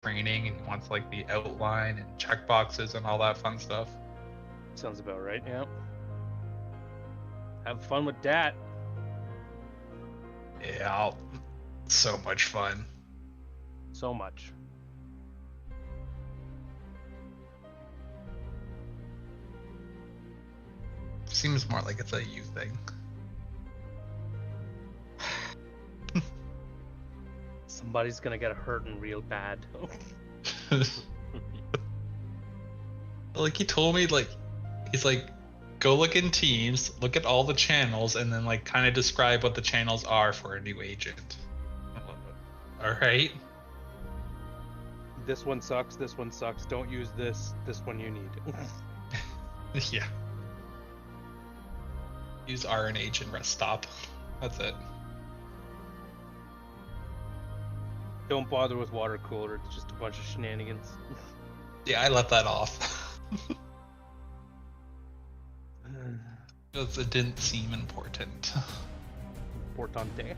training and he wants like the outline and checkboxes and all that fun stuff. Sounds about right, yeah. Have fun with that. Yeah, so much fun. So much. Seems more like it's a you thing. Somebody's gonna get hurting real bad. Like he told me, like he's like, go look in Teams, look at all the channels, and then like kind of describe what the channels are for a new agent. All right. This one sucks. This one sucks. Don't use this. This one you need. Yeah. Use RNH and rest stop. That's it. Don't bother with water cooler. It's just a bunch of shenanigans. Yeah, I let that off. Because it didn't seem important. Importante.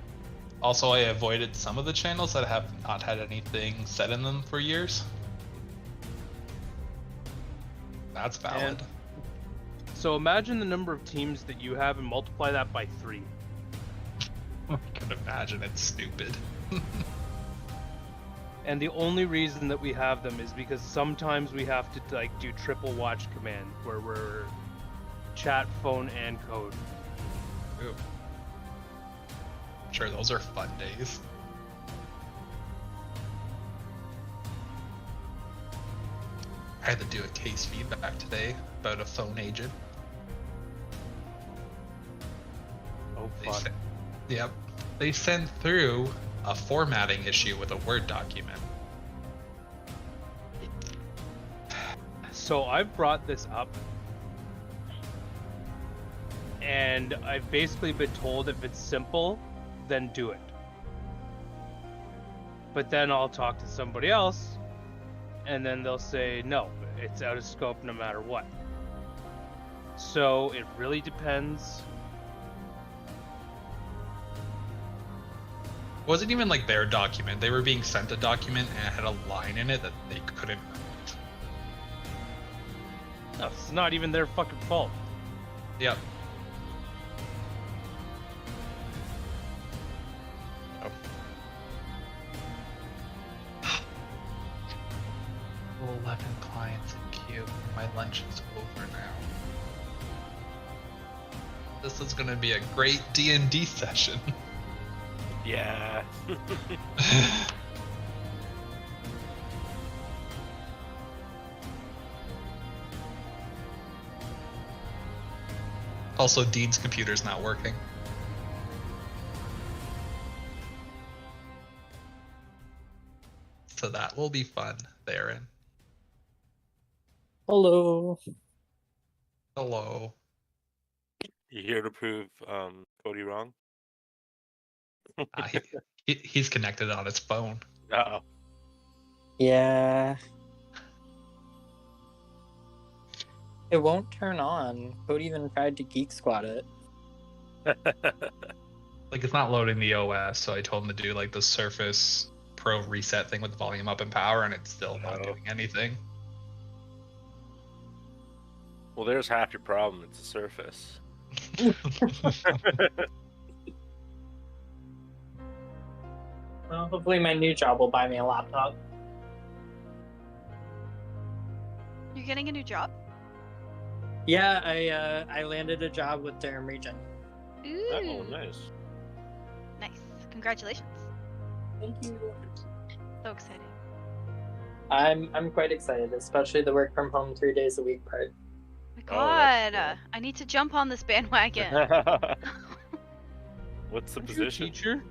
Also, I avoided some of the channels that have not had anything said in them for years. That's valid. And so imagine the number of teams that you have and multiply that by 3. I can imagine it's stupid. And the only reason that we have them is because sometimes we have to like do triple watch command where we're chat, phone, and code. Ooh. Sure, those are fun days. I had to do a case feedback today about a phone agent. Oh, fun. Yep. They sent through a formatting issue with a Word document. So I've brought this up, and I've basically been told if it's simple, then do it. But then I'll talk to somebody else, and then they'll say, no, it's out of scope no matter what. So it really depends. It wasn't even like their document. They were being sent a document and it had a line in it that they couldn't write. No, it's not even their fucking fault. Yep. Oh. 11 clients in queue. My lunch is over now. This is gonna be a great D&D session. Yeah. Also, Dean's computer's not working. So that will be fun, Theron. Hello. Hello. You here to prove Cody wrong? He's connected on his phone. Uh-oh. Yeah. It won't turn on. Cody even tried to Geek Squad it. Like, it's not loading the OS, so I told him to do like the Surface Pro reset thing with the volume up and power, and it's still not doing anything. Well, there's half your problem. It's a Surface. Well, hopefully my new job will buy me a laptop. You're getting a new job? Yeah, I landed a job with Durham Region. Ooh. Oh, nice. Nice. Congratulations. Thank you. So exciting. I'm quite excited, especially the work from home 3 days a week part. My Oh, that's God, I need to jump on this bandwagon. What's the Aren't you a position? teacher?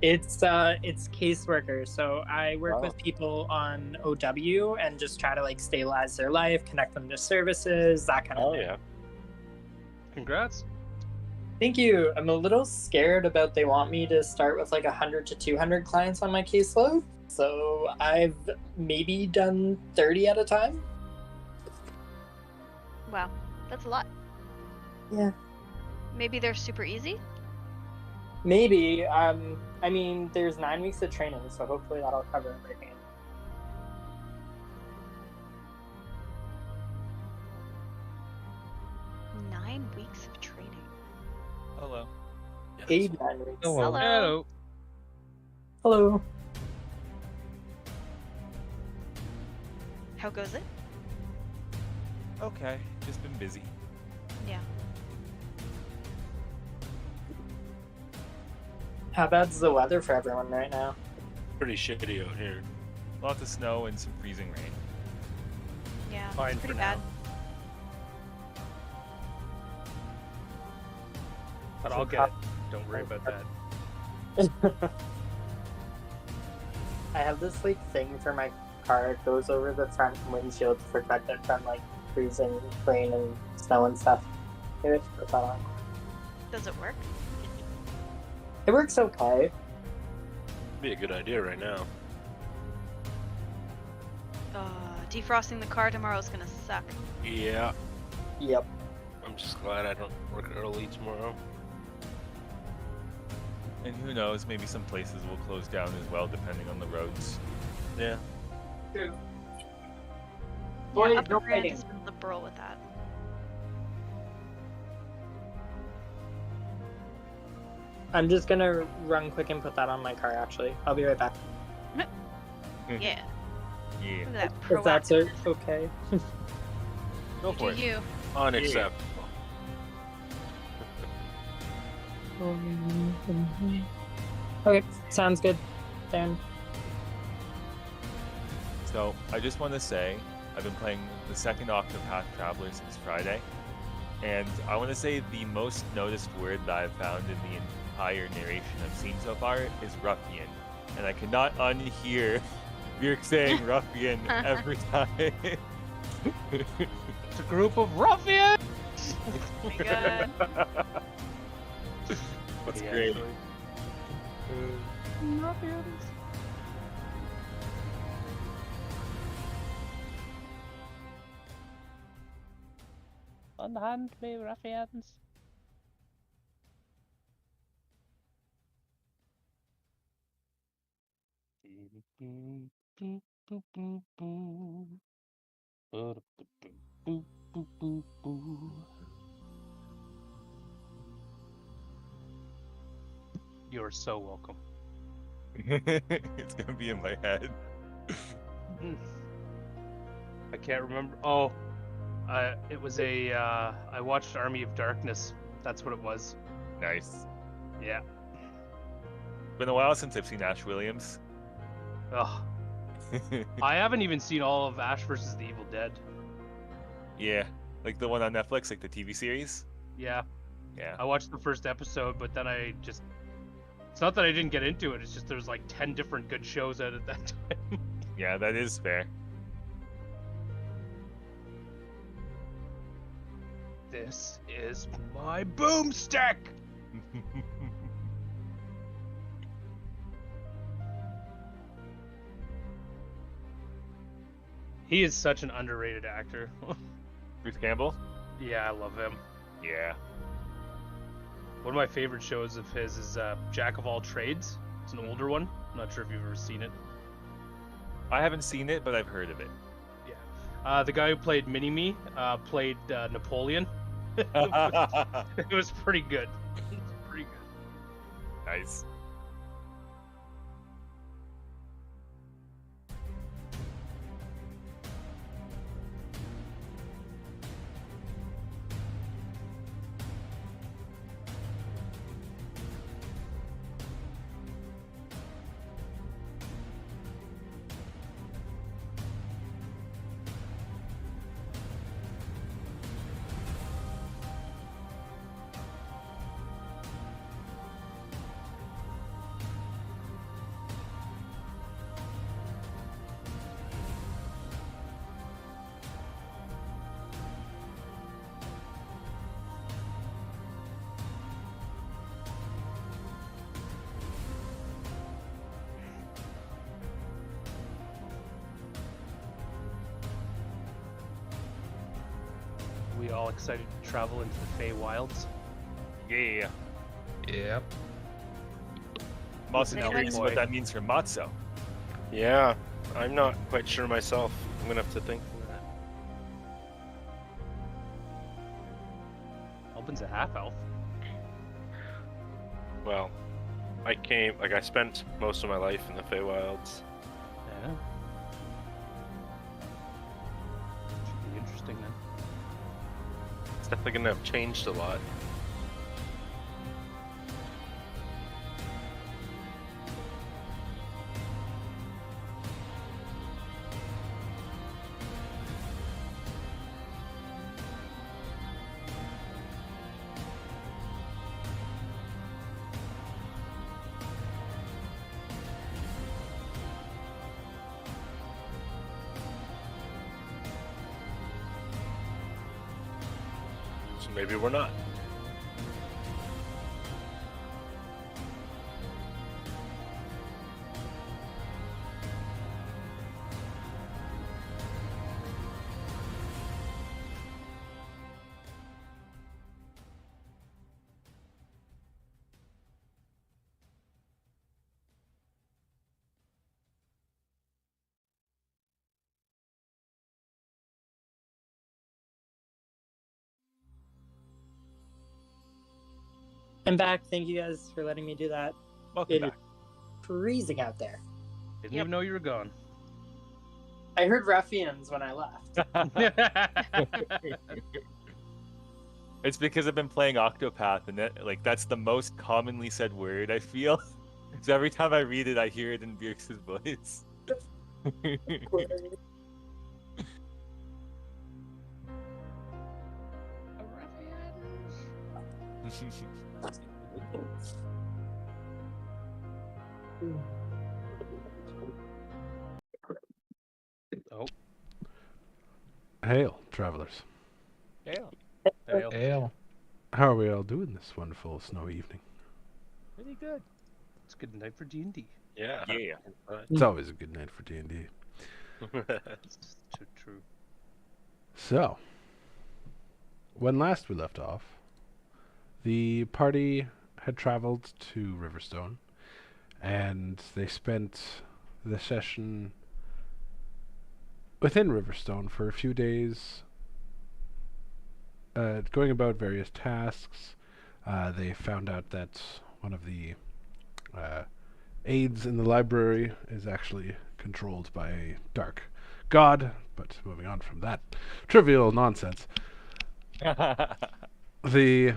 It's caseworker, so I work with people on OW and just try to like stabilize their life, connect them to services, that kind of Oh thing. yeah. Congrats. Thank you. I'm a little scared about they want me to start with like 100 to 200 clients on my caseload. So I've maybe done 30 at a time. Wow, that's a lot. Yeah. Maybe they're super easy? Maybe. I mean, there's 9 weeks of training, so hopefully that'll cover everything. weeks of training. Hello. Yes. 89 weeks. Hello. Hello. Hello. Hello. How goes it? Okay, just been busy. Yeah. How bad's the weather for everyone right now? Pretty shitty out here. Lots of snow and some freezing rain. Yeah. Fine it's for pretty now. bad. But I'll get it. Don't worry about that. I have this like thing for my car. It goes over the front windshield to protect it from like freezing rain and snow and stuff. Maybe I should put that on. Does it work? It works okay. Be a good idea right now. Defrosting the car tomorrow is gonna suck. Yeah. Yep. I'm just glad I don't work early tomorrow. And who knows, maybe some places will close down as well, depending on the roads. Yeah. True. Yeah, Boy, Upper no Grand fighting. has been liberal with that. I'm just gonna run quick and put that on my car. Actually, I'll be right back. Yeah. Yeah, Look at that If that's it, proactiveness. okay. go You for do it. you. Unacceptable. Okay, sounds good. Then So, I just want to say, I've been playing the second Octopath Traveler since Friday, and I want to say the most noticed word that I've found in the entire narration I've seen so far is ruffian, and I cannot unhear Björk saying ruffian every time. It's a group of ruffians. Oh my god. That's Yeah, great. actually. Ruffians. Unhand me, ruffians. You're so welcome. It's gonna be in my head. I can't remember. Oh, it was a. I watched Army of Darkness. That's what it was. Nice. Yeah. Been a while since I've seen Ash Williams. Ugh. I haven't even seen all of Ash versus the Evil Dead. Yeah, like the one on Netflix, like the TV series. Yeah, Yeah. I watched the first episode, but then I just. It's not that I didn't get into it. It's just there's like 10 different good shows out at that time. Yeah, that is fair. This is my boomstick. He is such an underrated actor. Bruce Campbell? Yeah, I love him. Yeah. One of my favorite shows of his is Jack of All Trades. It's an older one. I'm not sure if you've ever seen it. I haven't seen it, but I've heard of it. The guy who played Mini-Me played Napoleon. It was pretty good. It was pretty good. Nice. We all excited to travel into the Fey Wilds. Yeah. Yep. I'm also Anybody? curious what that means for Matzo. Yeah. I'm not quite sure myself. I'm gonna have to think. I'll Alpin's a half elf. Well, I spent most of my life in the Feywilds. Yeah. Should be interesting then. It's definitely gonna have changed a lot. So maybe we're not. I'm back. Thank you guys for letting me do that. Welcome It is back. freezing out there. Didn't even know you were gone. I heard ruffians when I left. It's because I've been playing Octopath, and that's the most commonly said word, I feel. So every time I read it, I hear it in Bjerk's voice. Oh, Hail, travelers. Yeah, Dale. Ale. How are we all doing this wonderful snowy evening? pretty good. It's a good night for D&D. Yeah. Yeah. It's always a good night for D&D. It's too true. So, when last we left off, the party had traveled to Riverstone, and they spent the session within Riverstone for a few days, going about various tasks. They found out that one of the aides in the library is actually controlled by a dark god, but moving on from that trivial nonsense. The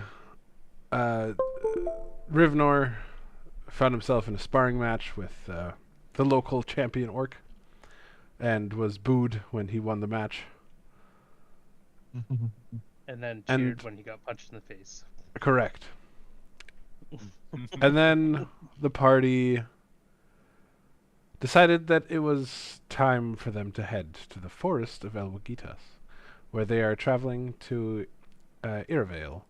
Rivnor found himself in a sparring match with the local champion orc, and was booed when he won the match. And then And- cheered when he got punched in the face. Correct. And then the party decided that it was time for them to head to the forest of Elwagitas, where they are traveling to Iravale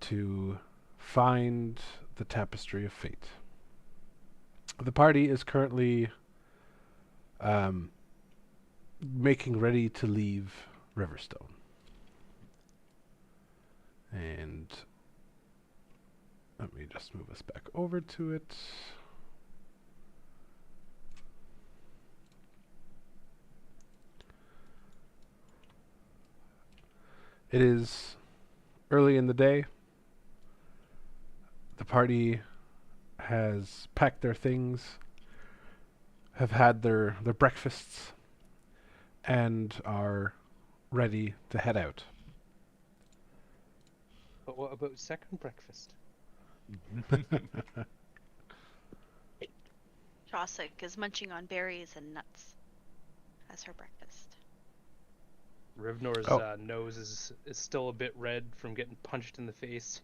to find the Tapestry of Fate. The party is currently making ready to leave Riverstone. And let me just move us back over to it. It is early in the day. The party has packed their things, have had their breakfasts, and are ready to head out. But what about second breakfast? Josik is munching on berries and nuts as her breakfast. Rivnor's Oh. Nose is still a bit red from getting punched in the face.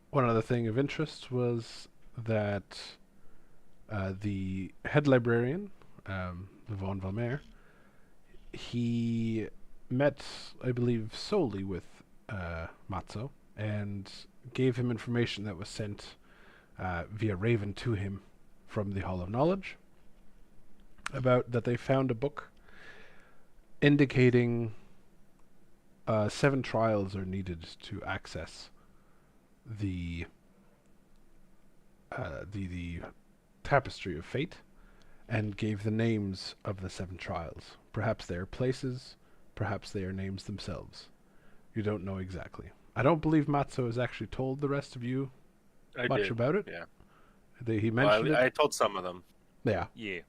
One other thing of interest was that the head librarian, Von Valmer, he met, I believe, solely with Matzo, and gave him information that was sent via Raven to him from the Hall of Knowledge, about that they found a book indicating 7 trials are needed to access the Tapestry of Fate, and gave the names of the 7 trials. Perhaps they are places, perhaps they are names themselves. You don't know exactly. I don't believe Matzo has actually told the rest of you I much did. about it. Yeah. He Well, mentioned I it. told some of them. Yeah. Yeah.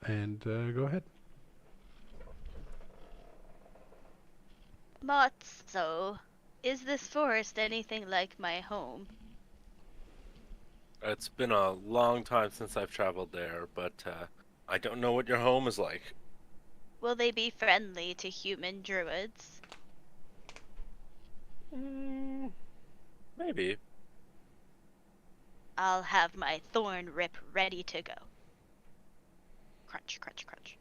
And go ahead. Matzo, is this forest anything like my home? It's been a long time since I've traveled there, but I don't know what your home is like. Will they be friendly to human druids? Maybe. I'll have my thorn rip ready to go. Crunch, crunch, crunch.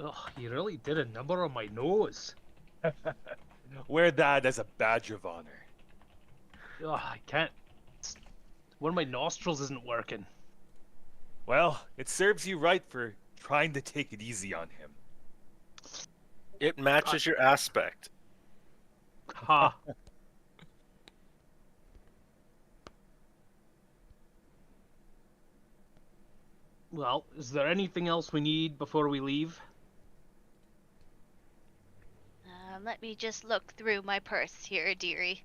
Ugh, you really did a number on my nose. Wear that as a badge of honor. Ugh, I can't. One of my nostrils isn't working. Well, it serves you right for trying to take it easy on him. It matches your aspect. Ha. Well, is there anything else we need before we leave? Let me just look through my purse here, dearie.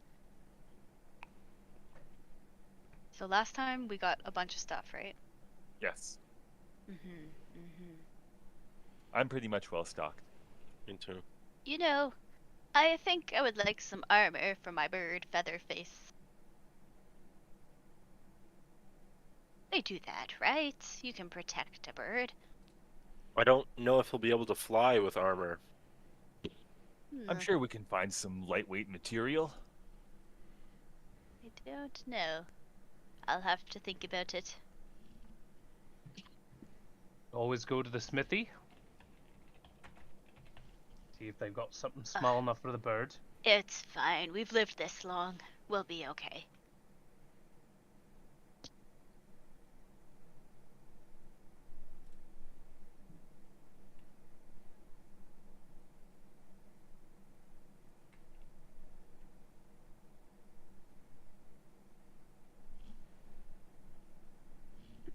So last time we got a bunch of stuff, right? Yes. Mm-hmm. I'm pretty much well stocked. Me too. You know, I think I would like some armor for my bird, Featherface. They do that, right? You can protect a bird. I don't know if he'll be able to fly with armor. I'm sure we can find some lightweight material. I don't know. I'll have to think about it. Always go to the smithy. See if they've got something small enough for the bird. It's fine. We've lived this long. We'll be okay.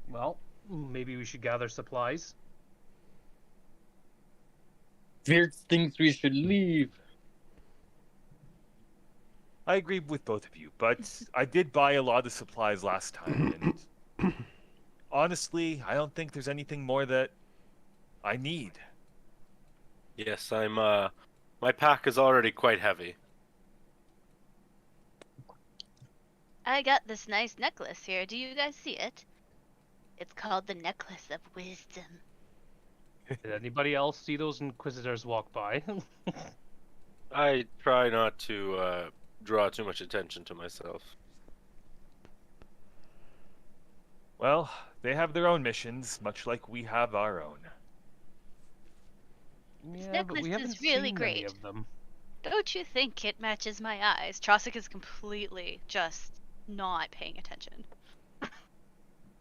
Well, maybe we should gather supplies. Veer thinks we should leave. I agree with both of you, but I did buy a lot of supplies last time, and honestly, I don't think there's anything more that I need. Yes, my pack is already quite heavy. I got this nice necklace here. Do you guys see it? It's called the Necklace of Wisdom. Did anybody else see those inquisitors walk by? I try not to draw too much attention to myself. Well, they have their own missions, much like we have our own. Yeah, but necklace we is haven't really seen great. any of them. Don't you think it matches my eyes? Trossic is completely just not paying attention.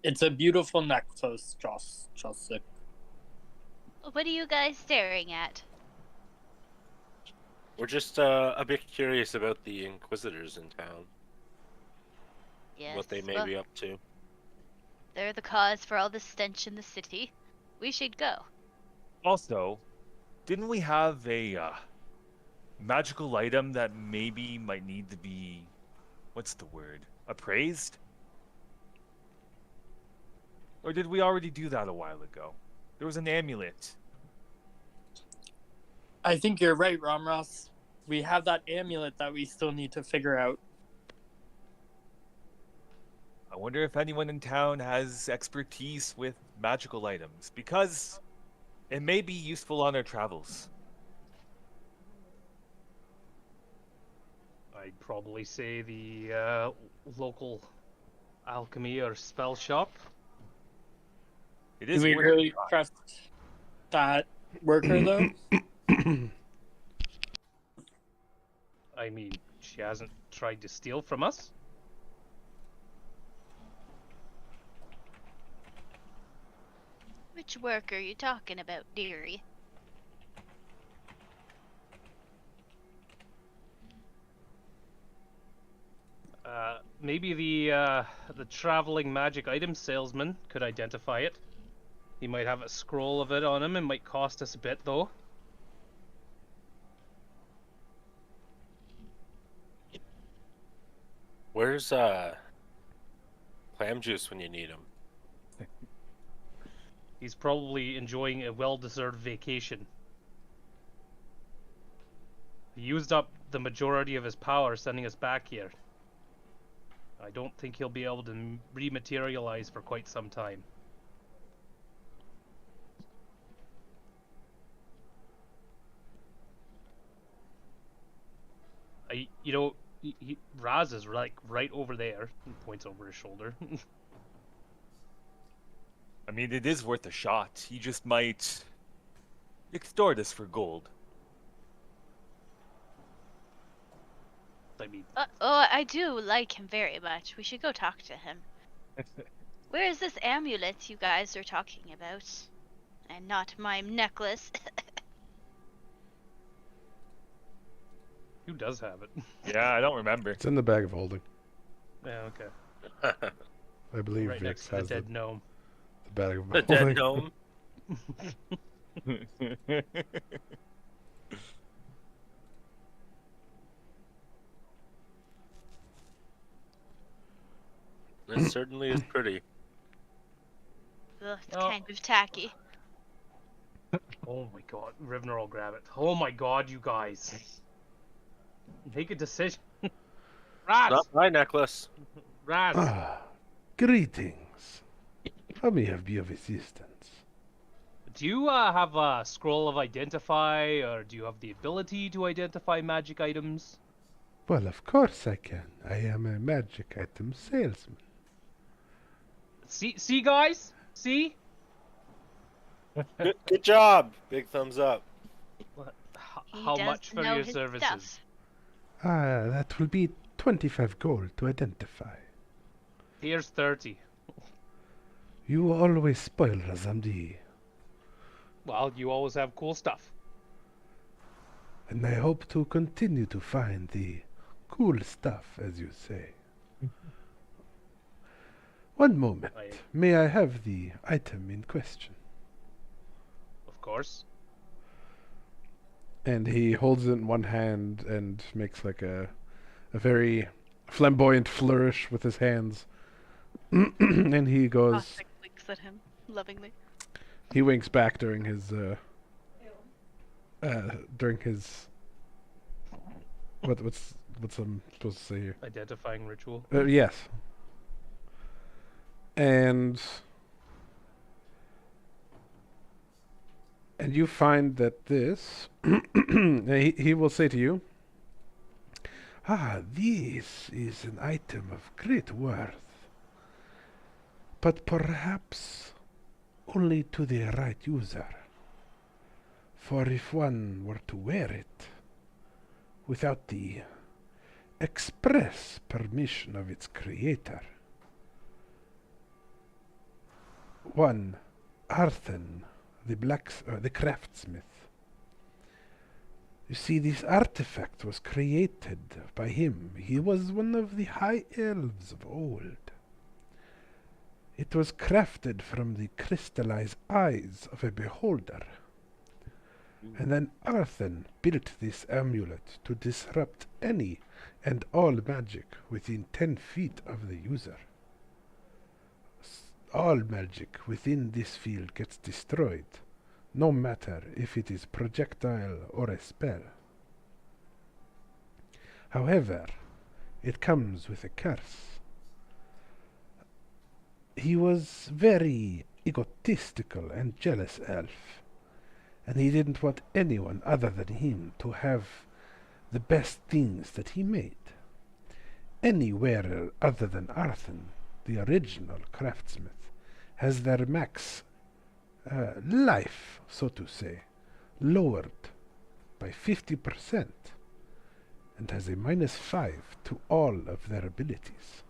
It's a beautiful necklace, Josik. What are you guys staring at? We're just a bit curious about the Inquisitors in town. Yes, What they may well, be up to. they're the cause for all the stench in the city. We should go. Also, didn't we have a magical item that maybe might need to be, what's the word, appraised? Or did we already do that a while ago? There was an amulet. I think you're right, Romros. We have that amulet that we still need to figure out. I wonder if anyone in town has expertise with magical items, because it may be useful on our travels. I'd probably say the local alchemy or spell shop. It Do is we worth really a try. trust that worker, though? I mean, she hasn't tried to steal from us. Which work are you talking about, dearie? maybe the traveling magic item salesman could identify it. He might have a scroll of it on him. It might cost us a bit, though. Where's Clam Juice when you need him? He's probably enjoying a well-deserved vacation. He used up the majority of his power sending us back here. I don't think he'll be able to rematerialize for quite some time. Raz is like right over there. He points over his shoulder. I mean, it is worth a shot. He just might extort us for gold. I mean, I do like him very much. We should go talk to him. Where is this amulet you guys are talking about? And not my necklace. who does have it? Yeah, I don't remember. It's in the bag of holding. Yeah, okay. I believe Right Vix next to the has dead gnome. the bag of The holding. dead gnome. It certainly is pretty. Ugh, it's Oh. kind of tacky. Oh my god, Rivner will grab it. Oh my god, you guys. Make a decision. Raz! Not my necklace. Raz! Ah, greetings. How may I be of assistance? Do you have a scroll of identify, or do you have the ability to identify magic items? Well, of course I can. I am a magic item salesman. See guys? See? Good job. Big thumbs up. He How does much for know your his services? stuff. Ah, that will be 25 gold to identify. Here's 30. You always spoil Razamdi, Well, you always have cool stuff. and I hope to continue to find the cool stuff, as you say. One moment. May I have the item in question? Of course. And he holds it in one hand and makes like a very flamboyant flourish with his hands. And he goes, Caustic winks at him lovingly. he winks back during his what's I'm supposed to say here? Identifying ritual. Yes. And you find that this he will say to you, this is an item of great worth, but perhaps only to the right user. For if one were to wear it without the express permission of its creator, one Arthen, the craftsmith. You see, this artifact was created by him. He was one of the high elves of old. It was crafted from the crystallized eyes of a beholder. And then Arthen built this amulet to disrupt any and all magic within 10 feet of the user. All magic within this field gets destroyed, no matter if it is projectile or a spell. However, it comes with a curse. He was very egotistical and jealous elf, and he didn't want anyone other than him to have the best things that he made. Any wearer other than Arthen, the original craftsmith, has their max life, so to say, lowered by 50% and has a -5 to all of their abilities.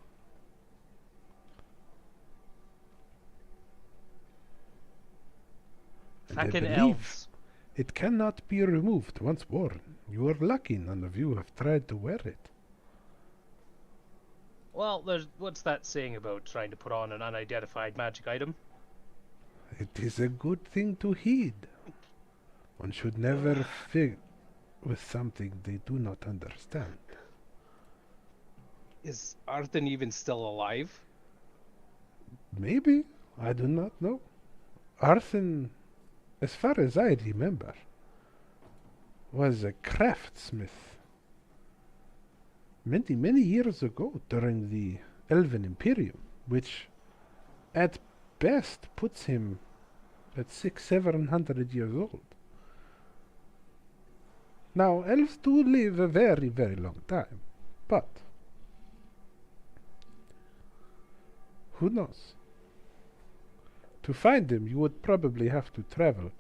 And I Fucking believe elves. it cannot be removed once worn. You are lucky none of you have tried to wear it. Well, what's that saying about trying to put on an unidentified magic item? It is a good thing to heed. One should never fig with something they do not understand. Is Arthur even still alive? Maybe. I do not know. Arthur, as far as I remember, was a craftsmith. Many, many years ago during the Elven Imperium, which at best puts him at 600-700 years old. Now, elves do live a very, very long time, but who knows? To find him, you would probably have to travel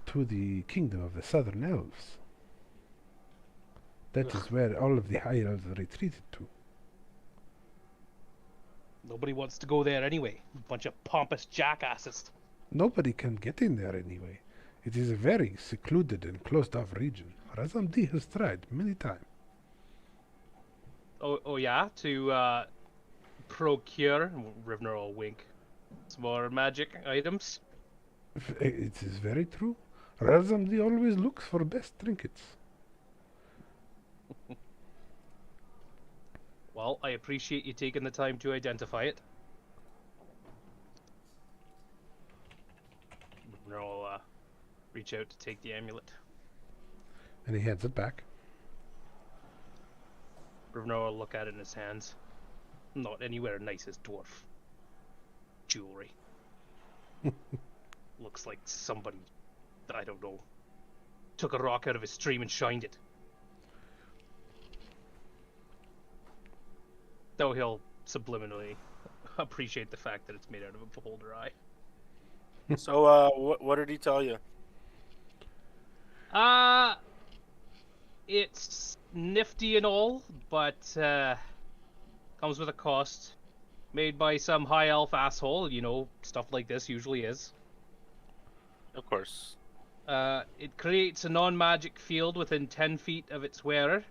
to the kingdom of the Southern Elves. That is where all of the High Elves retreated to. Nobody wants to go there anyway. Bunch of pompous jackasses. Nobody can get in there anyway. It is a very secluded and closed-off region. Razam-D has tried many times. Oh yeah? To procure, Rivner will wink, some more magic items? It is very true. Razam-D always looks for best trinkets. Well, I appreciate you taking the time to identify it. Rivner will reach out to take the amulet. And he hands it back. Rivner will look at it in his hands. Not anywhere nice as dwarf jewelry. Looks like somebody, I don't know, took a rock out of a stream and shined it. Though he'll subliminally appreciate the fact that it's made out of a beholder eye. So, what did he tell you? It's nifty and all, but comes with a cost. Made by some high elf asshole, you know, stuff like this usually is. Of course. It creates a non-magic field within 10 feet of its wearer,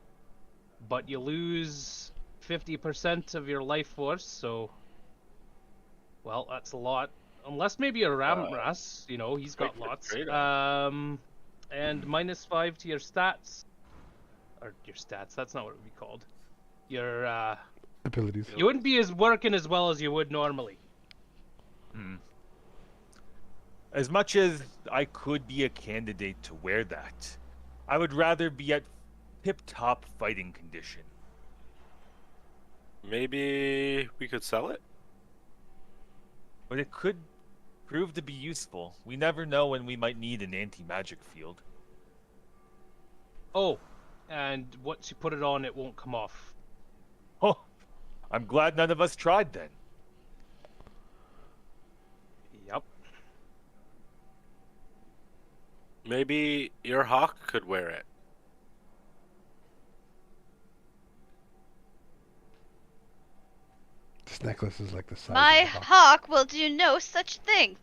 but you lose 50% of your life force, so... Well, that's a lot. Unless maybe a Ramras, you know, he's got lots. And -5 to your stats. Or your stats, that's not what it would be called. Your, Abilities. You wouldn't be working as well as you would normally. As much as I could be a candidate to wear that, I would rather be at tip-top fighting condition. Maybe we could sell it? But it could prove to be useful. We never know when we might need an anti-magic field. Oh, and once you put it on, it won't come off. Oh, I'm glad none of us tried then. Yep. Maybe your hawk could wear it. This necklace is like the size My of a hawk. hawk will do no such thing.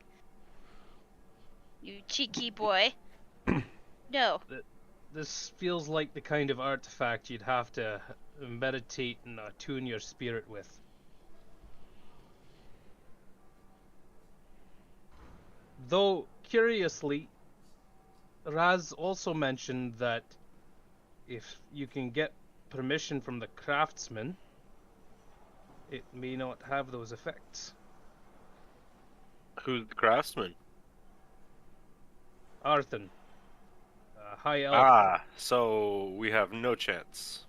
You cheeky boy. No. This feels like the kind of artifact you'd have to meditate and attune your spirit with. Though, curiously, Raz also mentioned that if you can get permission from the craftsman, it may not have those effects. Who's the craftsman? Arthur, high elf. Ah, so we have no chance.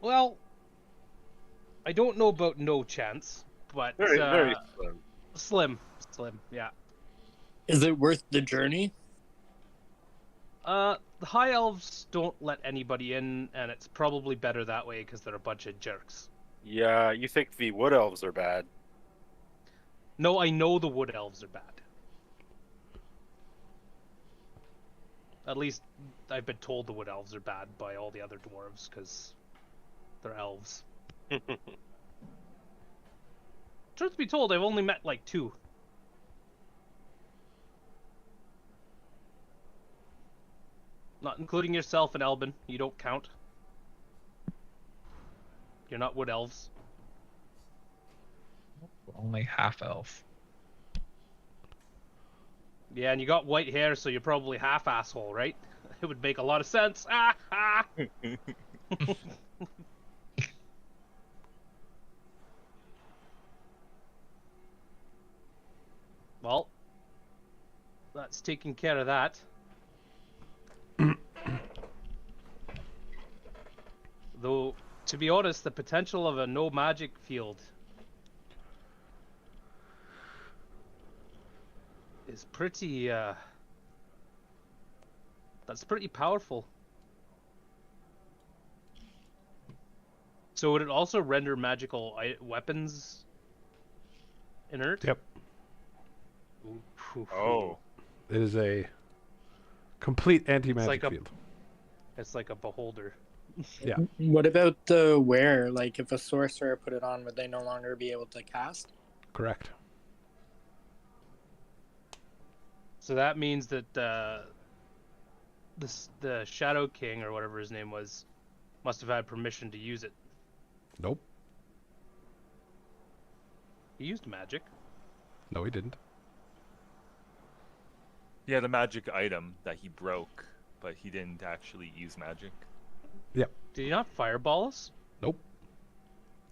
Well, I don't know about no chance, but Very slim. Slim, yeah. Is it worth the journey? The high elves don't let anybody in, and it's probably better that way because they're a bunch of jerks. Yeah, you think the wood elves are bad? No, I know the wood elves are bad. At least I've been told the wood elves are bad by all the other dwarves because they're elves. Truth be told, I've only met like 2. Not including yourself and Elbin. You don't count. You're not wood elves. Only half elf. Yeah, and you got white hair, so you're probably half asshole, right? It would make a lot of sense. Ah, ah. Well, that's taking care of that. Though, to be honest, the potential of a no magic field is pretty, that's pretty powerful. So would it also render magical weapons inert? Yep. Ooh. Oh. It is a complete anti-magic like a- field. It's like a beholder. Yeah. What about the wear? Like, if a sorcerer put it on, would they no longer be able to cast? Correct. So that means that the Shadow King, or whatever his name was, must have had permission to use it. Nope. He used magic. No, he didn't. He had a magic item that he broke, but he didn't actually use magic. Yep. Did he not fireball us? Nope.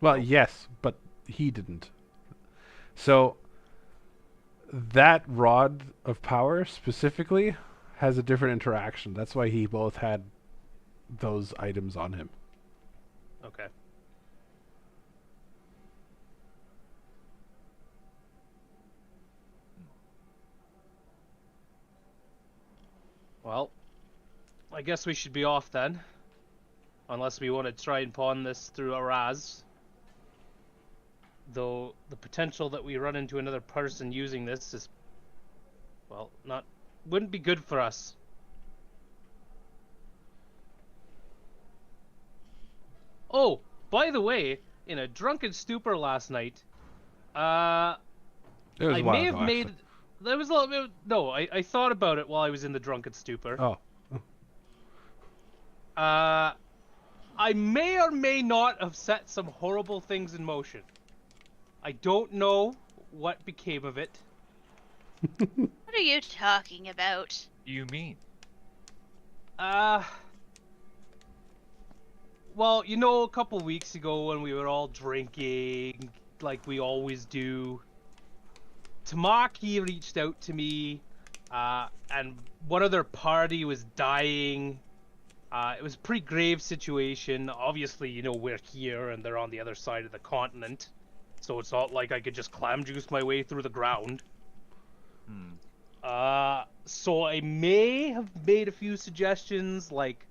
Well, yes, but he didn't. So that rod of power specifically has a different interaction. That's why he both had those items on him. Okay. Well, I guess we should be off then. Unless we want to try and pawn this through Araz. Though the potential that we run into another person using this is, well, wouldn't be good for us. Oh, by the way, in a drunken stupor last night, It was I a while may have ago, made. actually. There was a little bit. No, I thought about it while I was in the drunken stupor. Oh. I may or may not have set some horrible things in motion. I don't know what became of it. What are you talking about? You mean? Well, you know, a couple weeks ago when we were all drinking, like we always do, Tamaki reached out to me, and one of their party was dying. It was a pretty grave situation. Obviously, you know, we're here and they're on the other side of the continent. So it's not like I could just clam juice my way through the ground. So I may have made a few suggestions, like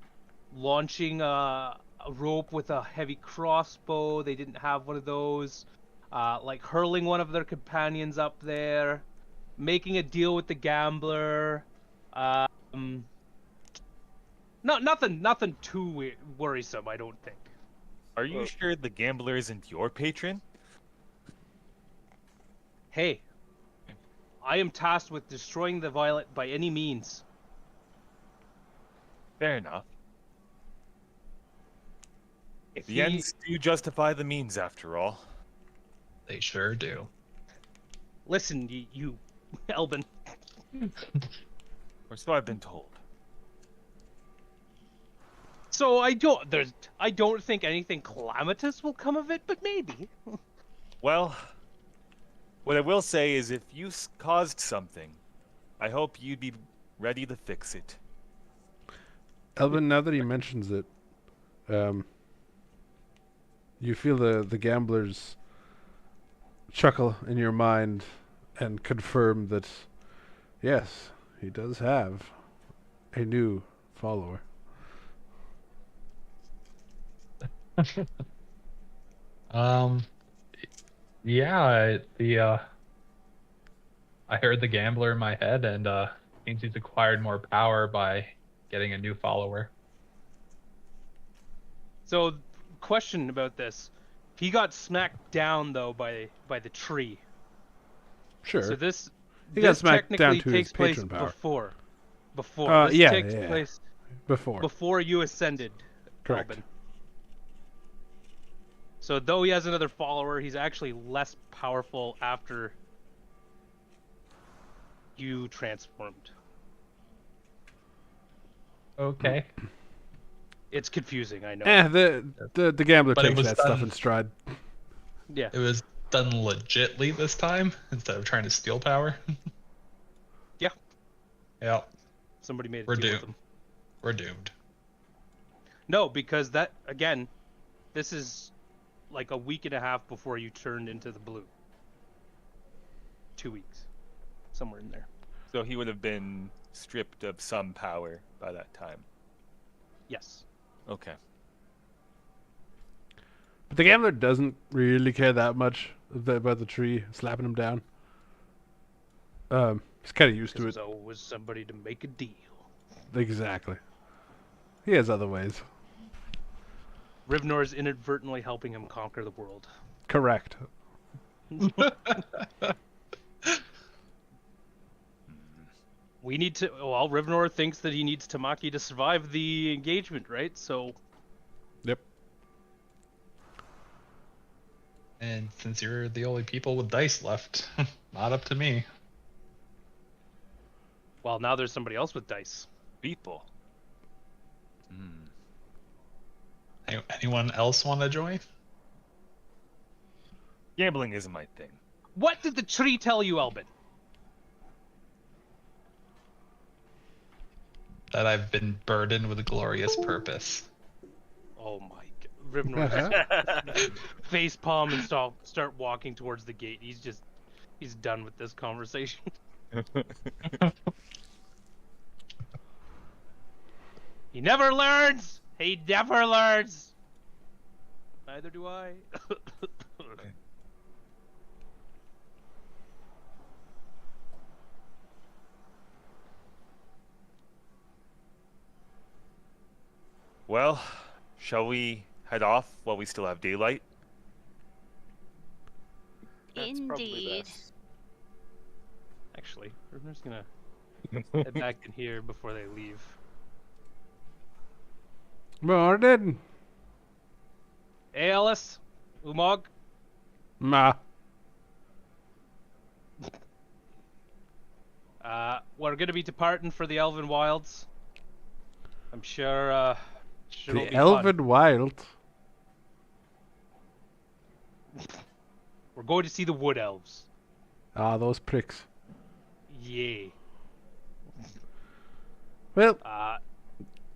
launching a rope with a heavy crossbow. They didn't have one of those. Like hurling one of their companions up there. Making a deal with the gambler. Nothing too worrisome, I don't think. Are you sure the gambler isn't your patron? Hey, I am tasked with destroying the Violet by any means. Fair enough. If The ends do justify the means, after all. They sure do. Listen, you Elbin. Or so I've been told. So I don't think anything calamitous will come of it, but maybe. Well, what I will say is if you caused something, I hope you'd be ready to fix it. Elvin, now that he mentions it, you feel the gambler's chuckle in your mind and confirm that, yes, he does have a new follower. Yeah, I heard the gambler in my head, and means he's acquired more power by getting a new follower. So, question about this: he got smacked down though by the tree. Sure. So this He got this smacked down technically to his takes place patron power. before. This yeah, takes yeah. place Before. before you ascended. Correct. Albin. So though he has another follower, he's actually less powerful after you transformed. Okay. It's confusing, I know. The gambler But it takes was that stuff done- in stride. Yeah. It was done legitly this time instead of trying to steal power. Yeah. Yeah, Somebody made a We're deal with doomed. him. we're doomed. No, because that, again, this is like a week and a half before you turned into the blue. 2 weeks. Somewhere in there. So he would have been stripped of some power by that time. Yes. Okay. But the gambler doesn't really care that much about the tree slapping him down. He's kind of used to There's it. always somebody to make a deal. Exactly. He has other ways. Rivnor's inadvertently helping him conquer the world. Correct. We need to. Well, Rivnor thinks that he needs Tamaki to survive the engagement, right? So Yep. And since you're the only people with dice left, not up to me. well, now there's somebody else with dice. People. Hmm. Anyone else want to join? Gambling isn't my thing. What did the tree tell you, Albin? That I've been burdened with a glorious purpose. Oh my god. Rivnor face palm and start walking towards the gate. He's done with this conversation. He never learns! He never learns! Neither do I. Well, shall we head off while we still have daylight? That's probably Indeed. best. Actually, Rivnor's gonna head back in here before they leave. Morning. Hey, Ellis. Umog. Ma. We're gonna be departing for the Elven Wilds. I'm sure, it'll The be Elven Wild. fun. We're going to see the Wood Elves. Ah, those pricks. Yay. Well, Uh,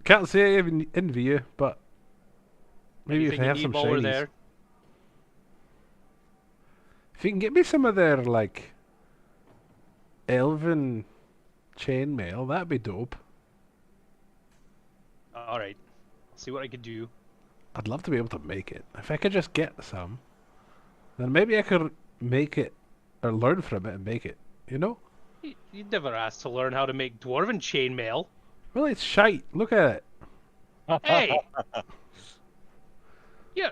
can't say I even envy you, but maybe if anything they you have need some while we're shinies. there? If you can get me some of their, like, elven chainmail, that'd be dope. Alright. See what I can do. I'd love to be able to make it. If I could just get some, then maybe I could make it, or learn from it and make it, you know? You'd never asked to learn how to make dwarven chainmail. Well, it's shite. Look at it. Hey! You're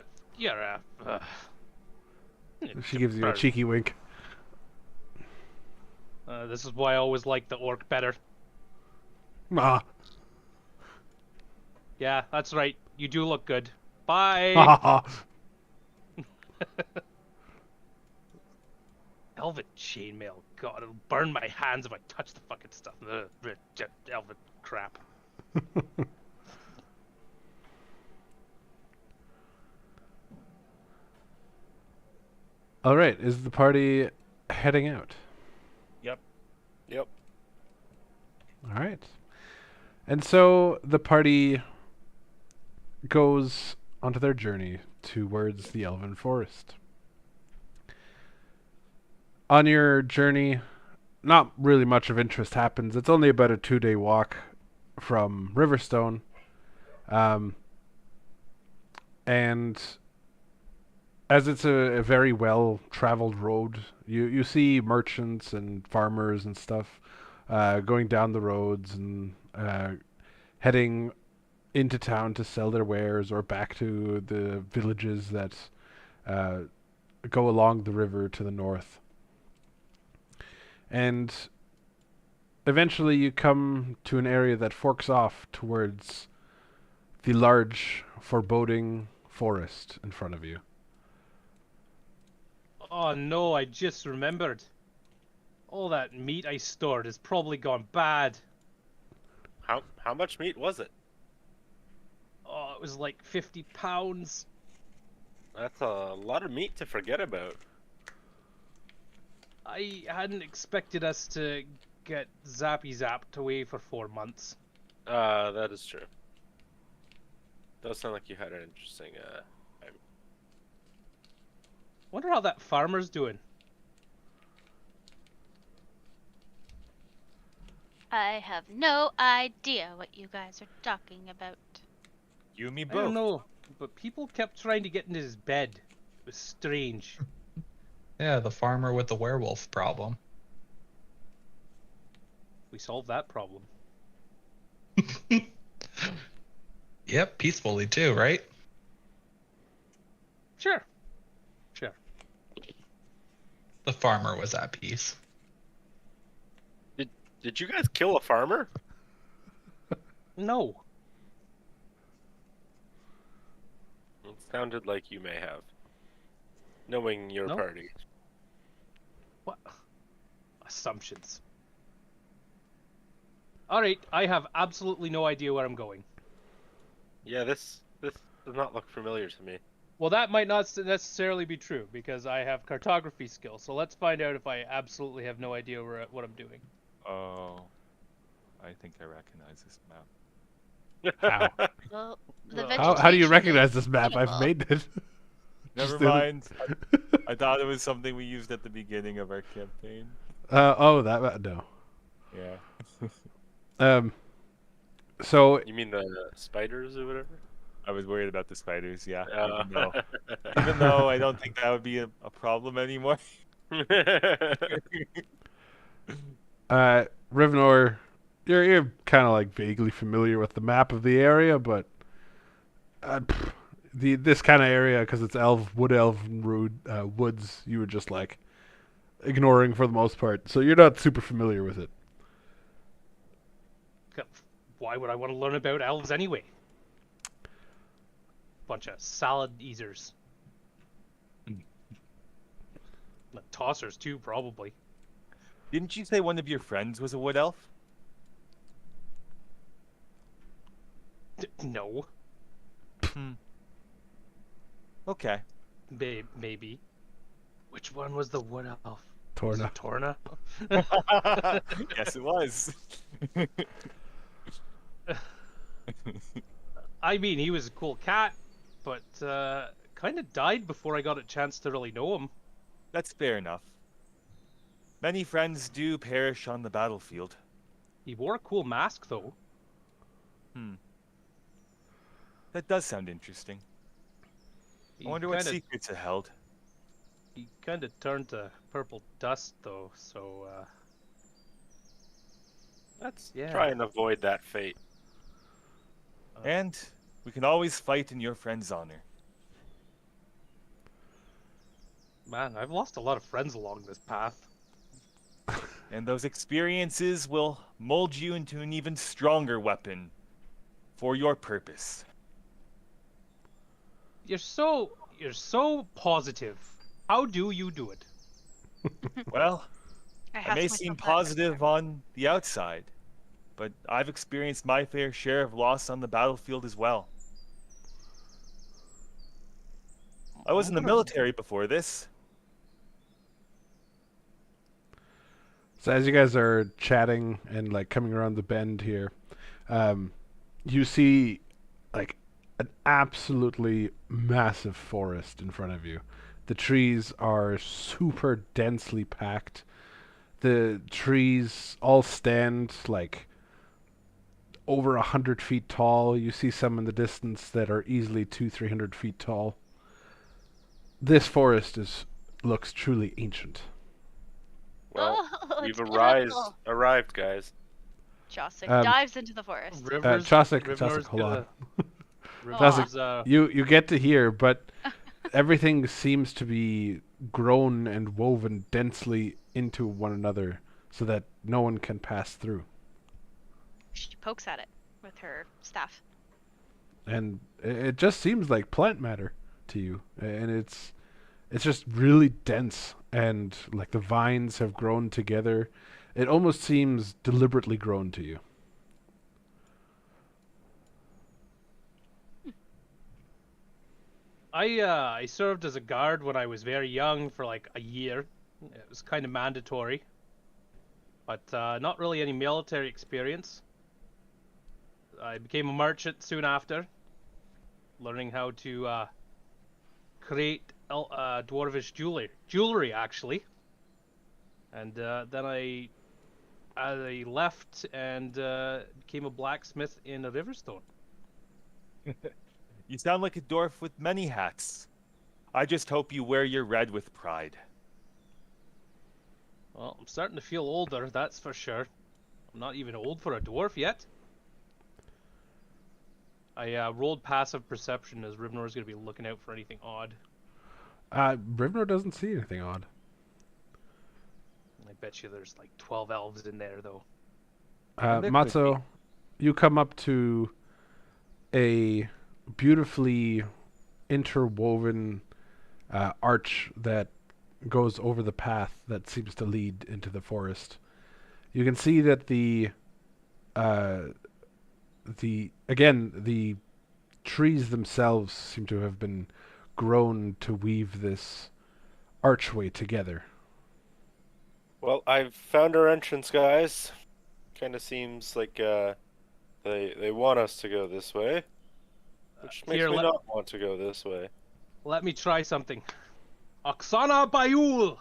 She gives you a cheeky wink. This is why I always liked the orc better. Ah. Yeah, that's right. You do look good. Bye! Ha ha ha. Elven chainmail. God, it'll burn my hands if I touch the fucking stuff. Ugh, elven crap. All right, is the party heading out? Yep. Yep. All right. And so the party goes onto their journey towards the Elven Forest. On your journey, not really much of interest happens. It's only about a 2-day walk from Riverstone. And as it's a very well-traveled road, you see merchants and farmers and stuff going down the roads and heading into town to sell their wares or back to the villages that go along the river to the north. And eventually you come to an area that forks off towards the large, foreboding forest in front of you. Oh no, I just remembered. All that meat I stored has probably gone bad. How much meat was it? Oh, it was like 50 pounds. That's a lot of meat to forget about. I hadn't expected us to get zappy zapped away for 4 months. That is true. Does sound like you had an interesting time. Wonder how that farmer's doing. I have no idea what you guys are talking about. You and me I both. don't know, but people kept trying to get into his bed. It was strange. Yeah, the farmer with the werewolf problem. We solved that problem. Yep, peacefully too, right? Sure. Sure. The farmer was at peace. Did you guys kill a farmer? No. It sounded like you may have. Knowing your No. party. What? Assumptions. Alright, I have absolutely no idea where I'm going. Yeah, this does not look familiar to me. Well, that might not necessarily be true, because I have cartography skills, so let's find out if I absolutely have no idea what I'm doing. Oh, I think I recognize this map. How? Well, the Well, How do you vegetation recognize is this map? I've minimal. made it. Never Just do it. mind. I thought it was something we used at the beginning of our campaign. Oh, no. Yeah. So You mean the spiders or whatever? I was worried about the spiders, yeah. Uh, Even though I don't think that would be a problem anymore. Rivnor, you're kind of like vaguely familiar with the map of the area, but this kind of area, because it's wood elven woods, you were just like ignoring for the most part, so you're not super familiar with it. Why would I want to learn about elves anyway? Bunch of salad eaters. Tossers too, probably. Didn't you say one of your friends was a wood elf? No. Okay. Maybe. Which one was the wood elf? Torna. Torna? Yes, it was. I mean, he was a cool cat, but kind of died before I got a chance to really know him. That's fair enough. Many friends do perish on the battlefield. He wore a cool mask, though. That does sound interesting. I wonder what secrets it held. He kind of turned to purple dust, though, so, Let's Yeah. try and avoid that fate. And we can always fight in your friend's honor. Man, I've lost a lot of friends along this path. And those experiences will mold you into an even stronger weapon for your purpose. You're so positive. How do you do it? Well, I have may to seem myself that. positive on the outside, but I've experienced my fair share of loss on the battlefield as well. I was in the military before this. So as you guys are chatting and like coming around the bend here, you see like an absolutely massive forest in front of you. The trees are super densely packed. The trees all stand like over 100 feet tall. You see some in the distance that are easily 200-300 feet tall. This forest looks truly ancient. Well, Oh, we've terrible. arrived, guys. Josik Um, dives into the forest. Chosik, Rivnor's hold on. Rivnor's, You get to hear, but everything seems to be grown and woven densely into one another so that no one can pass through. She pokes at it with her staff. And it just seems like plant matter to you. And It's just really dense, and like the vines have grown together. It almost seems deliberately grown to you. I served as a guard when I was very young for like a year. It was kind of mandatory, but not really any military experience. I became a merchant soon after, learning how to create dwarvish jewelry actually, and then I left and became a blacksmith in Riverstone. You sound like a dwarf with many hats. I just hope you wear your red with pride. Well, I'm starting to feel older, that's for sure. I'm not even old for a dwarf yet. I rolled passive perception as Rivnor's going to be looking out for anything odd. Rivnor doesn't see anything odd. I bet you there's like 12 elves in there, though. There could Matzo, you come up to a beautifully interwoven arch that goes over the path that seems to lead into the forest. You can see that the trees themselves seem to have been grown to weave this archway together. Well, I've found our entrance, guys. Kind of seems like they want us to go this way, which makes Here, me not want to go this way. let me try something. Oksana Bayul!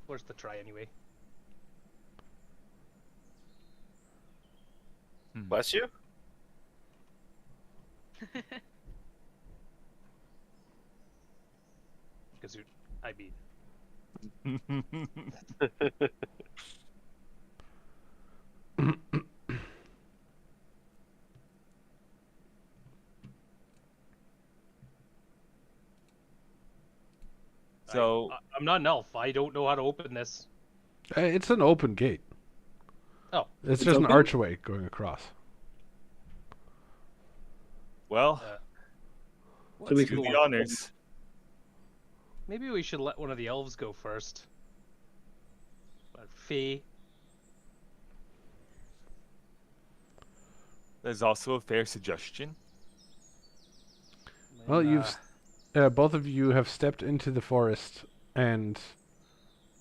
Worth the try anyway. Bless you. Because I mean, So, I'm not an elf. I don't know how to open this. It's an open gate. Oh. It's just an open? archway going across. well, So we let's do can the honors. Maybe we should let one of the elves go first. Fee. There's also a fair suggestion. Well, both of you have stepped into the forest, and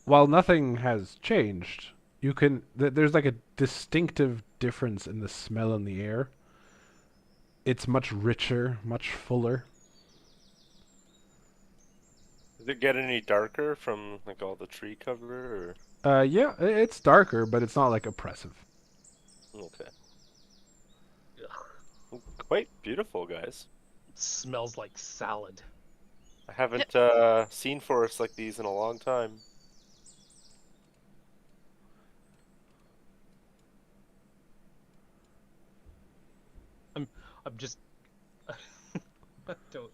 while nothing has changed, you can. There's like a distinctive difference in the smell in the air. It's much richer, much fuller. Does it get any darker from like all the tree cover? Yeah, it's darker, but it's not like oppressive. Or... Okay. Quite beautiful, guys. It smells like salad. I haven't seen forests like these in a long time. I'm just. Don't.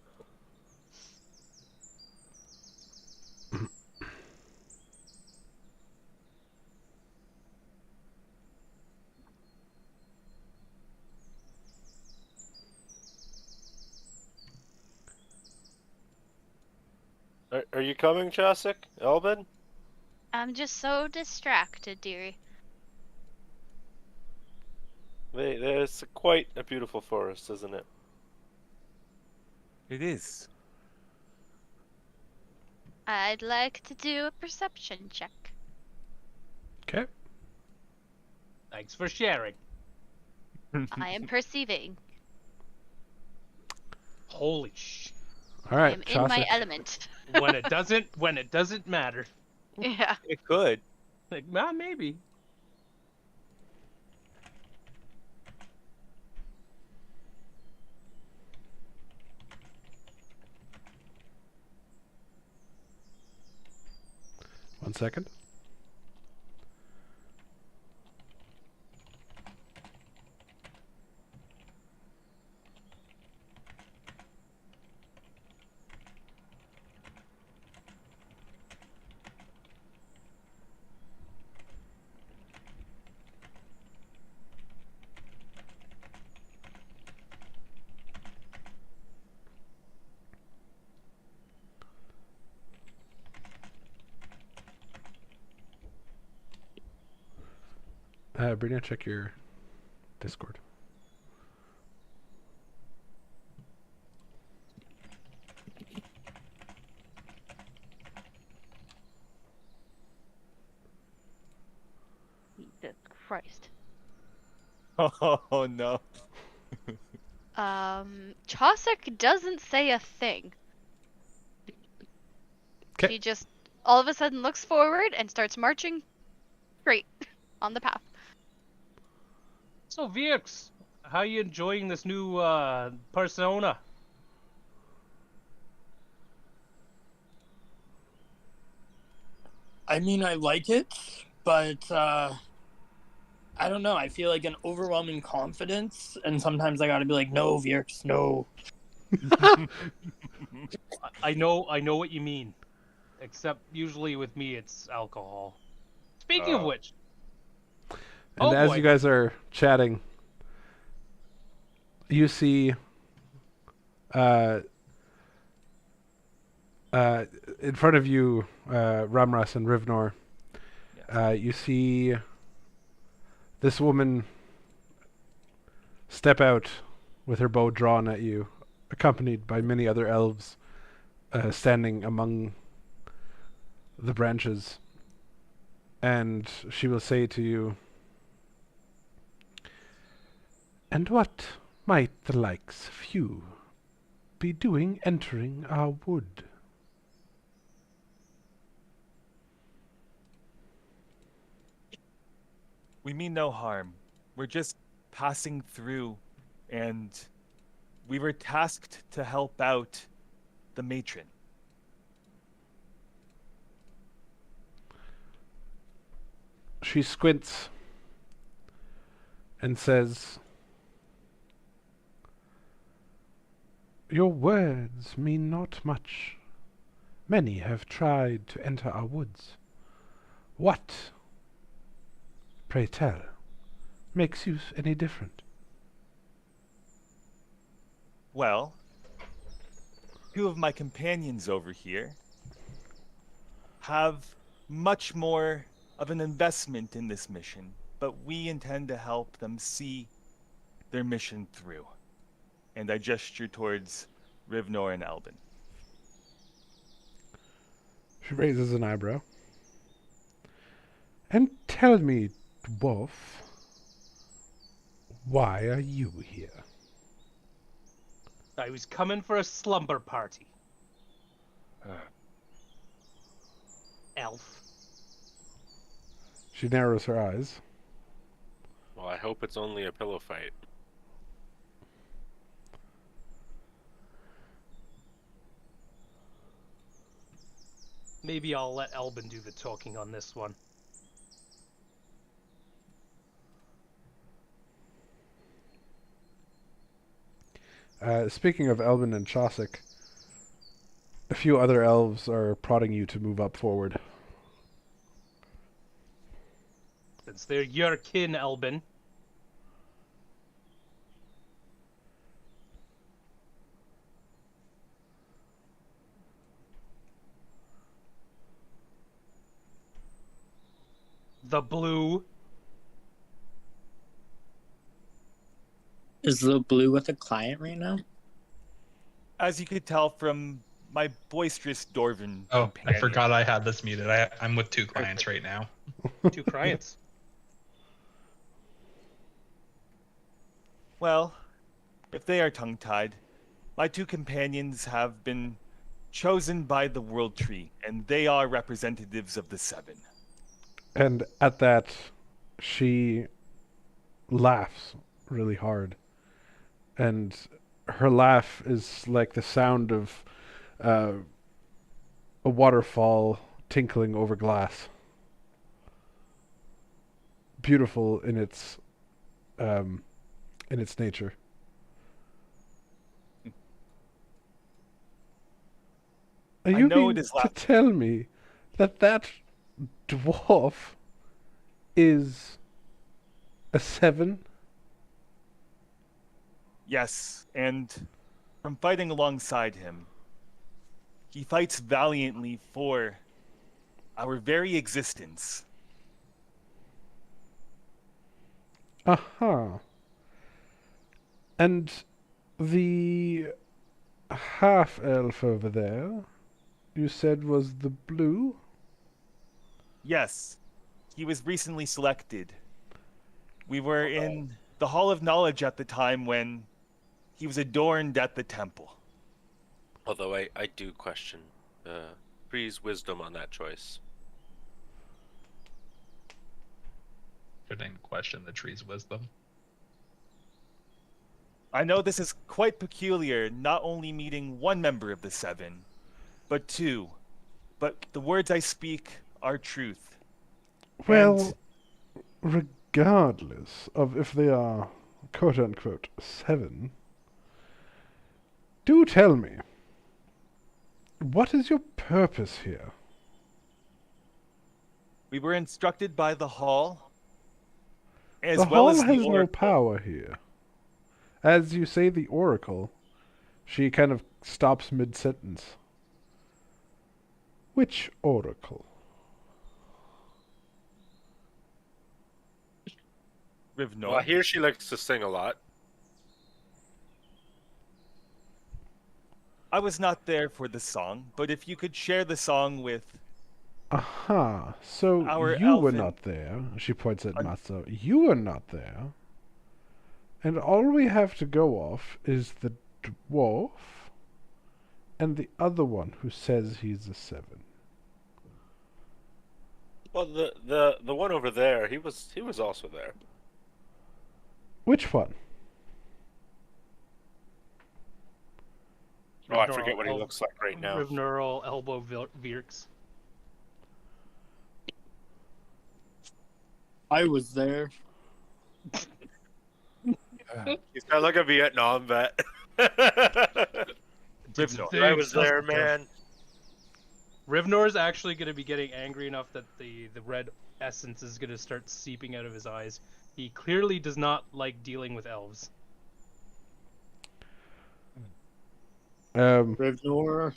Are you coming, Chasik? Elvin? I'm just so distracted, dearie. It's quite a beautiful forest, isn't it? It is. I'd like to do a perception check. Okay. Thanks for sharing. I am perceiving. Holy sh! All I right, am in my Chaucer. element. When it doesn't matter. Yeah. It could. Like, maybe. One second. Brina, check your Discord. Jesus Christ. Oh no. Chaucer doesn't say a thing. 'Kay. She just all of a sudden looks forward and starts marching straight on the path. So, Vierks, how are you enjoying this new persona? I mean, I like it, but I don't know. I feel like an overwhelming confidence, and sometimes I gotta be like, no, Vierks, no. I know what you mean. Except usually with me, it's alcohol. Speaking of Oh. which, And Oh, as boy. you guys are chatting, you see in front of you, Ramras and Rivnor, Yes. you see this woman step out with her bow drawn at you, accompanied by many other elves standing among the branches. And she will say to you, "And what might the likes of you be doing entering our wood?" We mean no harm. We're just passing through, and we were tasked to help out the matron. She squints and says, "Your words mean not much. Many have tried to enter our woods. What, pray tell, makes you any different?" Well, two of my companions over here have much more of an investment in this mission, but we intend to help them see their mission through. And I gesture towards Rivnor and Albin. She raises an eyebrow. "And tell me, dwarf, why are you here?" I was coming for a slumber party. Elf. She narrows her eyes. Well, I hope it's only a pillow fight. Maybe I'll let Albin do the talking on this one. Speaking of Elvin and Chaucer, a few other elves are prodding you to move up forward. Since they're your kin, Albin. The blue. Is the blue with a client right now? As you could tell from my boisterous Dwarven Oh, I companion. forgot I had this muted. I'm with 2 clients right now. 2 clients. Well, if they are tongue-tied, my 2 companions have been chosen by the World Tree, and they are representatives of the 7. And at that, she laughs really hard. And her laugh is like the sound of a waterfall tinkling over glass. Beautiful in its nature. Are I you know mean it is to tell me that that dwarf is a 7? Yes, and from fighting alongside him, he fights valiantly for our very existence. Aha. And the half-elf over there, you said was the blue? Yes, he was recently selected. We were in the Hall of Knowledge at the time when he was adorned at the temple. Although I do question Bree's wisdom on that choice. Shouldn't question the tree's wisdom. I know this is quite peculiar, not only meeting one member of the Seven, but two. But the words I speak are truth. Well, regardless of if they are quote-unquote 7, do tell me, what is your purpose here? We were instructed by the Hall, as The well Hall as the has no Oracle. power here. As you say the Oracle, she kind of stops mid-sentence. Which Oracle? Rivnor. Well, I hear she likes to sing a lot. I was not there for the song, but if you could share the song with... Aha, so Our you were elfin- not there. She points at Un- Matzo. You were not there. And all we have to go off is the dwarf and the other one who says he's a 7. Well, the one over there, he was also there. Which one? Oh, I forget what he looks like right now. Rivneural elbow Virks. I was there. He's got like a Vietnam vet. Rivnor. I was there, man. Rivnor's actually going to be getting angry enough that the red essence is going to start seeping out of his eyes. He clearly does not like dealing with elves. Rivnor.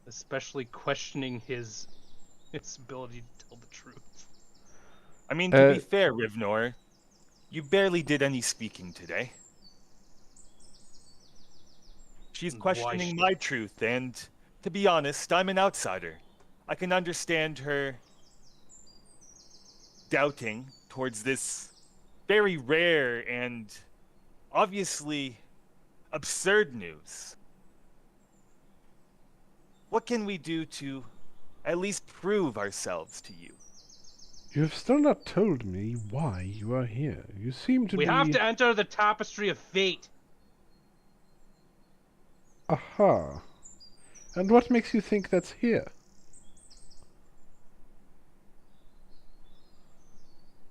Especially questioning his ability to tell the truth. I mean, to be fair, Rivnor, you barely did any speaking today. She's Why questioning my truth, and to be honest, I'm an outsider. I can understand her doubting towards this very rare and obviously absurd news. What can we do to at least prove ourselves to you? You have still not told me why you are here. You seem to We be... have to enter the tapestry of fate. Aha. And what makes you think that's here?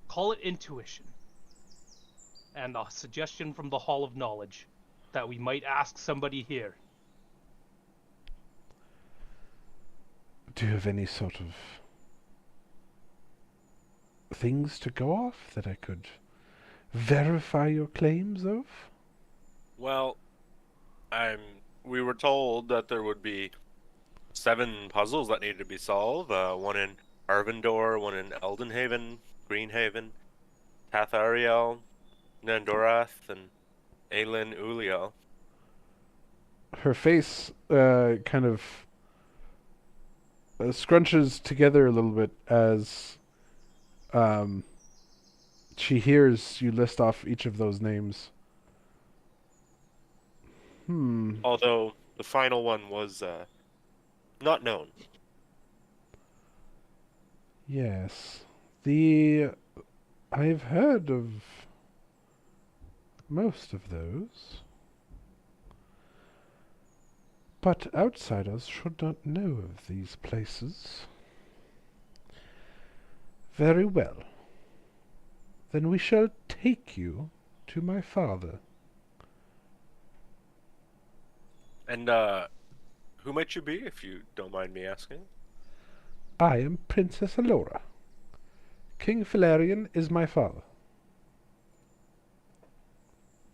Call it intuition. And a suggestion from the Hall of Knowledge that we might ask somebody here. Do you have any sort of things to go off that I could verify your claims of? Well, we were told that there would be 7 puzzles that needed to be solved. One in Arvindor, one in Eldenhaven, Greenhaven, Tathariel, Nandorath, and Aelin Uliel. Her face kind of scrunches together a little bit as she hears you list off each of those names. Although the final one was not known. Yes. I've heard of most of those. But outsiders should not know of these places. Very well. Then we shall take you to my father. And who might you be, if you don't mind me asking? I am Princess Alora. King Valerian is my father.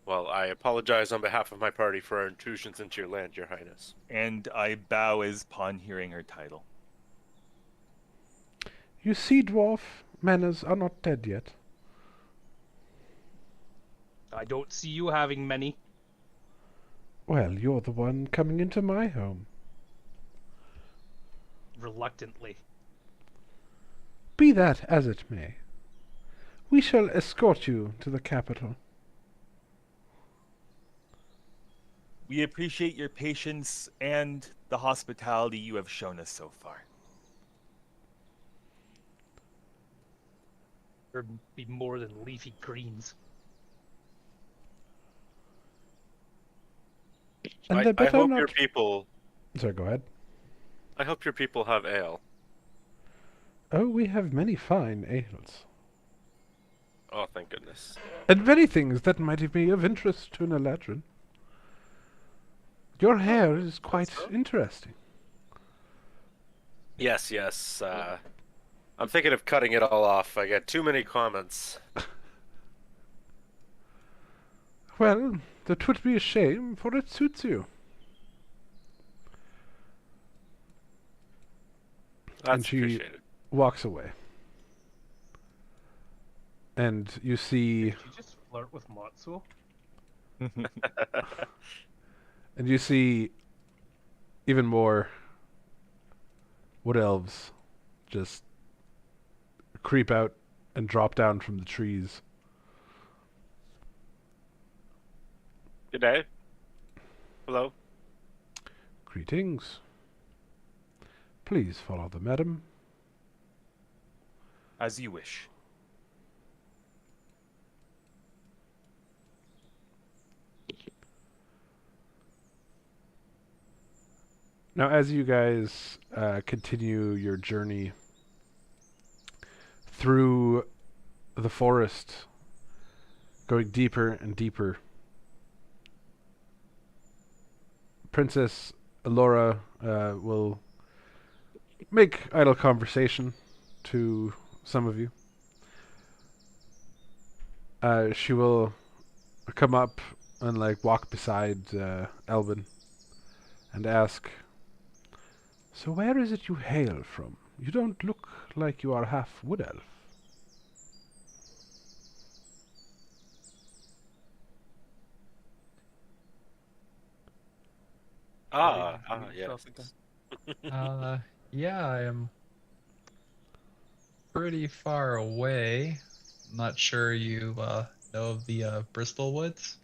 Well, I apologize on behalf of my party for our intrusions into your land, Your Highness. And I bow as upon hearing her title. You see, dwarf, manners are not dead yet. I don't see you having many. Well, you're the one coming into my home. Reluctantly. Be that as it may, we shall escort you to the capital. We appreciate your patience and the hospitality you have shown us so far. There'd be more than leafy greens. And I they better hope not... your people. Sorry, go ahead. I hope your people have ale. Oh, we have many fine ales. Oh, thank goodness. And many things that might be of interest to an Eladrin. Your hair is quite interesting. Yes, yes. I'm thinking of cutting it all off. I get too many comments. Well, that would be a shame, for it suits you. That's she- appreciated. Walks away. And you see... Did you just flirt with Matsu? And you see even more wood elves just creep out and drop down from the trees. Good day. Hello. Greetings. Please follow the madam. As you wish. Now, as you guys continue your journey through the forest, going deeper and deeper, Princess Elora will make idle conversation to some of you. She will come up and walk beside Elvin and ask, "So where is it you hail from? You don't look like you are half wood elf." Yes. Yeah, I am pretty far away. Not sure you know of the Bristol Woods.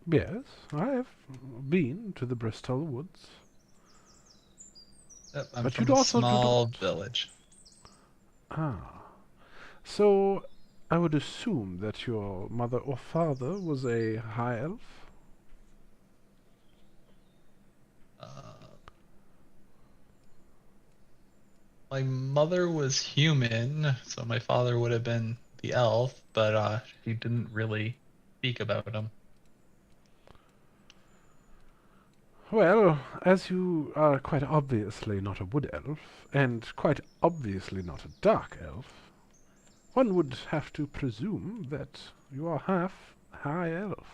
Yes, I have been to the Bristol Woods. Yep, I'm But from you'd a also do small not- village. Ah. So, I would assume that your mother or father was a high elf? My mother was human, so my father would have been the elf, but she didn't really speak about him. Well, as you are quite obviously not a wood elf, and quite obviously not a dark elf, one would have to presume that you are half high elf.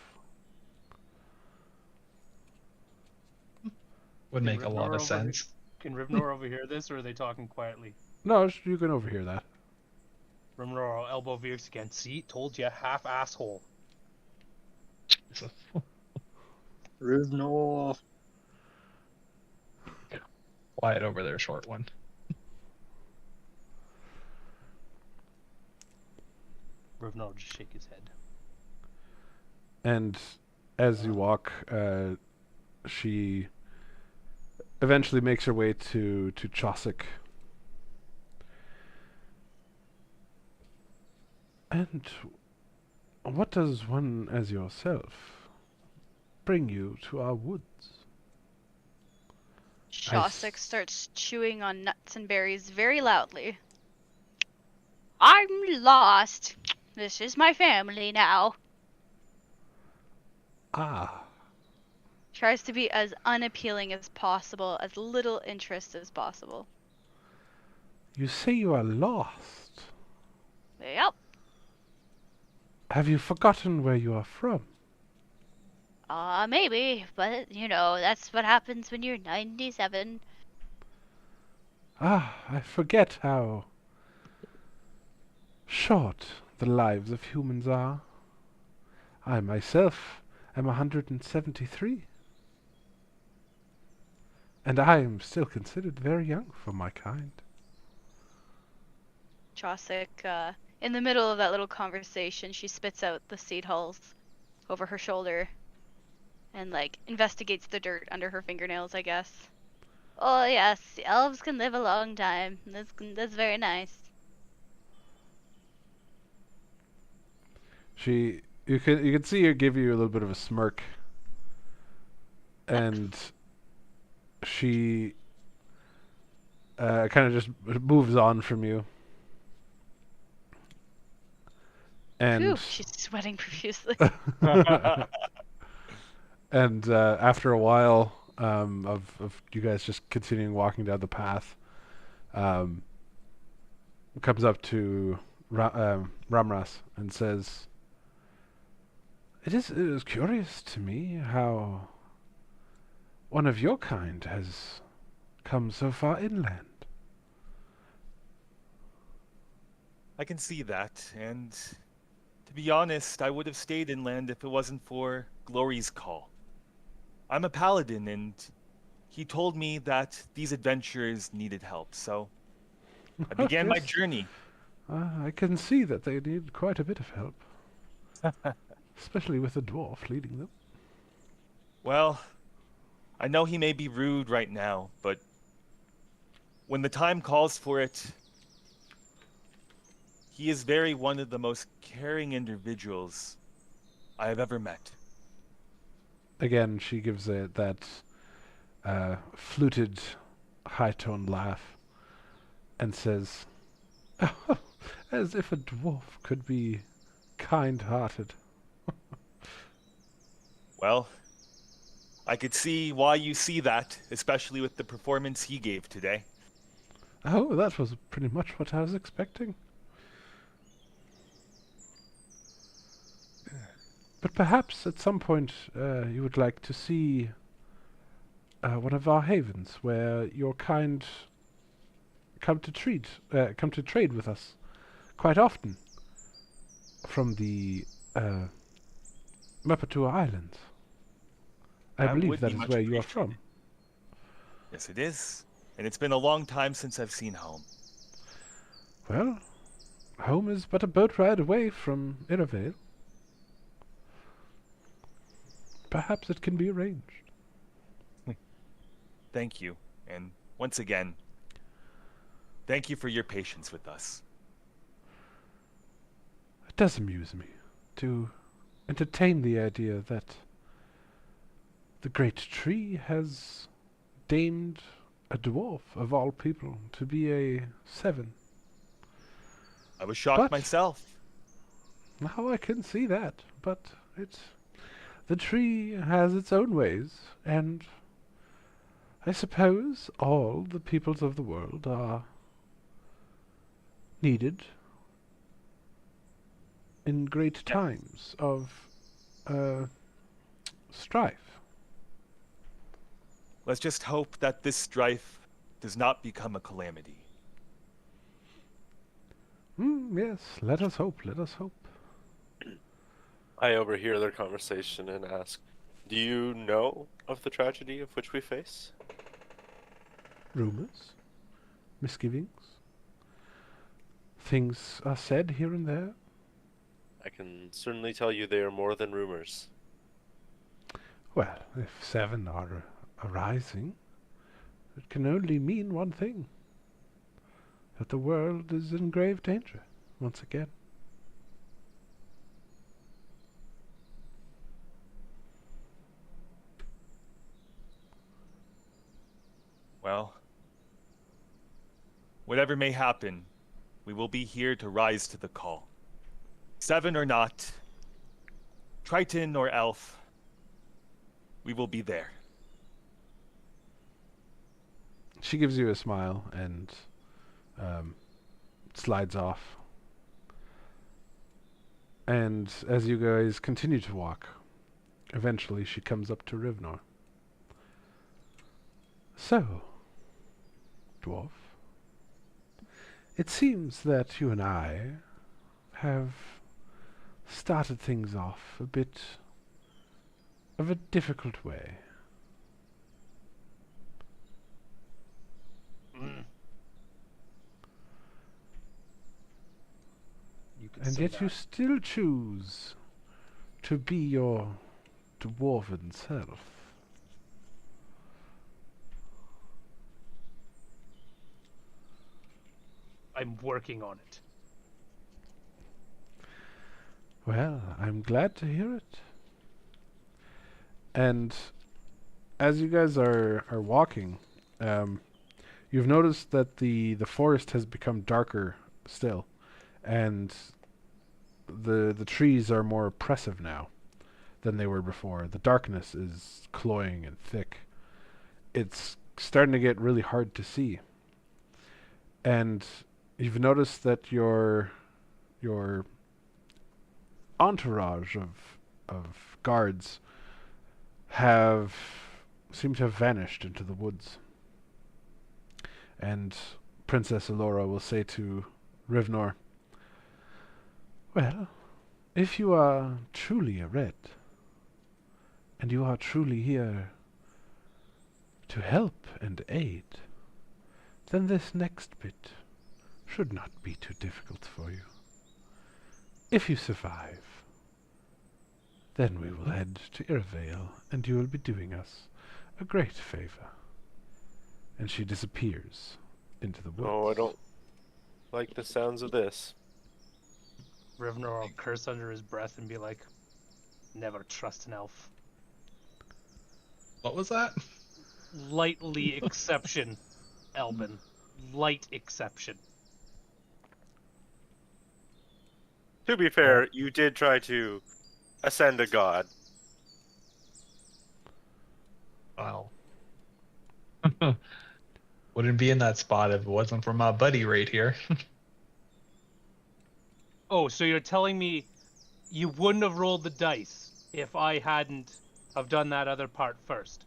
Would make a lot Rivnor of sense. Can Rivnor overhear this, or are they talking quietly? No, you can overhear that. Rivnor will elbow Veers again. See, told you, half asshole. Rivnor. Quiet over there, short one. Rivnor will just shake his head. And as you walk, she eventually makes her way to Chausic. And what does one as yourself bring you to our woods? Chausic starts chewing on nuts and berries very loudly. I'm lost. This is my family now. Ah, Tries to be as unappealing as possible, as little interest as possible. you say you are lost. Yep. Have you forgotten where you are from? Maybe, but you know, that's what happens when you're 97. Ah, I forget how short the lives of humans are. I myself am 173. And I am still considered very young for my kind. Chausic, in the middle of that little conversation, she spits out the seed hulls over her shoulder and, like, investigates the dirt under her fingernails, I guess. Oh, yes, the elves can live a long time. That's very nice. You can see her give you a little bit of a smirk, and she kind of just moves on from you. And Phew, she's sweating profusely. and after a while of you guys just continuing walking down the path, comes up to Ramras and says, It is curious to me how one of your kind has come so far inland. I can see that, and to be honest, I would have stayed inland if it wasn't for Glory's call. I'm a paladin, and he told me that these adventurers needed help, so I began my Yes. journey. I can see that they need quite a bit of help, especially with a dwarf leading them. Well, I know he may be rude right now, but when the time calls for it, he is one of the most caring individuals I have ever met. Again, she gives that fluted, high-toned laugh and says, as if a dwarf could be kind-hearted. Well, I could see why you see that, especially with the performance he gave today. Oh, that was pretty much what I was expecting. But perhaps at some point you would like to see one of our havens, where your kind come to trade with us quite often from the Mapatua Islands. I That believe would that be is much where you are appreciated. from. Yes, it is. And it's been a long time since I've seen home. Well, home is but a boat ride away from Iravale. Perhaps it can be arranged. Thank you. And once again, thank you for your patience with us. It does amuse me to entertain the idea that the great tree has deemed a dwarf of all people to be a 7. I was shocked But- myself. Now I can see that, but the tree has its own ways, and I suppose all the peoples of the world are needed in great times of strife. Let's just hope that this strife does not become a calamity. Yes, let us hope, let us hope. I overhear their conversation and ask, "Do you know of the tragedy of which we face?" Rumors, misgivings, things are said here and there. I can certainly tell you they are more than rumors. Well, if 7 are arising, it can only mean one thing. That the world is in grave danger, once again. Well, whatever may happen, we will be here to rise to the call. 7 or not, Triton or Elf, we will be there. She gives you a smile and slides off. And as you guys continue to walk, eventually she comes up to Rivnor. So, dwarf, it seems that you and I have started things off a bit of a difficult way. You could And say yet that. you still choose to be your dwarven self. I'm working on it. Well, I'm glad to hear it. And as you guys are walking, you've noticed that the forest has become darker still, and the trees are more oppressive now than they were before. The darkness is cloying and thick. It's starting to get really hard to see. And you've noticed that your entourage of guards seem to have vanished into the woods. And Princess Elora will say to Rivnor, "Well, if you are truly a red, and you are truly here to help and aid, then this next bit should not be too difficult for you. If you survive, then we will head to Iravale, and you will be doing us a great favor." And she disappears into the woods. Oh, I don't like the sounds of this. Rivnor will curse under his breath and be like, "Never trust an elf." What was that? Lightly exception, Elbin. Light exception. To be fair, you did try to ascend a god. Wow. Wouldn't be in that spot if it wasn't for my buddy right here. Oh, so you're telling me you wouldn't have rolled the dice if I hadn't have done that other part first?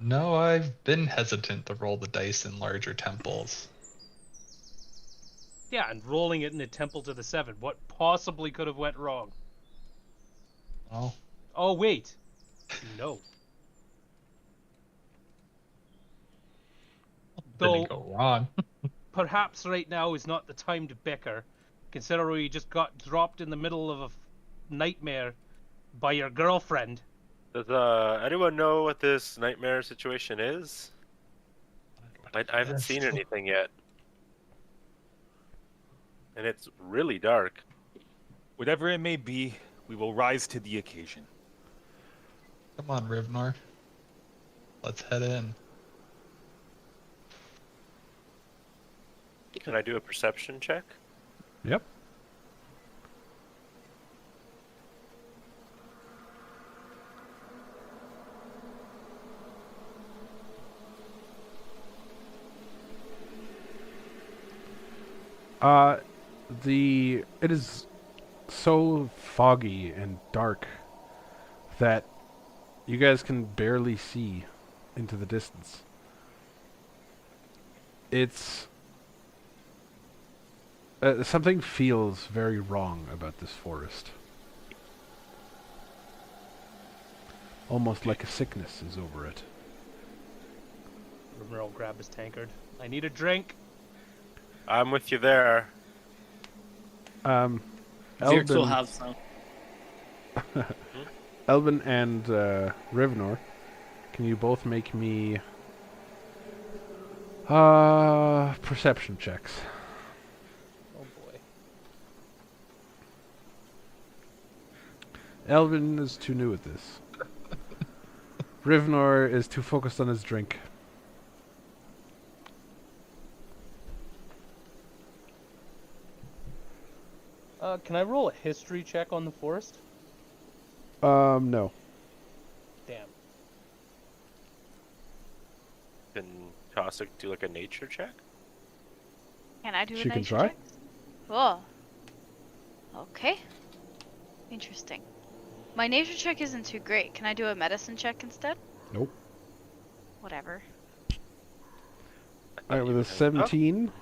No, I've been hesitant to roll the dice in larger temples. Yeah, and rolling it in a temple to the 7. What possibly could have went wrong? Well, Oh, wait. No. didn't Though, go wrong. perhaps right now is not the time to bicker, considering you just got dropped in the middle of a nightmare by your girlfriend. Does anyone know what this nightmare situation is? I haven't seen anything yet. And it's really dark. Whatever it may be, we will rise to the occasion. Come on, Rivnor. Let's head in. Can I do a perception check? Yep. It is so foggy and dark that you guys can barely see into the distance. It's something feels very wrong about this forest. Almost like a sickness is over it. Rivnor will grab his tankard. I need a drink. I'm with you there. Zirx will Elbin, have some. Elbin and Rivnor, can you both make me perception checks? Oh boy. Elvin is too new at this. Rivnor is too focused on his drink. Can I roll a history check on the forest? No. Damn. Can Cossack do like a nature check? Can I do She a can nature try. check? Oh. Okay. Interesting. My nature check isn't too great. Can I do a medicine check instead? Nope. Whatever. Alright, with a Oh. 17.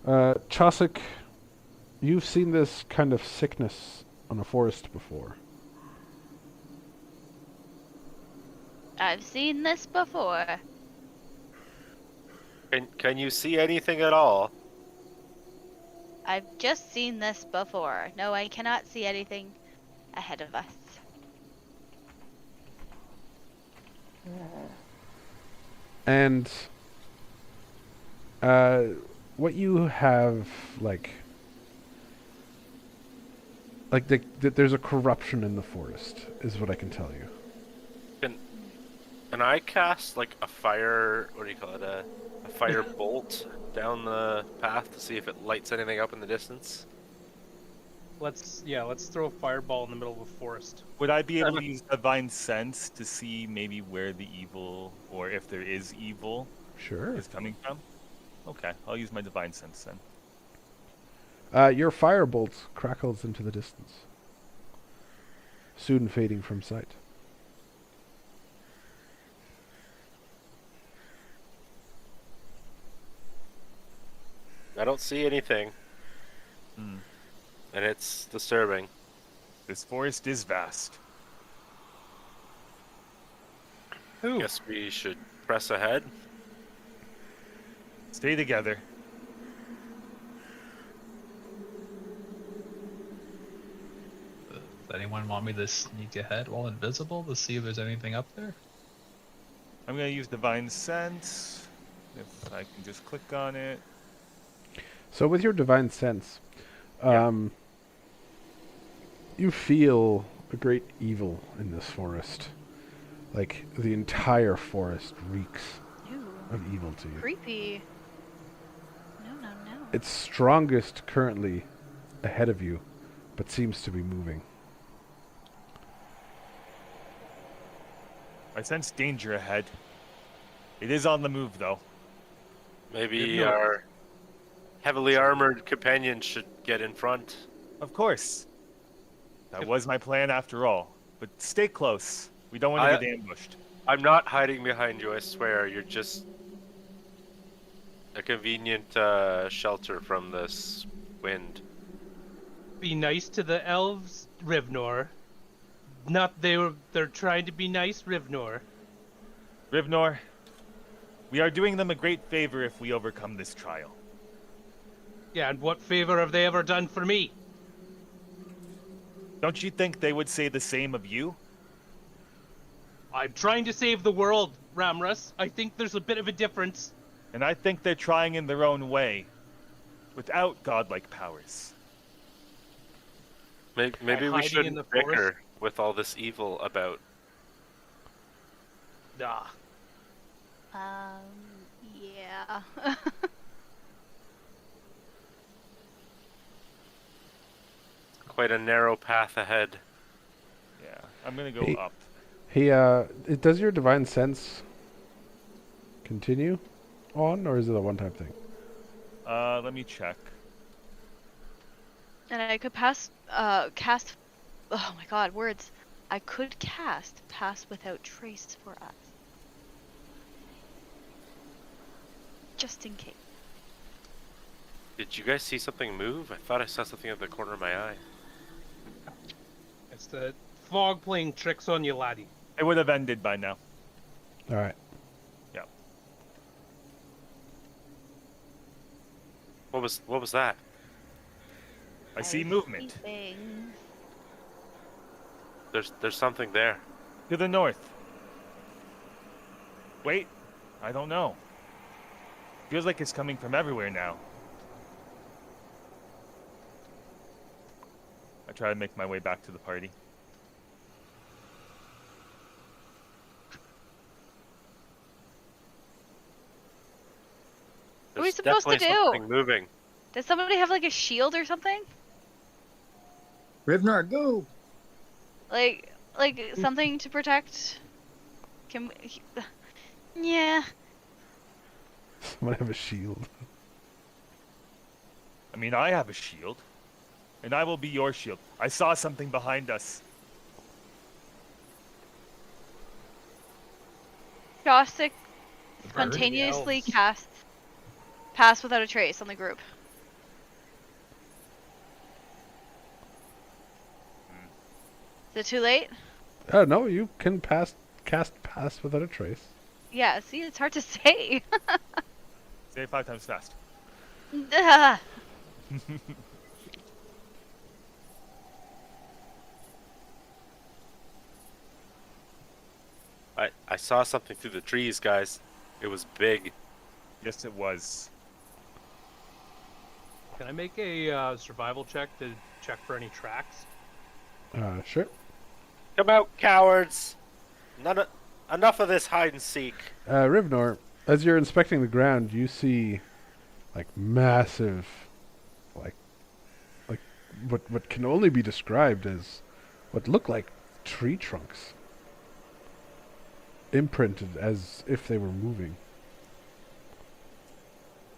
Chosick, You've seen this kind of sickness on a forest before. I've seen this before. Can you see anything at all? I've just seen this before. No, I cannot see anything ahead of us. And what you have, like there's a corruption in the forest, is what I can tell you. Can I cast like a fire? What do you call it? A fire bolt down the path to see if it lights anything up in the distance? Let's throw a fireball in the middle of a forest. Would I be able to use Divine Sense to see maybe where the evil, or if there is evil, Sure. is coming from? Okay, I'll use my Divine Sense then. Your firebolt crackles into the distance, soon fading from sight. I don't see anything, Hmm. and it's disturbing. This forest is vast. Who? Guess we should press ahead. Stay together. Does anyone want me to sneak ahead while invisible to see if there's anything up there? I'm gonna use Divine Sense. If I can just click on it. So with your divine sense, you feel a great evil in this forest. Like the entire forest reeks Ew. of evil to you. Creepy. No. It's strongest currently ahead of you, but seems to be moving. I sense danger ahead. It is on the move, though. Maybe Yeah. our heavily armored companions should get in front. Of course. That was my plan after all. But stay close. We don't want to get ambushed. I'm not hiding behind you, I swear. You're just a convenient shelter from this wind. Be nice to the elves, Rivnor. Not they're trying to be nice, Rivnor. Rivnor, we are doing them a great favor if we overcome this trial. Yeah, and what favor have they ever done for me? Don't you think they would say the same of you? I'm trying to save the world, Ramrus. I think there's a bit of a difference. And I think they're trying in their own way, without godlike powers. Maybe we hiding in shouldn't the bicker forest? with all this evil about. Nah. Yeah. Quite a narrow path ahead. Yeah, I'm gonna go Hey. up. Hey, does your divine sense continue on, or is it a one-time thing? Let me check. And I could cast. Oh my god, words. I could cast Pass Without Trace for us. Just in case. Did you guys see something move? I thought I saw something at the corner of my eye. It's the fog playing tricks on you, laddie. It would have ended by now. All right. What was that? I see movement. Things. There's something there. To the north. Wait, I don't know. Feels like it's coming from everywhere now. I try to make my way back to the party. What are we There's supposed to definitely do? something moving. Does somebody have like a shield or something? Rivnar, go! Like something to protect? Can we... Yeah. Someone have a shield. I mean, I have a shield. And I will be your shield. I saw something behind us. Jostic Bird spontaneously yells. casts Pass Without a Trace on the group. Is it too late? No, you can cast pass without a trace. Yeah, see, it's hard to say. Say it 5 times fast. Ugh. I saw something through the trees, guys. It was big. Yes, it was. Can I make a survival check to check for any tracks? Sure. Come out, cowards! Enough of this hide and seek. Rivnor, as you're inspecting the ground, you see like massive, like what can only be described as what look like tree trunks, imprinted as if they were moving.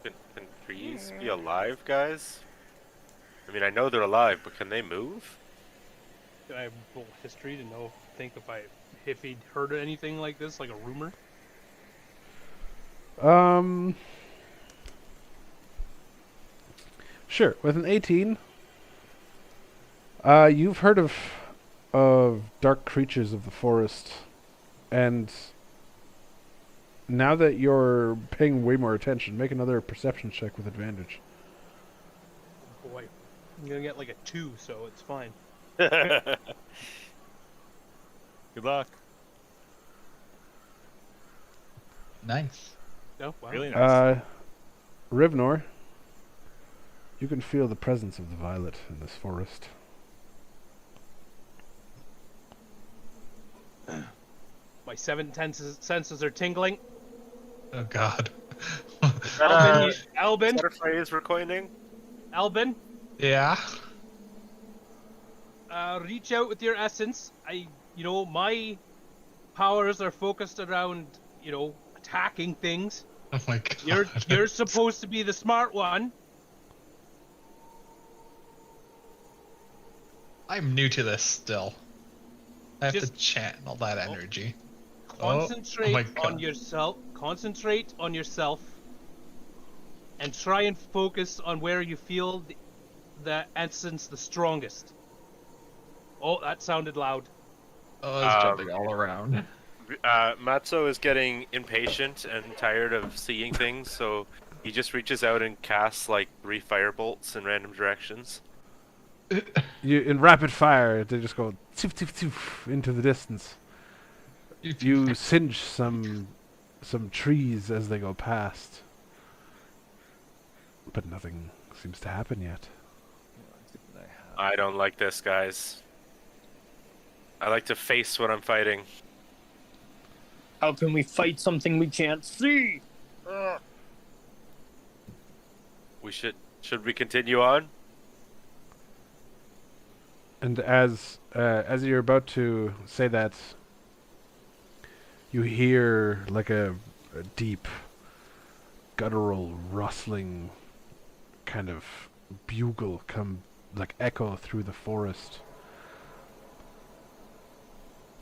Can trees be alive, guys? I mean, I know they're alive, but can they move? Can I roll history to think if he'd heard anything like this, like a rumor? Sure. With an 18, you've heard of dark creatures of the forest, and now that you're paying way more attention, make another perception check with advantage. Boy, I'm gonna get like a 2, so it's fine. Good luck. Nice. No, wow. Really nice. Rivnor, you can feel the presence of the violet in this forest. My 7 senses are tingling. Oh God. Albin, Is that a phrase we're coining? Albin, Yeah. reach out with your essence. My powers are focused around, attacking things. Oh my God. You're supposed to be the smart one. I'm new to this still. I have to Just- channel that energy. Concentrate my God. on yourself. Concentrate on yourself. And try and focus on where you feel the essence the strongest. Oh, that sounded loud. Oh, it's jumping all around. Matzo is getting impatient and tired of seeing things, so he just reaches out and casts like 3 firebolts in random directions. You in rapid fire, they just go toof, toof, toof, into the distance. You singe some trees as they go past, but nothing seems to happen yet. I don't like this, guys. I like to face what I'm fighting. How can we fight something we can't see? Should we continue on? And as you're about to say that, you hear like a deep, guttural, rustling kind of bugle come, like echo through the forest.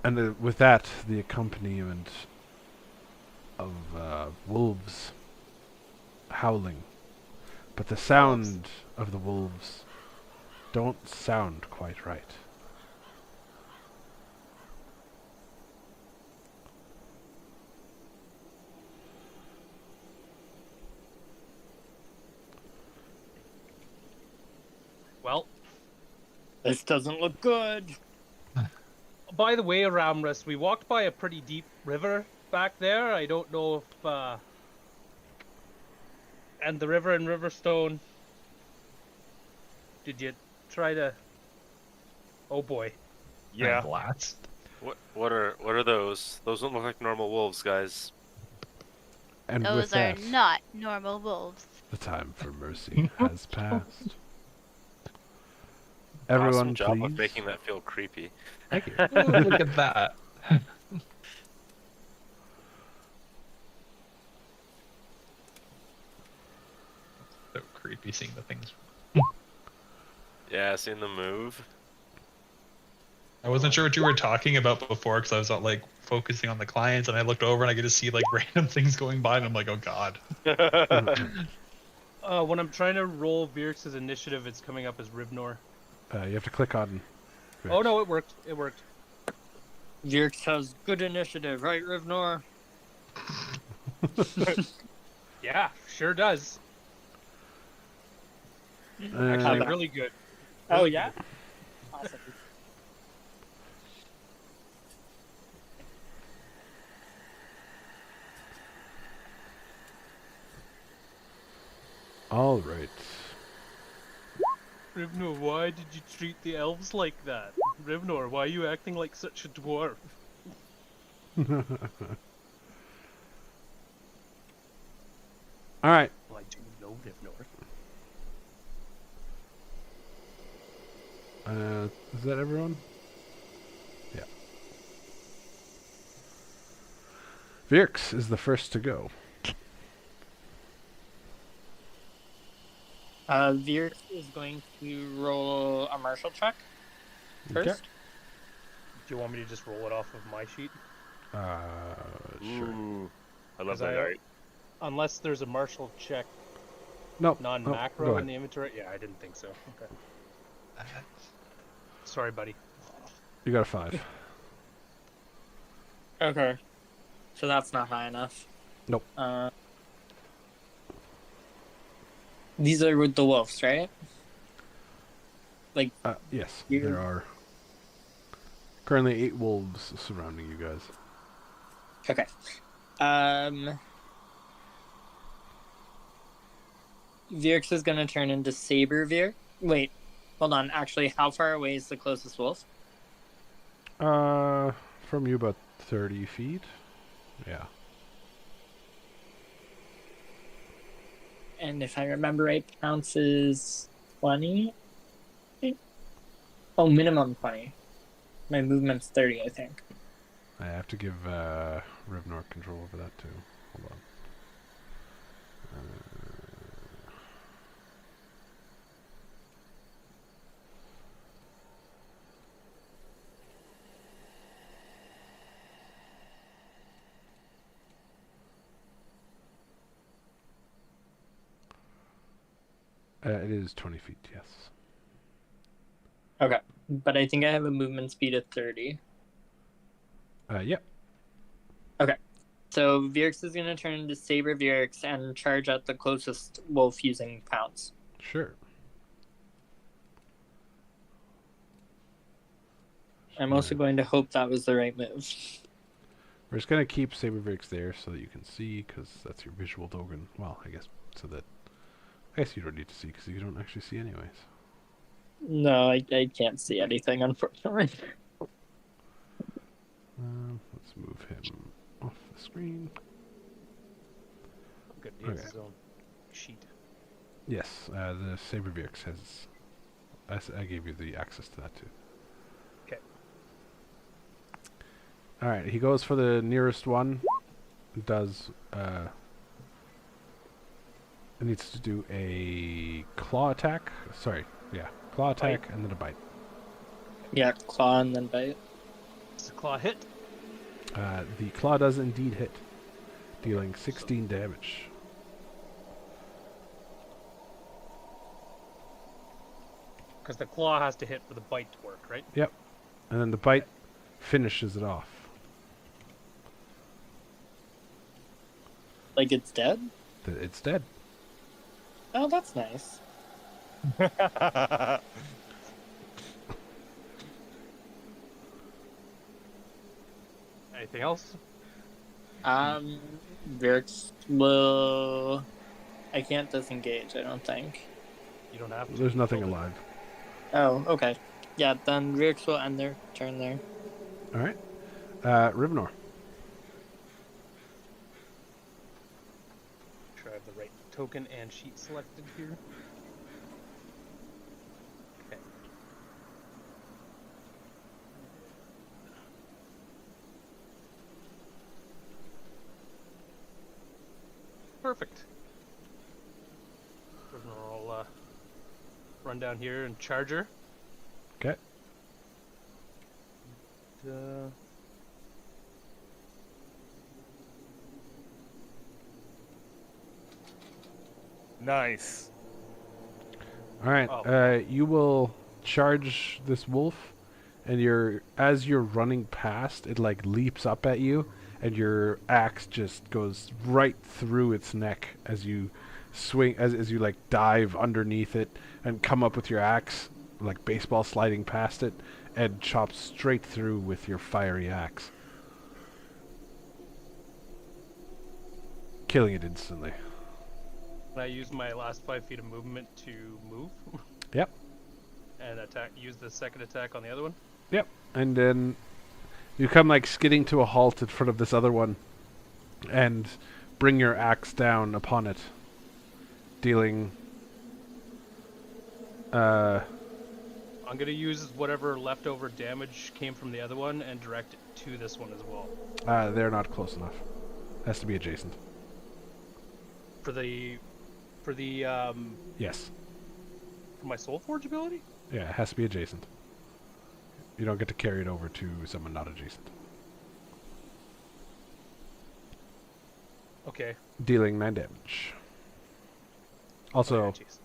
And with that, the accompaniment of wolves howling. But the sound of the wolves don't sound quite right. Well, This doesn't look good. by the way, Ramrus, we walked by a pretty deep river back there. I don't know if and the river in Riverstone. Did you try to? Oh boy. Yeah. Blast. What are those? Those don't look like normal wolves, guys. And with Those are that, not normal wolves. the time for mercy has passed. Everyone, awesome job please. of making that feel creepy. Thank you. Ooh, look at that. So creepy seeing the things. Yeah, seeing them move. I wasn't sure what you were talking about before because I was like focusing on the clients and I looked over and I get to see like random things going by and I'm like, oh God. When I'm trying to roll Virx's initiative, it's coming up as Rivnor. You have to click on Oh no, it worked. It worked. Virx has good initiative, right, Rivnor? Yeah, sure does. Uh, Actually, about- really good. Oh Really yeah. good. Awesome. all right. Rivnor, why did you treat the elves like that? Rivnor, why are you acting like such a dwarf? All right. Well, I do know Rivnor. Is that everyone? Yeah. Virx is the first to go. Virx is going to roll a martial check first. Okay. Do you want me to just roll it off of my sheet? Sure. Ooh, I love 'Cause that I- art. Unless there's a martial check Nope. non-macro go in ahead. the inventory. Yeah, I didn't think so. Okay. Sorry, buddy. You got a 5. Okay. So that's not high enough. Nope. These are with the wolves, right? Yes, You- there are currently 8 wolves surrounding you guys. Okay. Virx is gonna turn into Saber Vir. Wait, hold on. Actually, how far away is the closest wolf? From you about 30 feet. Yeah. And if I remember right, pounce is 20. Oh, minimum 20. My movement's 30, I think. I have to give Rivnor control over that too. Hold on. It is 20 feet, yes. Okay. But I think I have a movement speed of 30. Yep. So Virx is going to turn into Saber Virx and charge at the closest wolf using pounce. Sure. I'm also going to hope that was the right move. We're just going to keep Sabervrix there so that you can see, because that's your visual token. Well, I guess so that... I guess you don't need to see, because you don't actually see anyways. No, I can't see anything, unfortunately. Let's move him off the screen. Good. He has Okay. his own sheet. Yes, the Sabervrix has... I gave you the access to that too. Okay. Alright, he goes for the nearest one. Does... it needs to do a claw attack. Sorry, yeah. Claw attack and then a bite. Yeah, claw and then bite. Does the claw hit? The claw does indeed hit, dealing 16 damage. Because the claw has to hit for the bite to work, right? Yep. And then the bite finishes it off. Like it's dead? It's dead. Oh, that's nice. Anything else? Virx will... I can't disengage, I don't think. You don't have to. There's nothing Build it. alive. Oh, okay. Yeah, then Virx will end their turn there. Alright. Rivnor. Make sure I have the right token and sheet selected here. Okay. Perfect. I'll run down here and charge her. Okay. Nice. Alright. Oh. You will charge this wolf, and as you're running past, it like leaps up at you, and your axe just goes right through its neck as you swing, as you like dive underneath it and come up with your axe, like baseball sliding past it, and chop straight through with your fiery axe, killing it instantly. Can I use my last 5 feet of movement to move? Yep. And attack. Use the second attack on the other one. Yep. And then you come like skidding to a halt in front of this other one, and bring your axe down upon it, dealing. I'm gonna use whatever leftover damage came from the other one and direct it to this one as well. They're not close enough. Has to be adjacent. For the Yes. for my Soul Forge ability. Yeah, it has to be adjacent. You don't get to carry it over to someone not adjacent. Okay. Dealing 9 damage. Also, Jeez.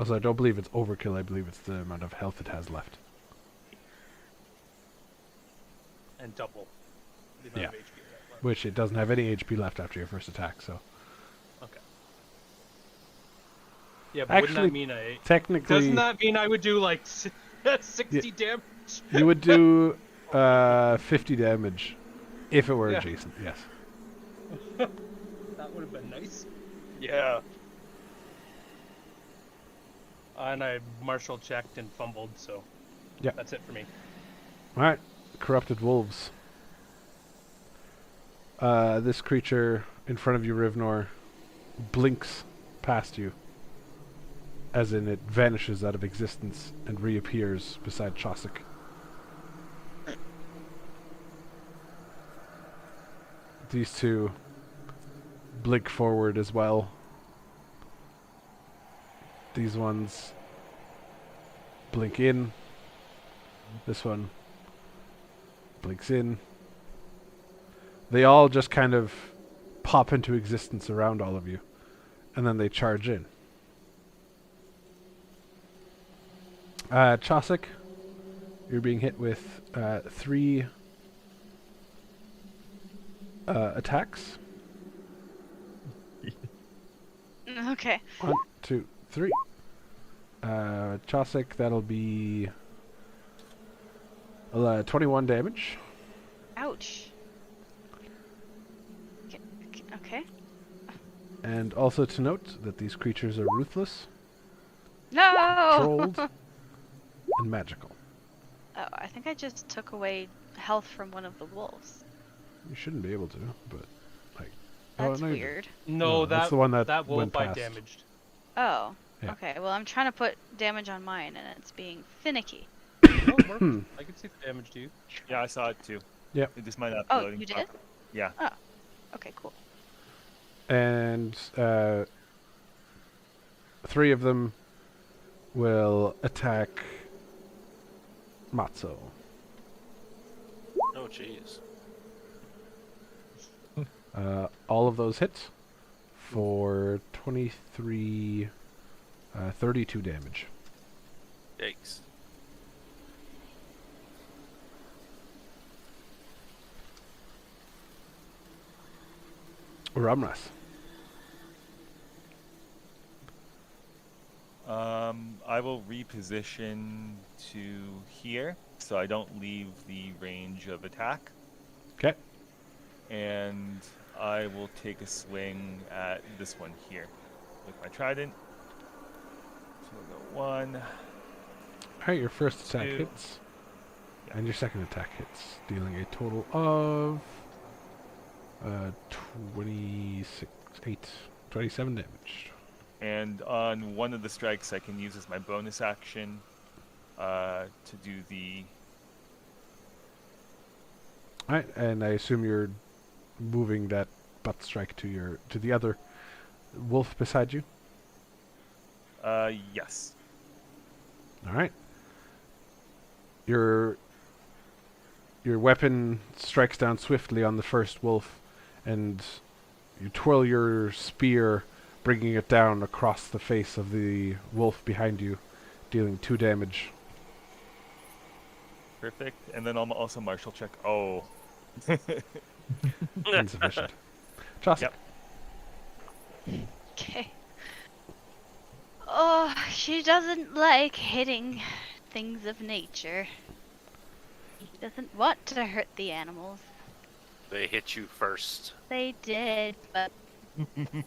I don't believe it's overkill. I believe it's the amount of health it has left. And double the amount Yeah. of HP it has left. Which it doesn't have any HP left after your first attack, so... Okay. Yeah, but wouldn't Actually, that mean I... technically... Doesn't that mean I would do like 60 damage? You would do 50 damage if it were Yeah. adjacent, yes. That would have been nice. Yeah. And I martial checked and fumbled, so Yep. that's it for me. Alright, corrupted wolves. This creature in front of you, Rivnor, blinks past you, as in it vanishes out of existence and reappears beside Chosik. These two blink forward as well. These ones blink in. This one blinks in. They all just kind of pop into existence around all of you, and then they charge in. Chosik, you're being hit with 3 attacks. Okay. 1, 2, 3. Chosik, that'll be 21 damage. Ouch. Okay. And also to note that these creatures are ruthless, No! controlled, and magical. Oh, I think I just took away health from one of the wolves. You shouldn't be able to, but like... That's no, you do. weird. No, that's that the one that wolf went I past. damaged. Oh. Yeah. Okay, well I'm trying to put damage on mine and it's being finicky. Oh, it worked. I can see the damage to you. Yeah, I saw it too. Yep. It just might not be Oh, loading you did? properly. Yeah. Okay, cool. And 3 of them will attack Matzo. Oh, jeez. All of those hits for 32 damage. Yikes. Ramras. I will reposition to here, so I don't leave the range of attack. Okay. And I will take a swing at this one here with my trident. So we'll go 1. Alright, your first attack 2. hits. Yeah. And your second attack hits, dealing a total of 27 damage. And on one of the strikes, I can use as my bonus action to do the... Alright, and I assume you're moving that butt strike to the other wolf beside you. Yes. Alright. Your weapon strikes down swiftly on the first wolf, and you twirl your spear, bringing it down across the face of the wolf behind you, dealing 2 damage Perfect. And then I'll also martial check. Oh. Insufficient. Chaucer. Yep. Okay. Oh, she doesn't like hitting things of nature. She doesn't want to hurt the animals. They hit you first. They did, but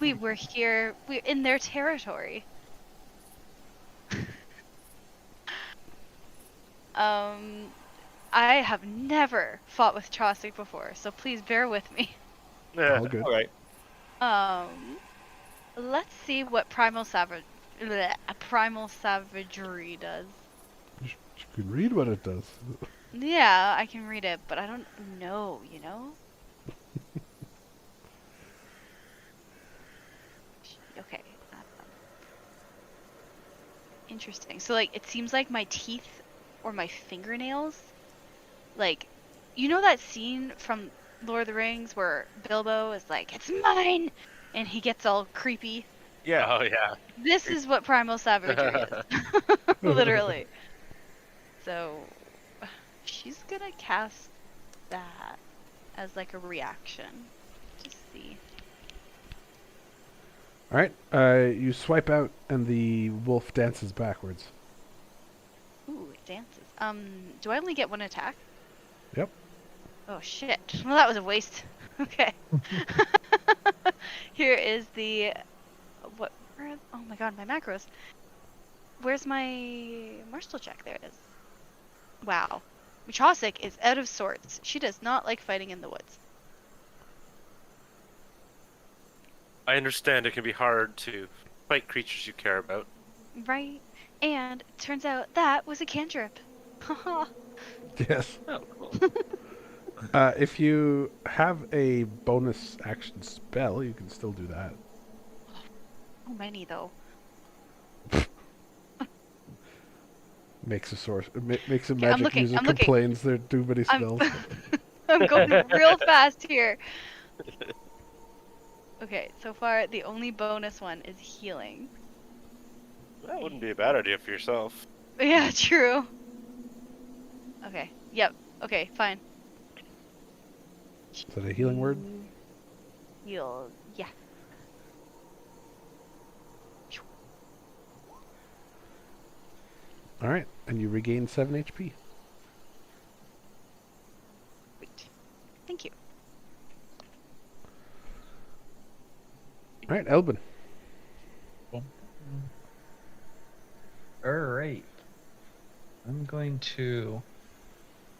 we were here. We're in their territory. I have never fought with Chaucer before, so please bear with me. All good. All right. Let's see what primal savagery does. You can read what it does. Yeah, I can read it, but I don't know, you know? Okay. Interesting. So, like, it seems like my teeth or my fingernails, like, you know that scene from Lord of the Rings where Bilbo is like, "It's mine!" and he gets all creepy? Yeah. Oh yeah. This is what primal savagery is. Literally. So, she's gonna cast that as like a reaction. Just see. All right. You swipe out, and the wolf dances backwards. Ooh, it dances. Do I only get one attack? Yep. Oh shit. Well, that was a waste. Okay. Here is the oh my god, my macros. Where's my martial check? There it is. Wow. Chaucer is out of sorts. She does not like fighting in the woods. I understand it can be hard to fight creatures you care about. Right? And it turns out that was a cantrip. Haha. Yes. Oh, cool. If you have a bonus action spell, you can still do that. How many though? Makes a source. Makes a Okay, I'm magic looking, user I'm looking. complains there are too many spells. I'm going real fast here. Okay, so far the only bonus one is healing. That wouldn't be a bad idea for yourself. Yeah, true. Okay. Yep. Okay, fine. Is that a healing word? Heal. Yeah. All right, and you regain 7 HP. Wait. Thank you. All right, Elbin. Alright. I'm going to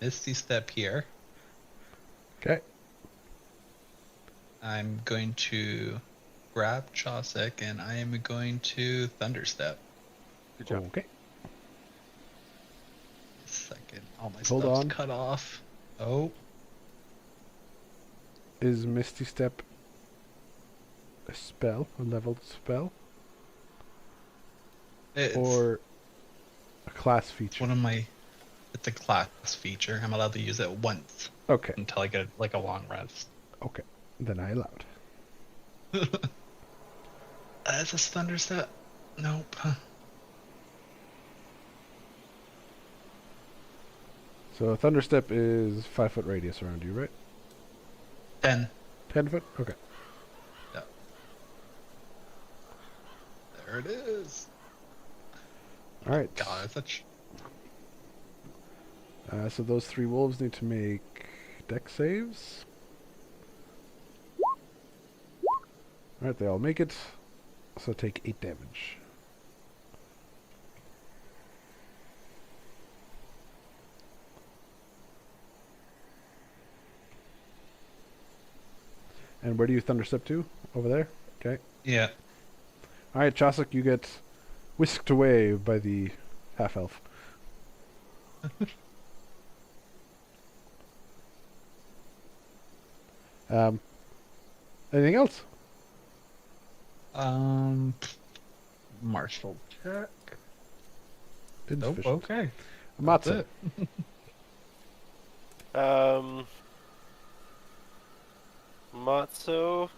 Misty Step here. Okay. I'm going to grab Chaucer and I am going to Thunderstep. Good job. Okay. Second. All my Hold stuff's on. cut off. Oh. Is Misty Step a spell, a leveled spell, It's or a class feature? one of my. It's a class feature. I'm allowed to use it once Okay. until I get like a long rest. Okay. Then I allowed. Is this Thunderstep? Nope. So Thunderstep is 5-foot radius around you, right? 10. 10 foot? Okay. There it is. All right. God, it's such. So those 3 wolves need to make dex saves. All right, they all make it. So take 8 damage. And where do you thunderstep to? Over there? Okay. Yeah. Alright, Chaucer, you get whisked away by the half-elf. Anything else? Martial check. Nope. Insufficient. Okay. Matsu. Matsu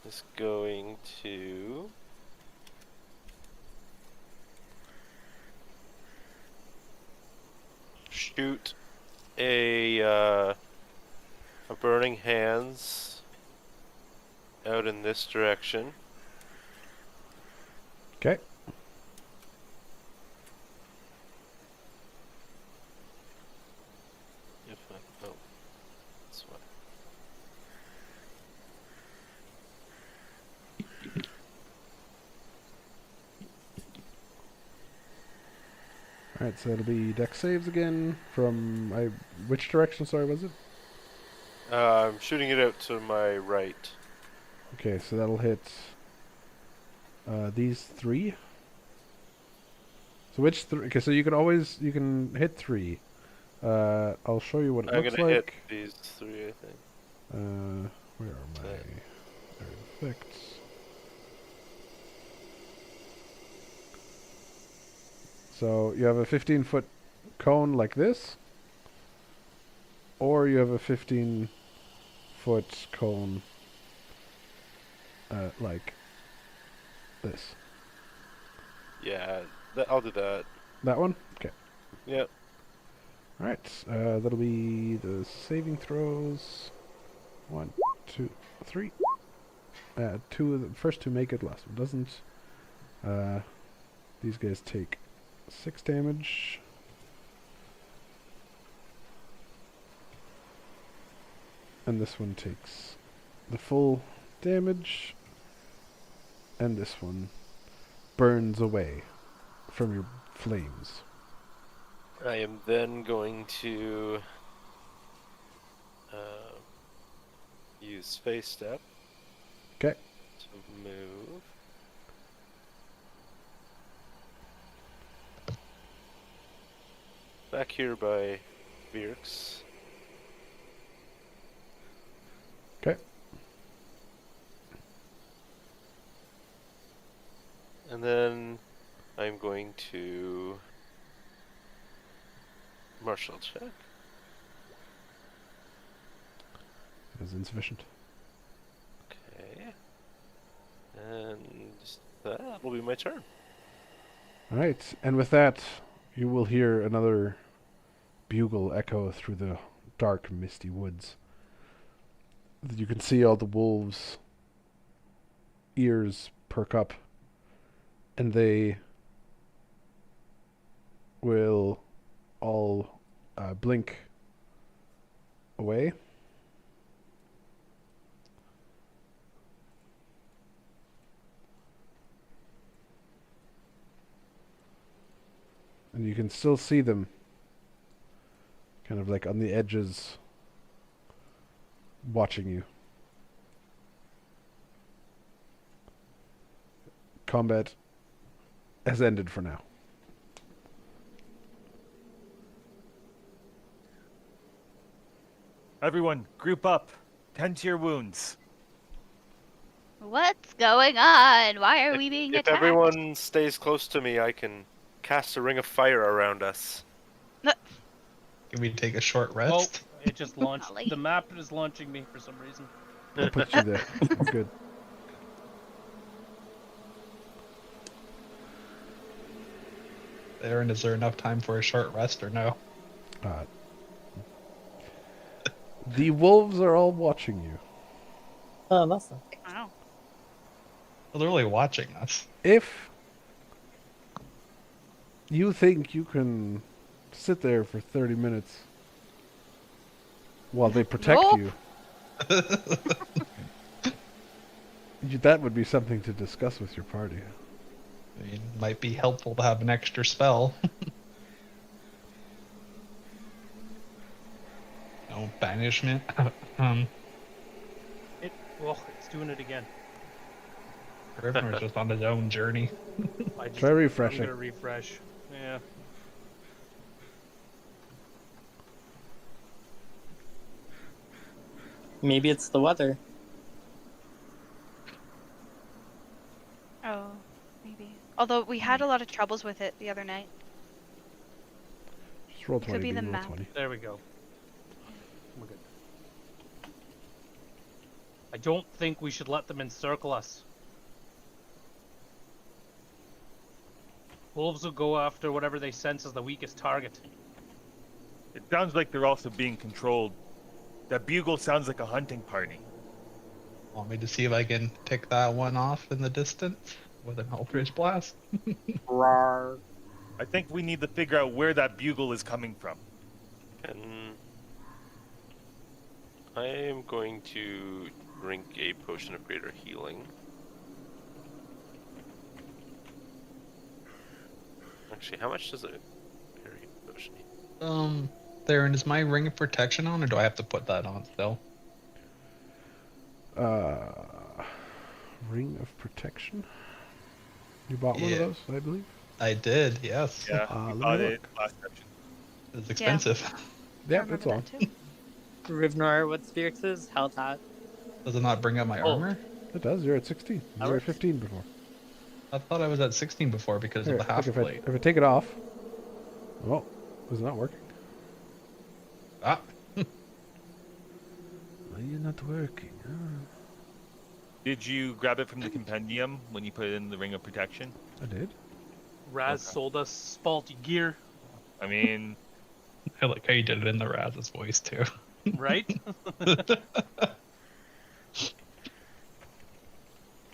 is going to shoot shoot a burning hands out in this direction. Okay. If I oh, this way. Alright, so it'll be deck saves again from which direction, sorry, was it? I'm shooting it out to my right. Okay, so that'll hit these 3. So which 3? Okay, so you can hit 3. I'll show you what it I'm looks gonna like. hit these 3, I think. Where are my effects? So you have a 15-foot cone like this, or you have a 15-foot cone like this. Yeah, I'll do that. That one? Okay. Yep. Alright, that'll be the saving throws. 1, 2, 3. 2 of the first 2 make it, last one doesn't. These guys take 6 damage. And this one takes the full damage. And this one burns away from your flames. I am then going to use Face Step. 'Kay. To move. Back here by Virks. Okay. And then I'm going to martial check. Is insufficient. Okay. And that will be my turn. Alright, and with that, you will hear another bugle echo through the dark, misty woods. You can see all the wolves' ears perk up, and they will all blink away. And you can still see them kind of like on the edges watching you. Combat has ended for now. Everyone, group up. Tend to your wounds. What's going on? Why are we being If attacked? everyone stays close to me, I can cast a ring of fire around us. Can we take a short Oh, rest? it just launched. Golly. The map is launching me for some reason. I'll put you there. Good. Aaron, is there enough time for a short rest or no? The wolves are all watching you. Oh, that's not. Wow. Well, they're really watching us. If you think you can sit there for 30 minutes while they protect Nope. you, that would be something to discuss with your party. I mean, it might be helpful to have an extra spell. No banishment. It's doing it again. Griffin was just on his own journey. Try refreshing. I'm gonna refresh. Yeah. Maybe it's the weather. Oh, maybe. Although we had a lot of troubles with it the other night. Just roll It could 20, be the roll map. 20. There we go. We're good. I don't think we should let them encircle us. Wolves will go after whatever they sense as the weakest target. It sounds like they're also being controlled. That bugle sounds like a hunting party. Want me to see if I can tick that one off in the distance with an Eldritch Blast? Rawr. I think we need to figure out where that bugle is coming from. And I am going to drink a potion of greater healing. Actually, how much does a greater potion heal? Theron, is my ring of protection on, or do I have to put that on still? Ring of protection. You bought one of Yeah. those, I believe. I did, yes. Yeah, let we me bought look. it last section. It's expensive. Yeah, Remember it's on. that too. Rivnor, what's Felix's health at? Does it not bring up my Oh. armor? It does. You're at 16. You were at Ours? 15 before. I thought I was at 16 before because Here, of the look, half blade. if I take it off. Oh, is it not working? Ah, Why are you not working? Did you grab it from the compendium when you put it in the ring of protection? I did. Raz Okay. sold us faulty gear, I mean, I like how you did it in the Raz's voice too. right?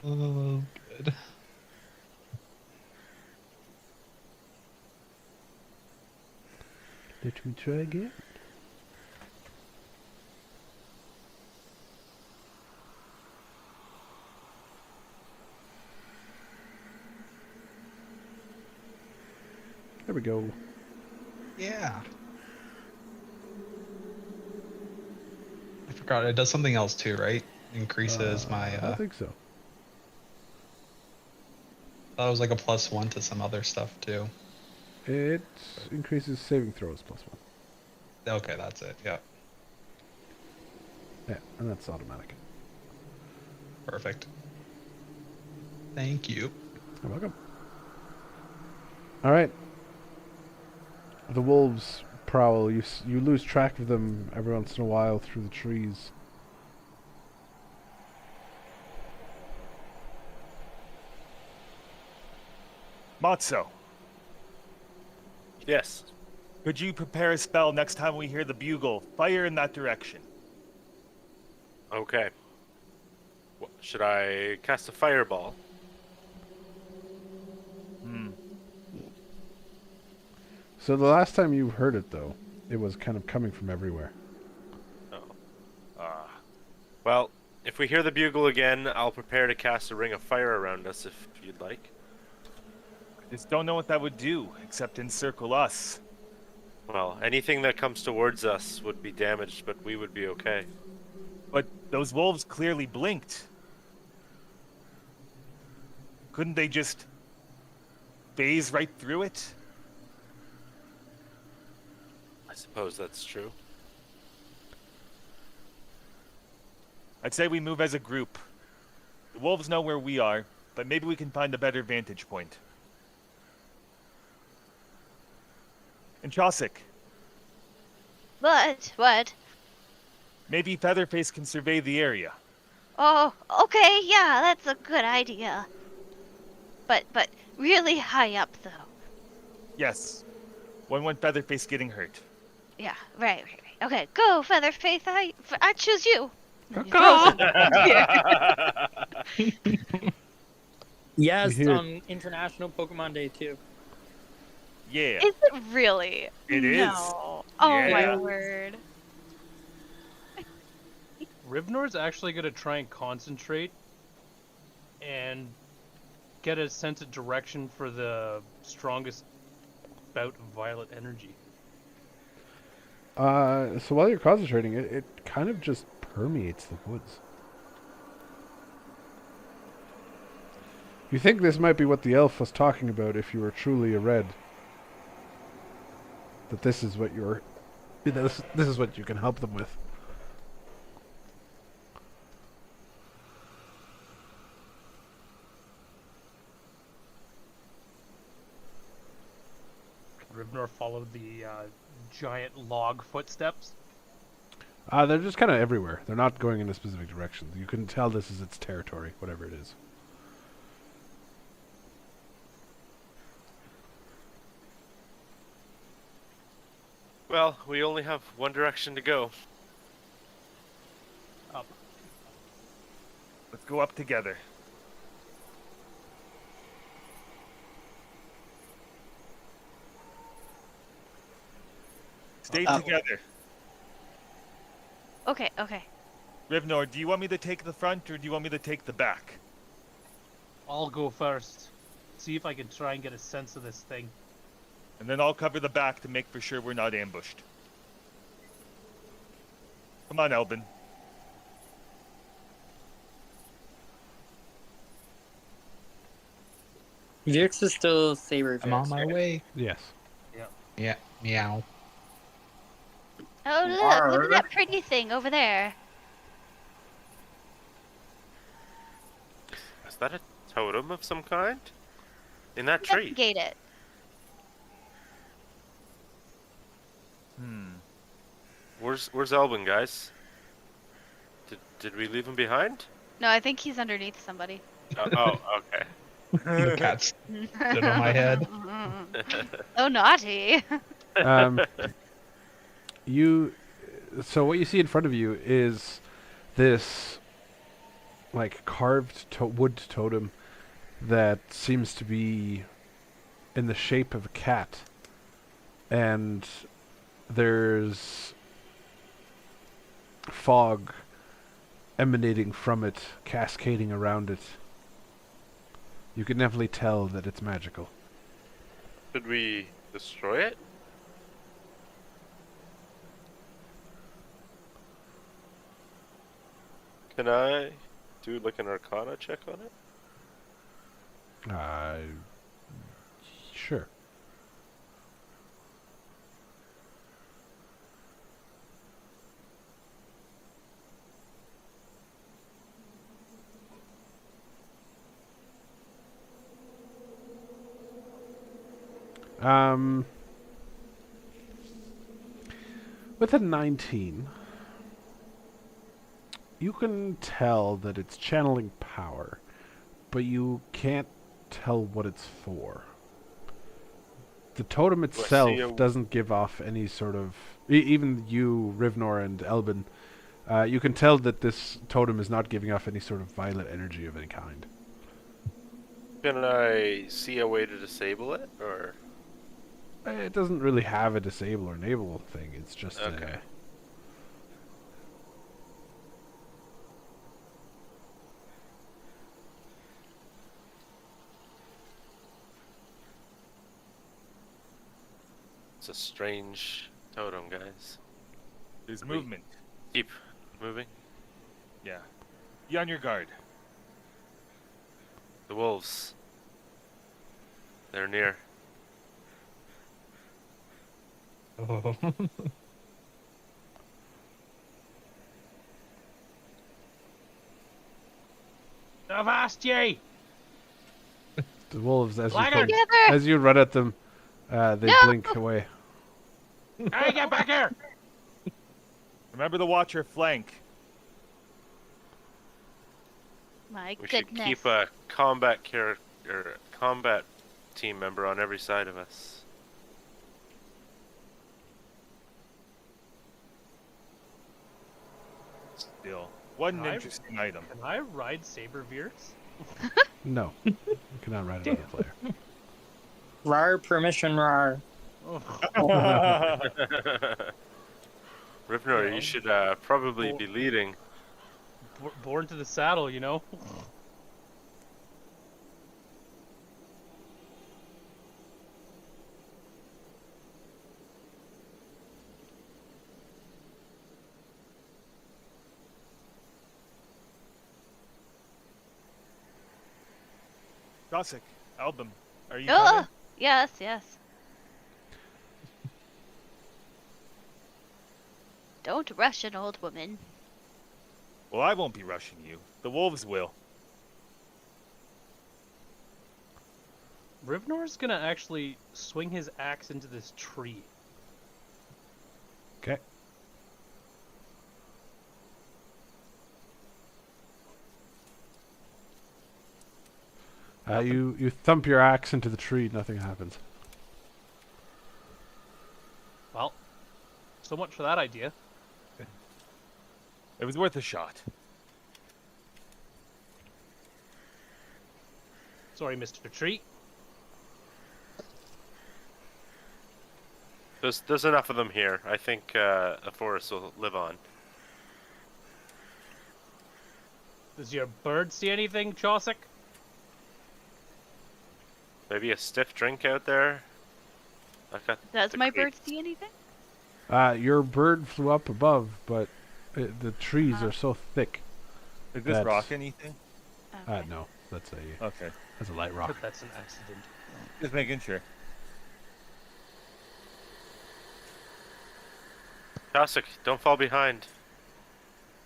Oh, good. Let me try again. There we go. Yeah. I forgot it does something else too, right? Increases my. I don't think so. That was like a +1 to some other stuff too. It increases saving throws +1. Okay, that's it. Yeah, Yeah, and that's automatic. perfect. Thank you. You're welcome. All right. The wolves prowl. You lose track of them every once in a while through the trees. Matzo, Yes. could you prepare a spell next time we hear the bugle? Fire in that direction. Okay. Should I cast a fireball? Hmm. So the last time you heard it, though, it was kind of coming from everywhere. Oh. Ah. Well, if we hear the bugle again, I'll prepare to cast a ring of fire around us if you'd like. Just don't know what that would do, except encircle us. Well, anything that comes towards us would be damaged, but we would be okay. But those wolves clearly blinked. Couldn't they just phase right through it? I suppose that's true. I'd say we move as a group. The wolves know where we are, but maybe we can find a better vantage point. And Chausic, What? maybe Featherface can survey the area. Oh, okay, yeah, that's a good idea. But really high up though. Yes. One want Featherface getting hurt. Yeah, right. Okay, go, Featherface. I choose you. Yes, Here. on International Pokemon Day too. Yeah. Is it really? It is. No. Oh Yeah. my word. Rivnor's actually gonna try and concentrate and get a sense of direction for the strongest bout of violet energy. So while you're concentrating, it kind of just permeates the woods. You think this might be what the elf was talking about if you were truly a red? That this is what you're... This is what you can help them with. Rivnor followed the giant log footsteps. They're just kind of everywhere. They're not going in a specific direction. You can tell this is its territory, whatever it is. Well, we only have one direction to go. Up. Let's go up together. Stay together. Okay, okay. Rivnor, do you want me to take the front or do you want me to take the back? I'll go first. See if I can try and get a sense of this thing. And then I'll cover the back to make for sure we're not ambushed. Come on, Elbin. Vix is still Saber. I'm on my right? way. Yes. Yeah. Meow. Oh, look at that pretty thing over there. Is that a totem of some kind? In that tree? Investigate it. Where's Elvin, guys? Did we leave him behind? No, I think he's underneath somebody. Oh, okay. The cat stood on my head. Oh, naughty. So what you see in front of you is this like carved wood totem that seems to be in the shape of a cat, and there's fog emanating from it, cascading around it. You can definitely tell that it's magical. Should we destroy it? Can I do like an Arcana check on it? Sure. With a 19, you can tell that it's channeling power, but you can't tell what it's for. The totem itself doesn't give off any sort of... even you, Rivnor, and Elbin, you can tell that this totem is not giving off any sort of violet energy of any kind. Can I see a way to disable it, or...? It doesn't really have a disable or enable thing, it's just Okay. It's a strange totem, guys. There's We- movement. Keep moving. Yeah. Be on your guard. The wolves. They're near. Oh. Avast ye! The wolves, Blackguard! as you run at them, they No! blink away. Hey, get back here! Remember to watch your flank. My We goodness. should keep a combat combat team member on every side of us. Still. What an I- interesting item. Can I ride Saber Veers? No. You cannot ride another player. Rar permission rar. Rivnor, you should probably be leading. Born to the saddle, you know? Gossick, Album, are you Oh, coming? yes, yes. Don't rush an old woman. Well, I won't be rushing you. The wolves will. Rivnor's gonna actually swing his axe into this tree. Okay. You thump your axe into the tree, nothing happens. Well, So much for that idea. It was worth a shot. Sorry, Mr. Tree. There's enough of them here. I think a forest will live on. Does your bird see anything, Chausic? Maybe a stiff drink out there. I've got Does the my creep. bird see anything? Your bird flew up above, but the trees are so thick. Did this That's- rock anything? Okay. No, that's a Okay. light rock. But that's an accident. Just making sure. Chausic, don't fall behind.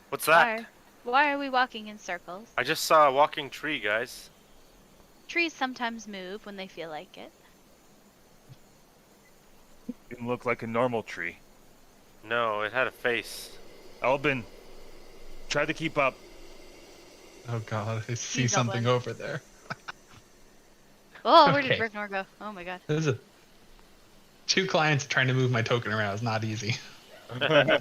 What's that? Why are we walking in circles? I just saw a walking tree, guys. Trees sometimes move when they feel like it. Didn't look like a normal tree. No, it had a face. Albin, try to keep up. Oh god, I see He's something up over there. Oh, where did Okay. Rivnor go? Oh my god. There's 2 clients trying to move my token around is not easy. I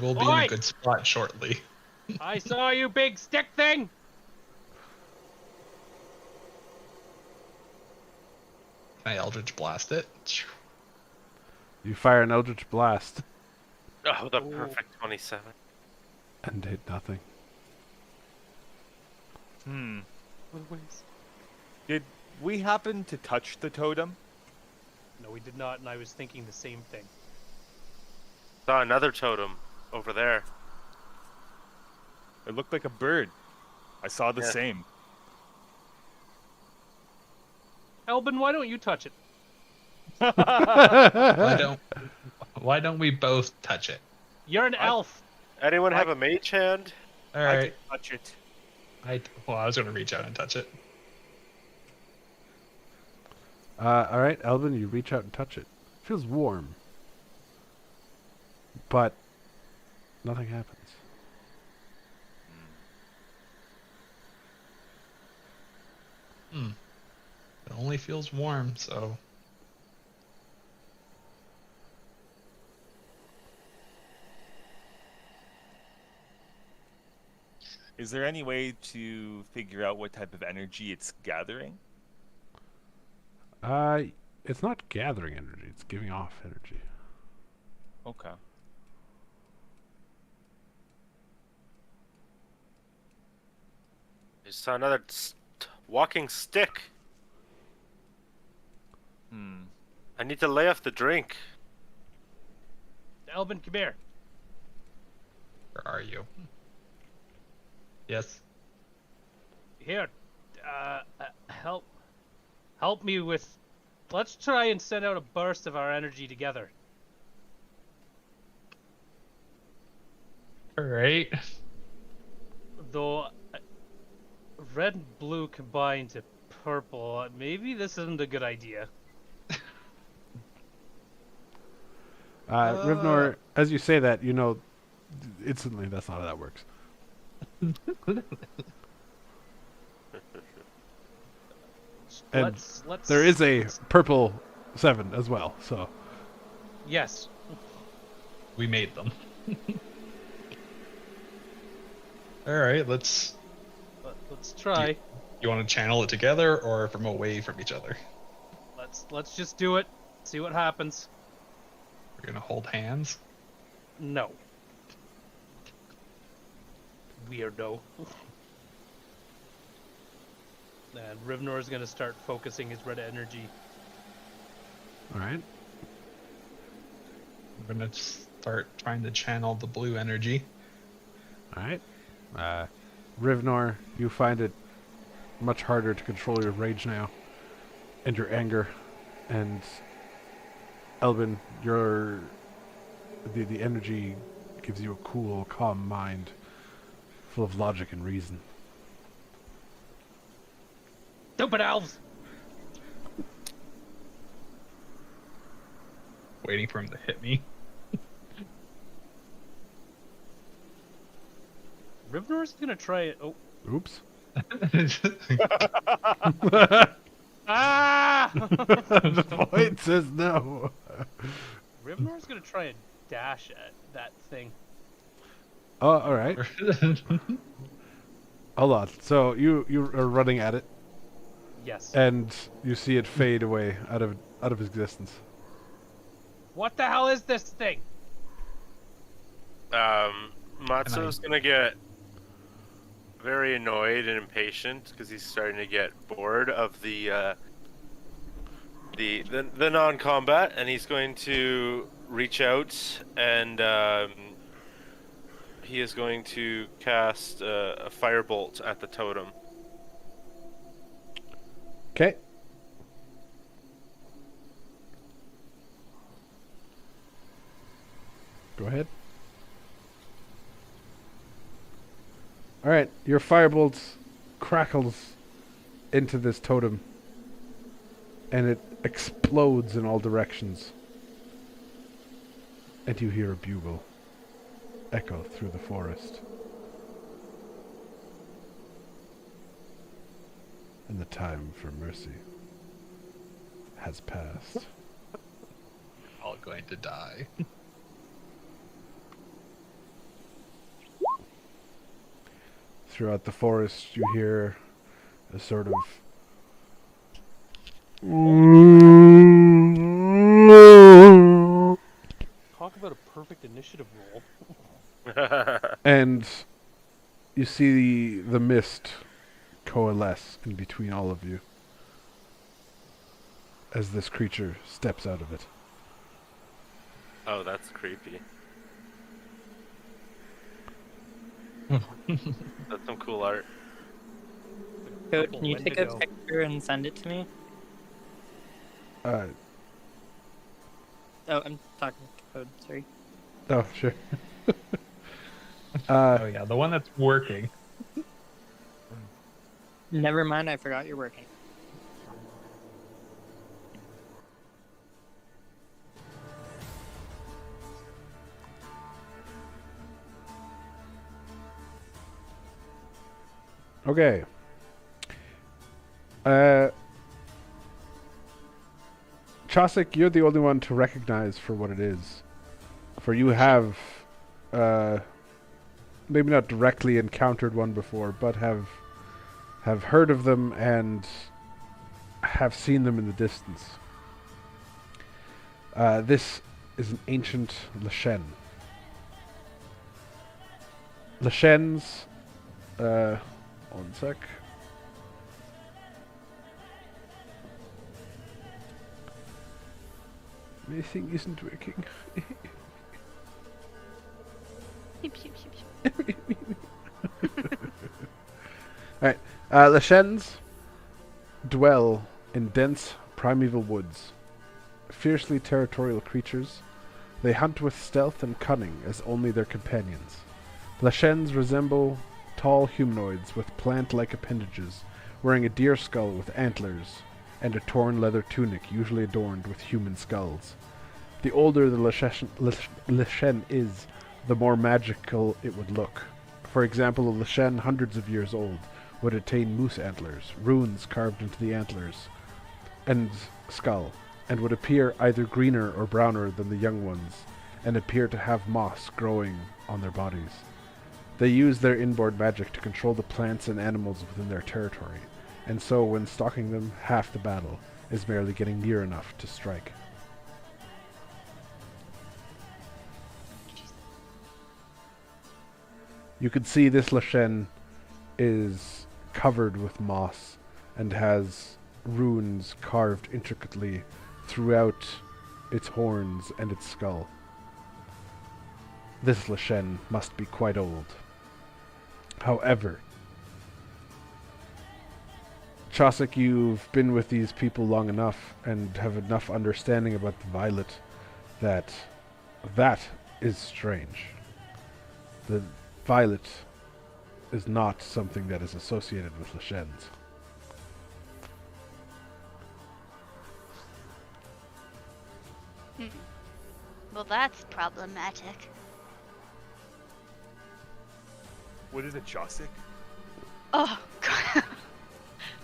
will be in Oi! a good spot shortly. I saw you, big stick thing! Can I Eldritch Blast it? You fire an Eldritch Blast Oh, the Ooh. perfect 27. and hit nothing. Did we happen to touch the totem? No, we did not, and I was thinking the same thing. Saw another totem over there. It looked like a bird. I saw the Yeah. same. Elbin, why don't you touch it? Why don't we both touch it? You're an elf. Anyone have a mage hand? All I right. can touch it. I was gonna reach out and touch it. All right, Elvin, you reach out and touch it. Feels warm, but nothing happens. It only feels warm, so Is there any way to figure out what type of energy it's gathering? It's not gathering energy; it's giving off energy. Okay. I saw another walking stick. I need to lay off the drink. Elbin, come here. where are you? Yes. Here. Help me with... Let's try and send out a burst of our energy together. All right. Though, red and blue combined to purple, maybe this isn't a good idea. Rivnor, as you say that, you know instantly that's not how that works. And Let's... There is a purple 7 as well, so Yes. We made them. All right. Let's. Let's try. You want to channel it together or from away from each other? Let's just do it. See what happens. We're gonna hold hands. No. Weirdo. And Rivnor is gonna start focusing his red energy. all right. We're gonna start trying to channel the blue energy. All right. Rivnor, you find it much harder to control your rage now and your anger. And Elvin, the energy gives you a cool, calm mind full of logic and reason. Stupid elves! Waiting for him to hit me. Rivnor's gonna try it. Oh, Oops. Ah! The void says no. Rivnor's gonna try and dash at that thing. Oh, all right. Hold on. So you are running at it, Yes. and you see it fade away out of existence. What the hell is this thing? Matsu's gonna get very annoyed and impatient because he's starting to get bored of the non-combat, and he's going to reach out and he is going to cast a firebolt at the totem. Okay. Go ahead. All right, your firebolt crackles into this totem, and it explodes in all directions. And you hear a bugle echo through the forest. And the time for mercy has passed. All going to die. Throughout the forest, you hear a sort of Talk about a perfect initiative roll. and you see the mist coalesce in between all of you as this creature steps out of it. Oh, that's creepy. That's some cool art. Code, can you take a picture and send it to me? Uh, Oh, I'm talking to Code, sorry. oh, sure. Oh yeah, the one that's working. Never mind, I forgot you're working. Okay. Chosik, you're the only one to recognize for what it is. For you have, maybe not directly encountered one before, but have heard of them and have seen them in the distance. This is an ancient Lashen. Lashens, one sec. My thing isn't working. Sheep, sheep, sheep, sheep. Alright, Lashens dwell in dense primeval woods. Fiercely territorial creatures, they hunt with stealth and cunning as only their companions. Lashens resemble tall humanoids with plant-like appendages, wearing a deer skull with antlers and a torn leather tunic usually adorned with human skulls. The older the Lashen is, the more magical it would look. For example, a Lashen hundreds of years old would attain moose antlers, runes carved into the antlers and skull, and would appear either greener or browner than the young ones, and appear to have moss growing on their bodies. They use their inborn magic to control the plants and animals within their territory, and so when stalking them, half the battle is merely getting near enough to strike. You can see this Lashen is covered with moss and has runes carved intricately throughout its horns and its skull. This Lashen must be quite old. However, Chosik, you've been with these people long enough and have enough understanding about the violet that is strange. The violet is not something that is associated with Lashens. Well, that's problematic. What is it, Chosik? Oh, God.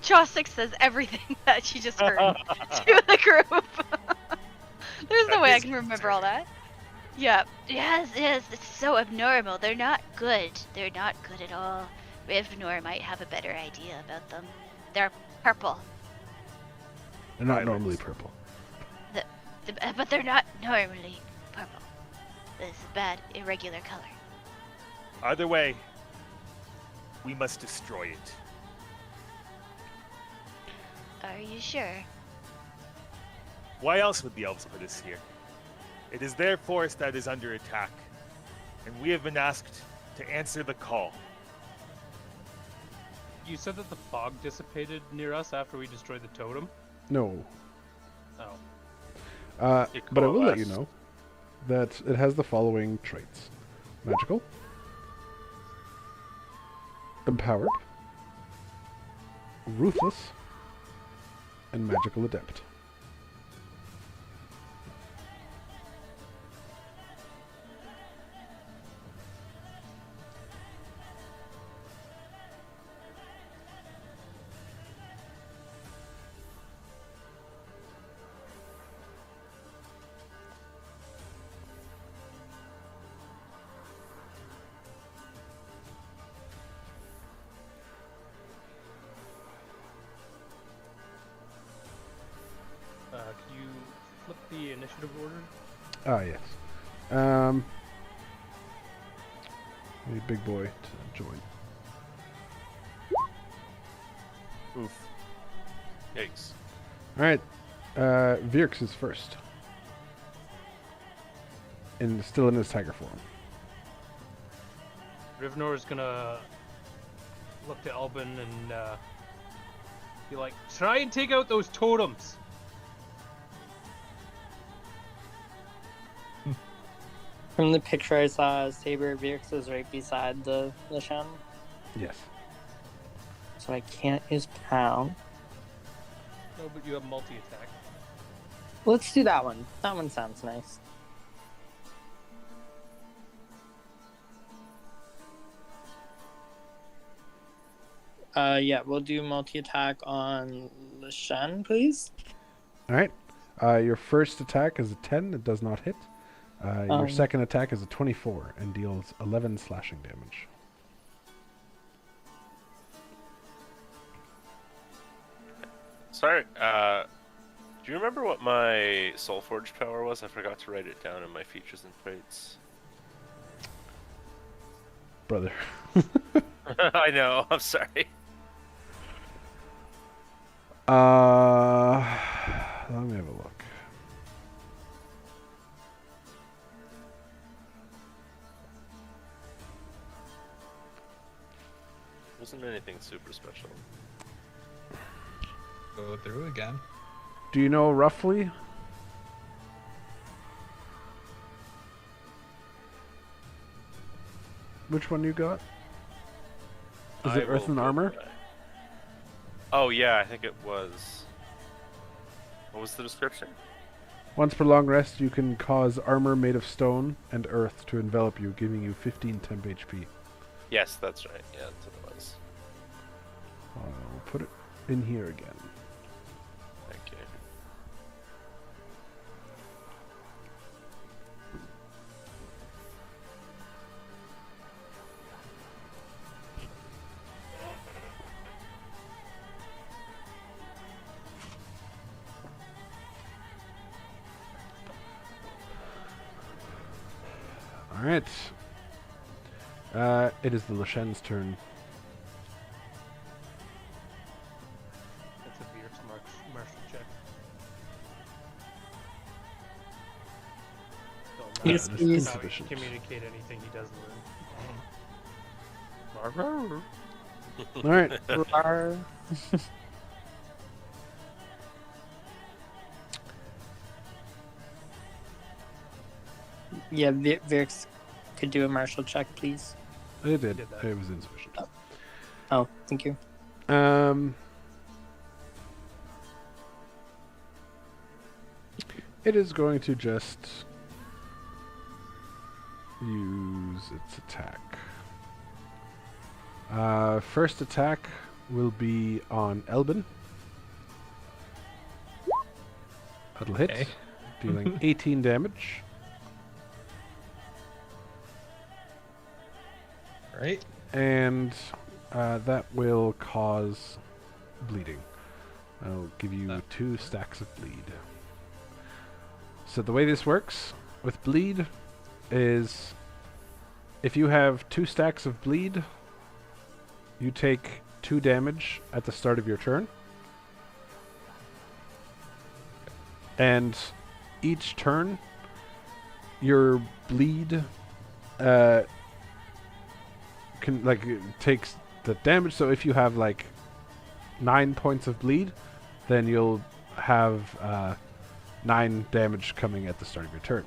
Chosik says everything that she just heard to the group. There's no way I can remember all that. Yeah. Yes, it's so abnormal. They're not good. They're not good at all. Rivnor might have a better idea about them. They're purple. They're not normally purple. But they're not normally purple. This is a bad, irregular color. Either way, we must destroy it. Are you sure? Why else would the elves put us here? It is their forest that is under attack, and we have been asked to answer the call. You said that the fog dissipated near us after we destroyed the totem? No. Oh. But I will let you know that it has the following traits. Magical. Empowered. Ruthless. And Magical Adept. Can you flip the initiative order? Ah, yes. Need big boy to join. Oof. Yikes. Alright. Virx is first. And still in his tiger form. Rivnor is gonna look to Albin and be like, try and take out those totems! From the picture I saw, Saber Virx is right beside the Lashan, Yes. so I can't use Pound. No, but you have multi-attack. Let's do that one. That one sounds nice. Yeah, we'll do multi-attack on Lashan, please. Alright. Your first attack is a 10. It does not hit. Your second attack is a 24 and deals 11 slashing damage. Sorry, do you remember what my Soulforge power was? I forgot to write it down in my features and traits. Brother. I know, I'm sorry. Let me have a look. Wasn't anything super special. Go through again. Do you know roughly? Which one you got? Is it Earth and Armor? Oh yeah, I think it was. What was the description? Once per long rest, you can cause armor made of stone and earth to envelop you, giving you 15 temp HP. Yes, that's right. Yeah, that's what it was. I'll put it in here again. Thank you. Alright. It is the Lashen's turn. That's a Virx martial check. Don't Yes, matter he how is he sufficient. communicate anything he does learn. Alright. Rar. Yeah, Virx could do a martial check, please. It did. Did that. It was insufficient. Oh, thank you. It is going to just use its attack. First attack will be on Elbin. That'll hit, Okay. dealing 18 damage. Right? And that will cause bleeding. I'll give you 2 stacks of bleed. So the way this works with bleed is if you have 2 stacks of bleed, you take 2 damage at the start of your turn. And each turn, your bleed takes the damage. So if you have like 9 points of bleed, then you'll have 9 damage coming at the start of your turn.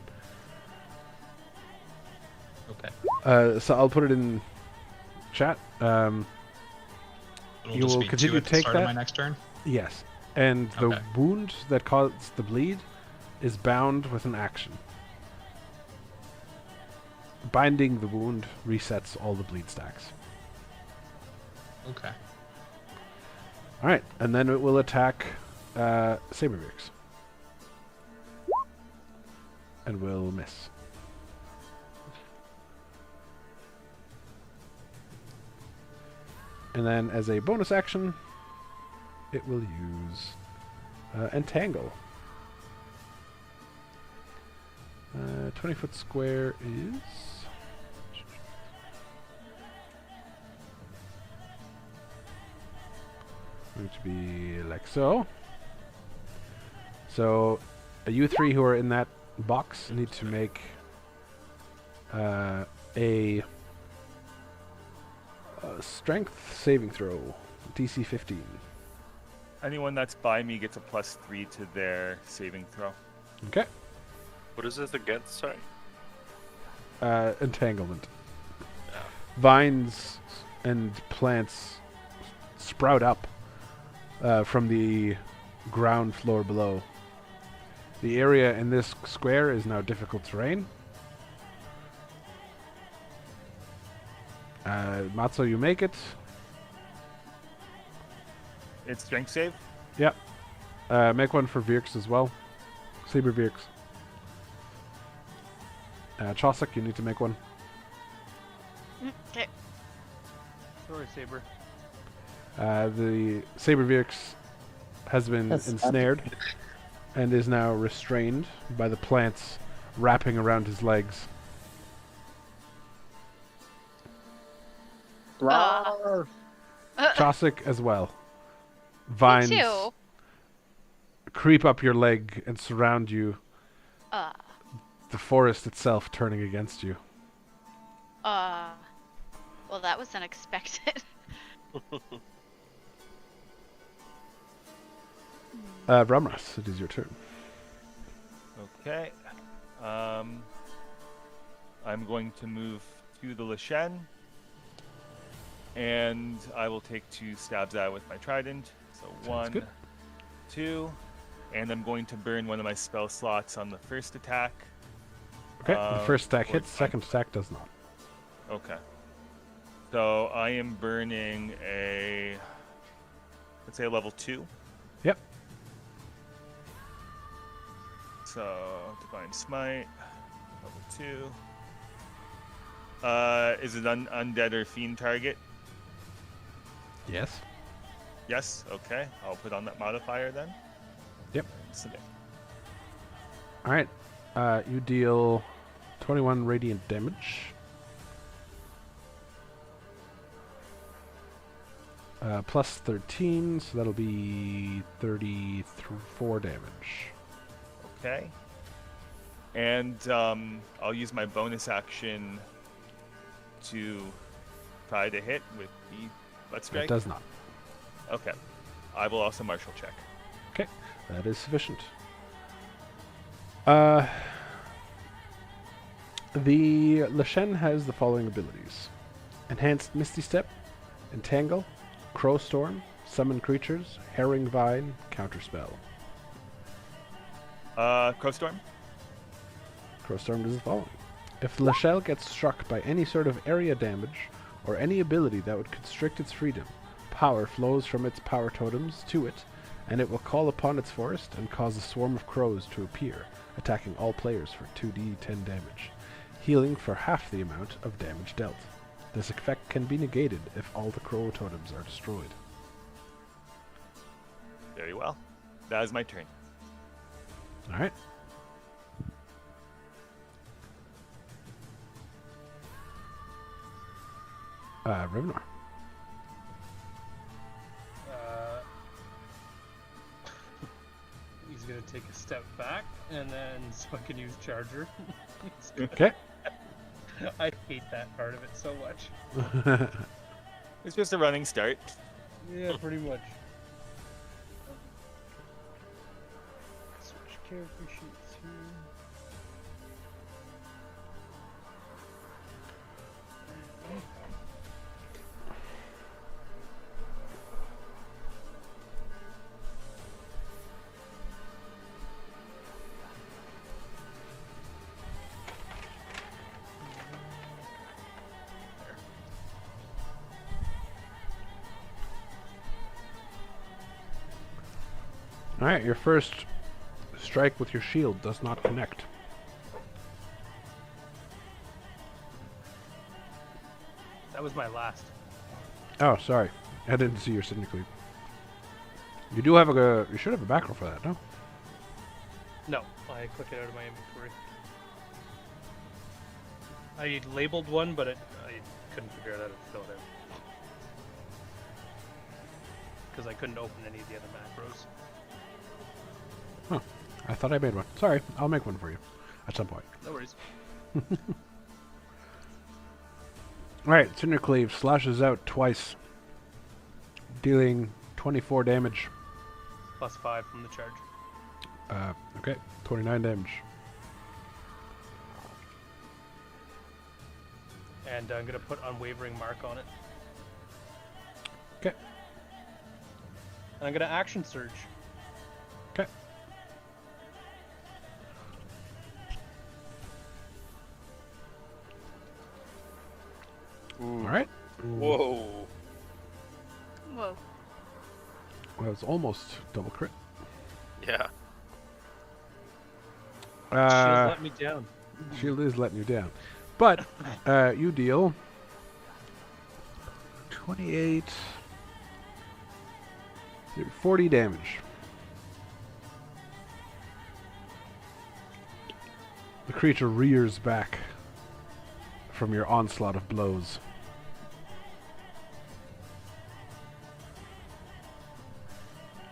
Okay. So I'll put it in chat. It'll You just will be continue 2 at to the take start of that? my next turn? Yes. And the Okay. wound that caused the bleed is bound with an action. Binding the wound resets all the bleed stacks. Okay. Alright, and then it will attack Sabervirx. And will miss. And then as a bonus action, it will use Entangle. 20-foot square is... going to be like so. So, you 3 who are in that box need to make a strength saving throw, DC 15. Anyone that's by me gets a +3 to their saving throw. Okay. What is this against? Sorry. Entanglement. Vines and plants sprout up from the ground floor below. The area in this square is now difficult terrain. Matzo, you make it. It's strength save. Yep. Make one for Virx as well. Saber Virx. Chosik, you need to make one. Okay. Sorry, Saber. The Saber Virx has been That's ensnared and is now restrained by the plants wrapping around his legs. Rawr. Chosik as well. Me Vines too. creep up your leg and surround you, the forest itself turning against you. Well, that was unexpected. Bramras, it is your turn. Okay. I'm going to move to the Lashen. And I will take 2 stabs at it with my trident. So Sounds 1, good. 2. And I'm going to burn one of my spell slots on the first attack. Okay, the first attack or hits, fine. second attack does not. Okay. So I am burning a, let's say a level 2. Yep. So Divine Smite, level 2. Is it undead or fiend target? Yes. Yes. Okay. I'll put on that modifier then. Yep. Submit. Alright. You deal 21 radiant damage. Plus 13, so that'll be 34 damage. Okay. And I'll use my bonus action to try to hit with the Let's Strike. It does not. Okay. I will also martial check. Okay, that is sufficient. The Lashen has the following abilities: Enhanced Misty Step, Entangle, Crow Storm, Summon Creatures, Herring Vine, Counterspell. Crowstorm. Crow Storm does the following: if the Lashelle gets struck by any sort of area damage or any ability that would constrict its freedom, power flows from its power totems to it, and it will call upon its forest and cause a swarm of crows to appear, attacking all players for 2d10 damage, healing for half the amount of damage dealt. This effect can be negated if all the crow totems are destroyed. Very well. That is my turn. Alright. Rivnor. He's gonna take a step back, and then so I can use Charger. Okay. I hate that part of it so much. It's just a running start. Yeah, pretty much. Switch character sheets here. Alright, your first strike with your shield does not connect. That was my last. Oh, sorry. I didn't see your Signet Cleave. You do have you should have a back row for that, no? No, I click it out of my inventory. I labeled one, but I couldn't figure out how to fill it out. Because I couldn't open any of the other macros. Huh. I thought I made one. Sorry, I'll make one for you at some point. No worries. Alright, Cinder Cleave slashes out twice, dealing 24 damage. Plus 5 from the charge. Okay, 29 damage. And I'm going to put Unwavering Mark on it. Okay. And I'm going to Action Surge. Okay. Alright. Whoa. Whoa. Well, it's almost double crit. Yeah. Shield let me down. Shield is letting you down. But you deal 28, 40 damage. The creature rears back from your onslaught of blows.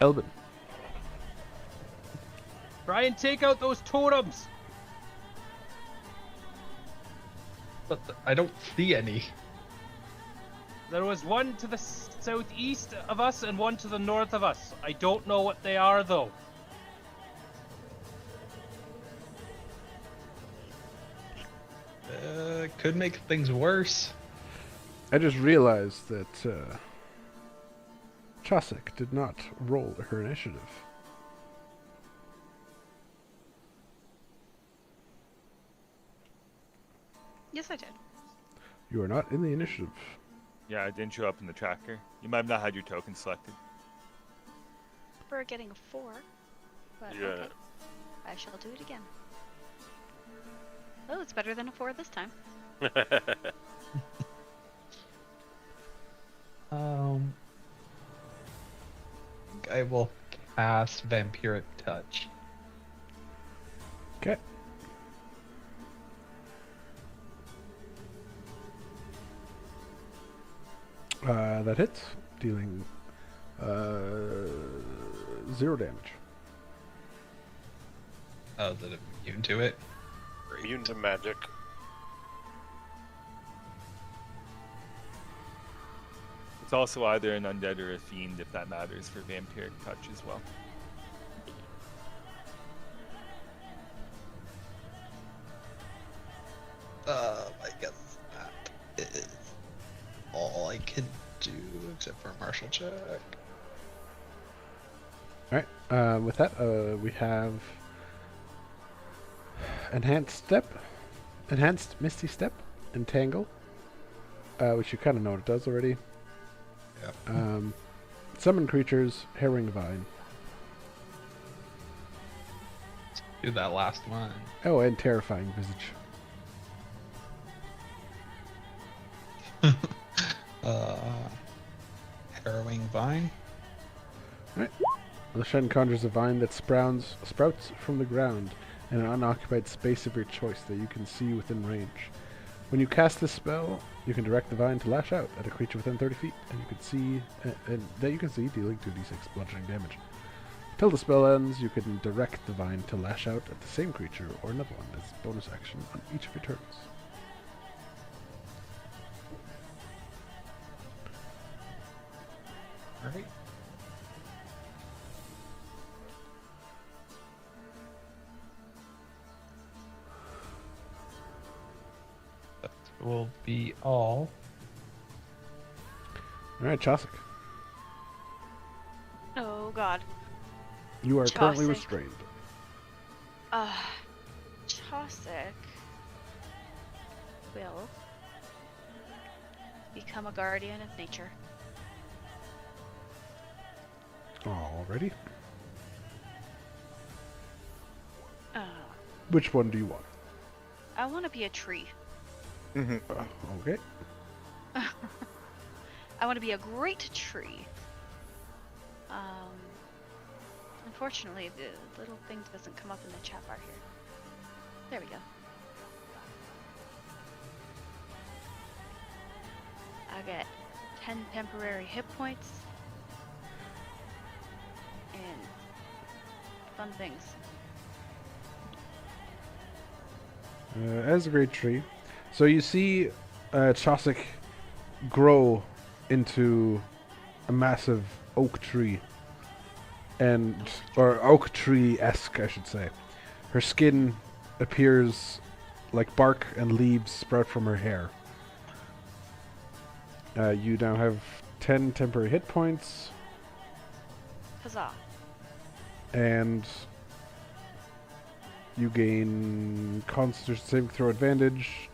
Elbin. Try and take out those totems! But I don't see any. There was one to the southeast of us and one to the north of us. I don't know what they are, though. Could make things worse. I just realized that Chosik did not roll her initiative. Yes, I did. You are not in the initiative. Yeah, it didn't show up in the tracker. You might have not had your token selected. We're getting a 4. But Yeah. okay. I shall do it again. Oh, it's better than a 4 this time. I will cast Vampiric Touch. Okay. That hits, dealing 0 damage. Oh, is it immune to it? Immune to magic. It's also either an undead or a fiend, if that matters for Vampiric Touch as well. I guess that is all I can do except for a martial check. Alright, with that, we have Enhanced Misty Step, Entangle, which you kind of know what it does already. Yep. Summon creatures, Herring Vine. Do that last one. Oh, and Terrifying Visage. Harrowing Vine. The Shen conjures a vine that sprouts from the ground in an unoccupied space of your choice that you can see within range. When you cast this spell, you can direct the vine to lash out at a creature within 30 feet, and you can see dealing 2d6 bludgeoning damage. Till the spell ends, you can direct the vine to lash out at the same creature or another one as bonus action on each of your turns. Alright. That will be all. Alright, Chosic. Oh god. You are currently Chosic. restrained. Chosic will become a guardian of nature. Alrighty. Oh, Which one do you want? I want to be a tree. Okay. I want to be a great tree. Unfortunately, the little thing doesn't come up in the chat bar here. There we go. I get 10 temporary hit points. And fun things. As a great tree. So you see Chosic grow into a massive oak tree. Or oak tree-esque, I should say. Her skin appears like bark and leaves sprout from her hair. You now have 10 temporary hit points. Huzzah. And you gain Constitution saving throw advantage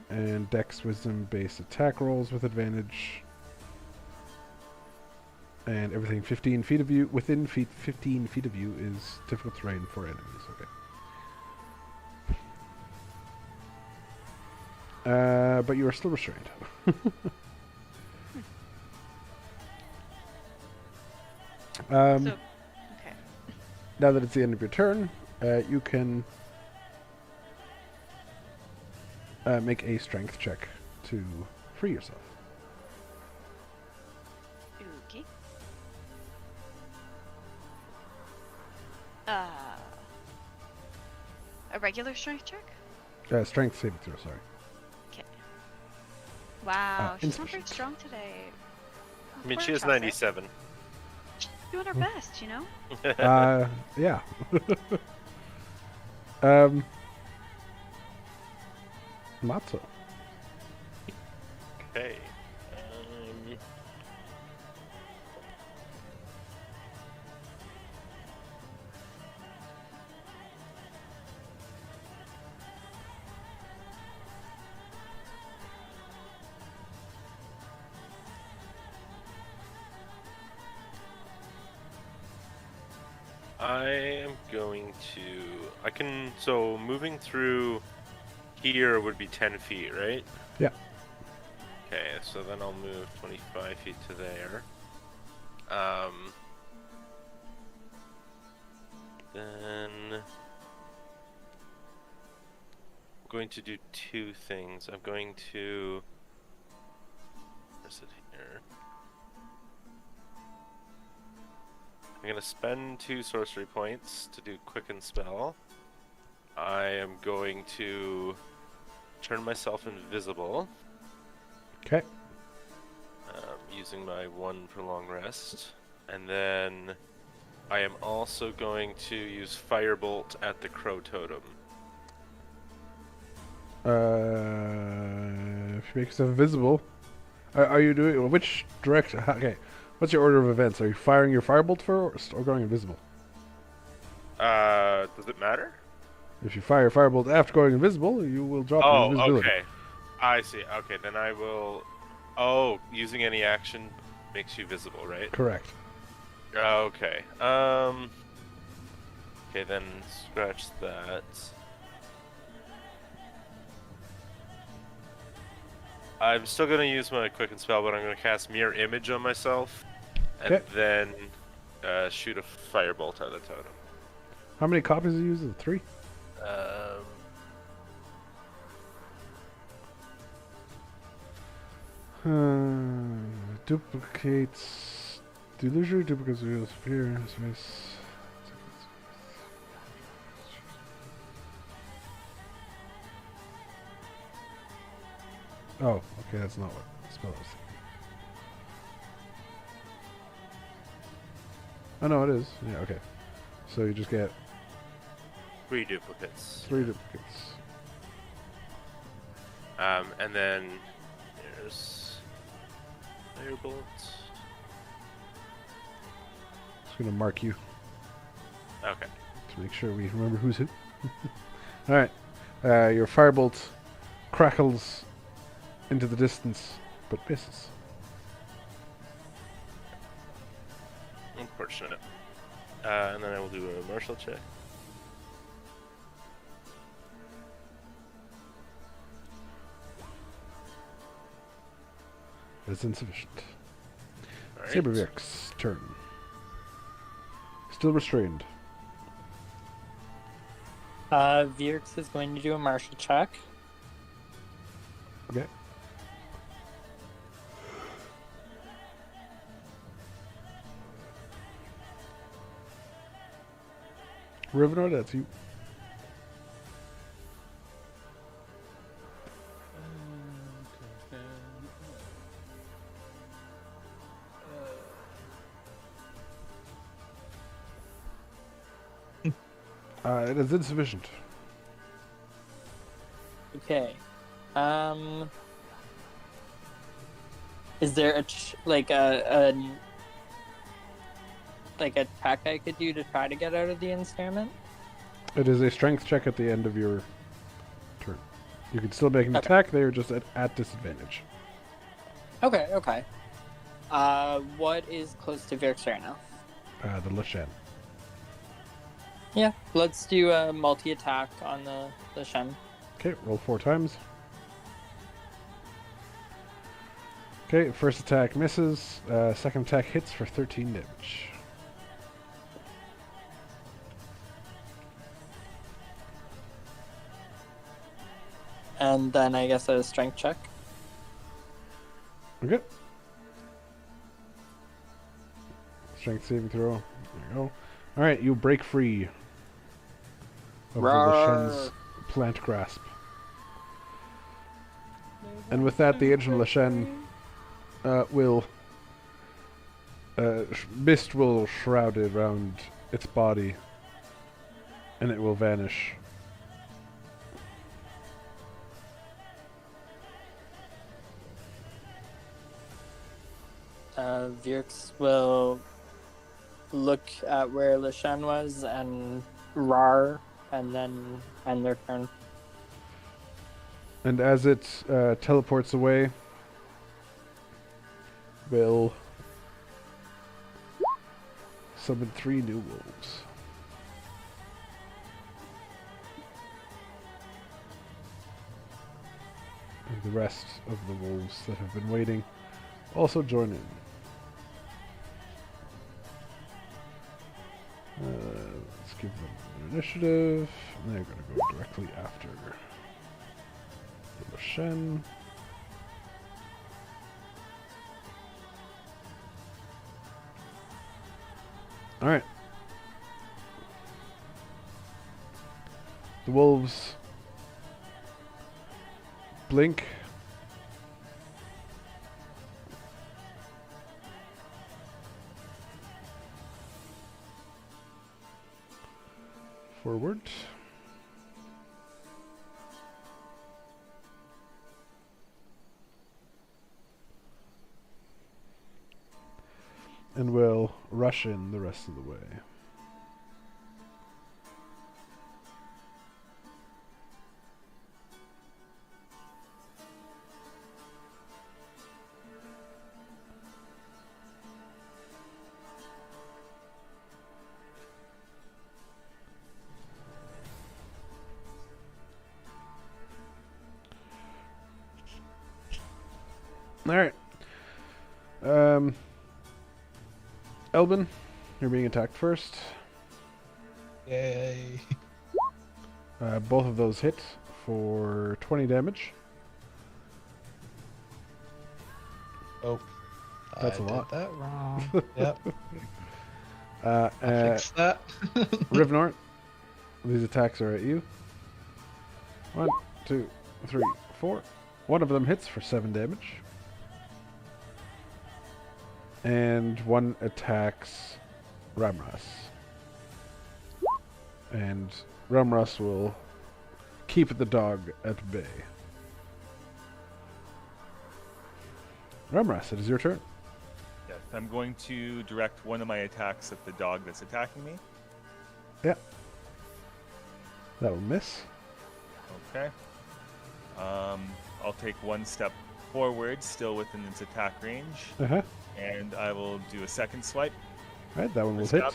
and Dex Wisdom based attack rolls with advantage. And everything 15 feet of you, within 15 feet of you, is difficult terrain for enemies. Okay. But you are still restrained. So, okay. Now that it's the end of your turn, you can make a strength check to free yourself. Okay. A regular strength check? Strength saving throw, sorry. Okay. Wow, she's not very insufficient. strong today. I mean, Poor she has Chosic. 97. Doing her best, you know? Yeah. Matzo. Okay. I am going to. So moving through here would be 10 feet, right? Yeah. Okay, so then I'll move 25 feet to there. Then I'm going to do two things. I'm going to. Where's it here? I'm going to spend 2 sorcery points to do Quicken Spell. I am going to turn myself invisible. Okay. Using my 1 Prolonged Rest. And then I am also going to use Firebolt at the Crow Totem. If you make yourself invisible, are you doing which direction? Okay, what's your order of events? Are you firing your firebolt first or going invisible? Does it matter? If you fire your firebolt after going invisible, you will drop your Oh, invisibility. okay. I see. Okay, then I will. Oh, using any action. makes you visible, right? Correct. Okay. Okay, then scratch that. I'm still gonna use my quicken spell, but I'm gonna cast Mirror Image on myself, and Okay. then shoot a firebolt at the totem. How many copies are you using? 3? Duplicates. Delusionary duplicates real sphere. Space. Oh, okay, that's not what the spell is. Oh no, it is. Yeah, okay. So you just get 3 duplicates. 3 duplicates. And then there's firebolt. Just gonna mark you Okay. to make sure we remember who's who. All right, your firebolt crackles into the distance, but misses. Unfortunate. And then I will do a martial check. That's insufficient. All right. Sabervirk's turn. Still restrained. Vierx is going to do a martial check. Okay. Rivenor, that's you. It is insufficient. Okay. Is there a like a check I could do to try to get out of the ensnarement? It is a strength check at the end of your turn. You can still make an Okay. attack, they are just at disadvantage. Okay, okay. What is close to Vierx right now? The Lashen. Yeah, let's do a multi-attack on the Shen. Okay, roll 4 times. Okay, first attack misses. Second attack hits for 13 damage. And then I guess a strength check. Okay. Strength saving throw. There you go. Alright, you break free of the Lashen's plant grasp. And with that, the ancient Lashen will... mist will shroud it around its body, and it will vanish. Vierx will look at where Lashen was and rar, and then end their turn. And as it teleports away, will summon 3 new wolves. And the rest of the wolves that have been waiting also join in. Let's give them an initiative. And they're going to go directly after the Lashen. Alright. The wolves blink. Forward. And we'll rush in the rest of the way. All right. Elbin, you're being attacked first. Yay. Both of those hit for 20 damage. Oh. That's I a lot. did that wrong. Yep. I'll Fix that. Rivnor, these attacks are at you. 1, 2, 3, 4. One of them hits for 7 damage. And one attacks Ramras. And Ramras will keep the dog at bay. Ramras, it is your turn. Yes, I'm going to direct one of my attacks at the dog that's attacking me. Yeah. That'll miss. Okay. I'll take one step forward, still within its attack range, Uh-huh. and I will do a second swipe. Right, that one will Step. hit.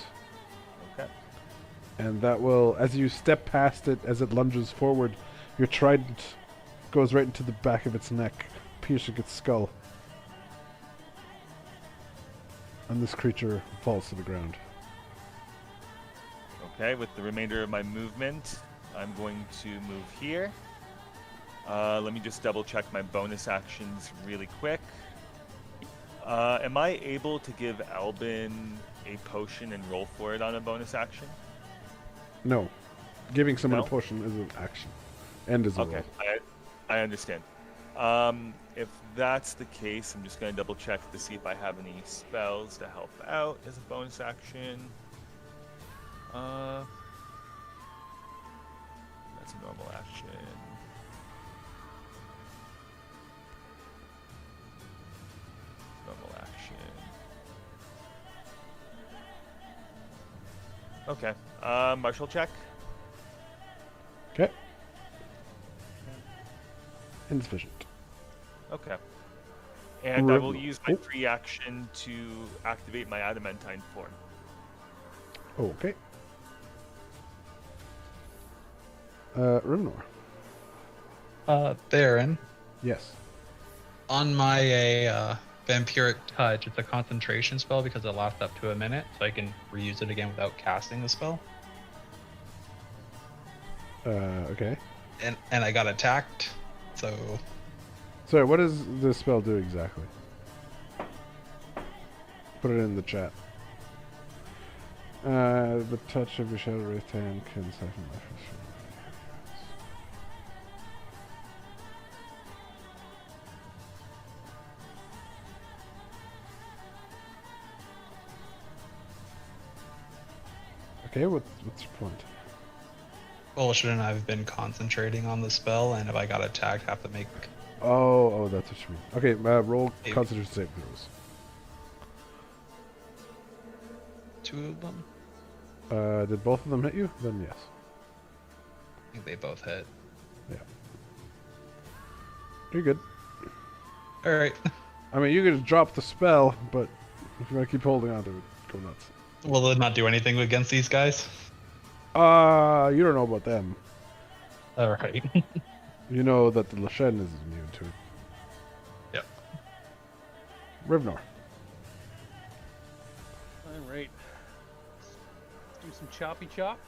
Okay. And that will, as you step past it, as it lunges forward, your trident goes right into the back of its neck, piercing its skull. And this creature falls to the ground. Okay, with the remainder of my movement, I'm going to move here. Let me just double check my bonus actions really quick. Am I able to give Albin a potion and roll for it on a bonus action? No. Giving someone No? a potion is an action. And is a Okay, roll. I understand. If that's the case, I'm just going to double check to see if I have any spells to help out as a bonus action. That's a normal action. Normal action. Okay. Martial check. Okay. Insufficient. Okay. And I will Rivnor. use my Oh. free action to activate my adamantine form. Okay. Rivnor. Theron, Yes. on my vampiric touch, it's a concentration spell because it lasts up to a minute, so I can reuse it again without casting the spell. Okay. And I got attacked, so Sorry, what does this spell do exactly? Put it in the chat. The touch of your shadow wraith hand can siphon life. Okay, what's your point? well, shouldn't I have been concentrating on the spell? And if I got attacked, have to make Oh, that's what you mean. Okay, roll Maybe. Constitution saving throws. 2 of them. Did both of them hit you? Then yes. I think they both hit. You're good. All right. I mean, you could drop the spell, but if you want to keep holding on to it, go nuts. Will it not do anything against these guys? You don't know about them. All right. You know that the Lashen is immune to it. Yep. Rivnor. Alright. Let's do some choppy chop.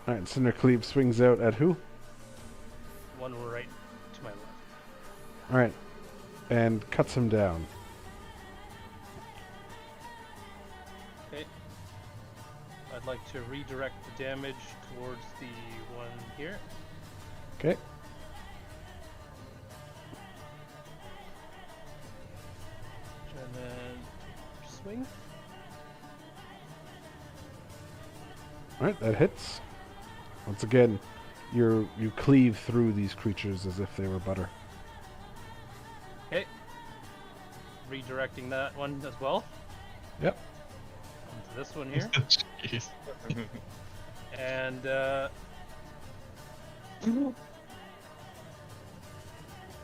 Alright, Cindercleave swings out at who? One right to my left. Alright. And cuts him down. Okay. I'd like to redirect the damage towards the one here. Okay. And then swing. Alright, that hits. Once again, you cleave through these creatures as if they were butter. Okay. Redirecting that one as well. Yep. Onto this one here. Jeez. And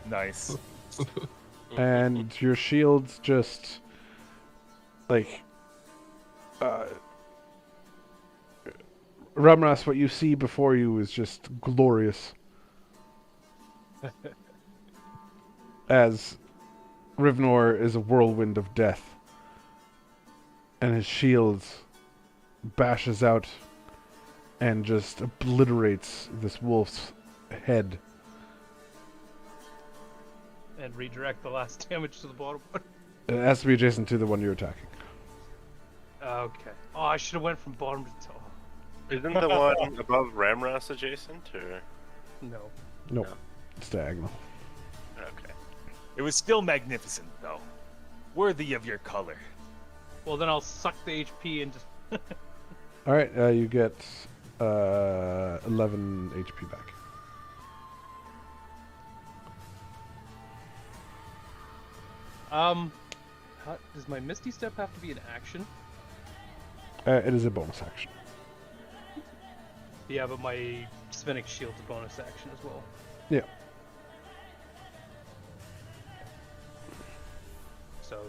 Nice. And your shields just like Ramras, what you see before you is just glorious. As Rivnor is a whirlwind of death, and his shield bashes out and just obliterates this wolf's head. And redirect the last damage to the bottom one. It has to be adjacent to the one you're attacking. Okay. Oh, I should have went from bottom to top. Isn't the one above Ramras adjacent, or? No. Nope. It's diagonal. Okay. It was still magnificent, though. Worthy of your color. Well, then I'll suck the HP and just. Alright, you get 11 HP back. Does my Misty Step have to be an action? It is a bonus action. Yeah, but my Sphinx Shield's a bonus action as well. Yeah. So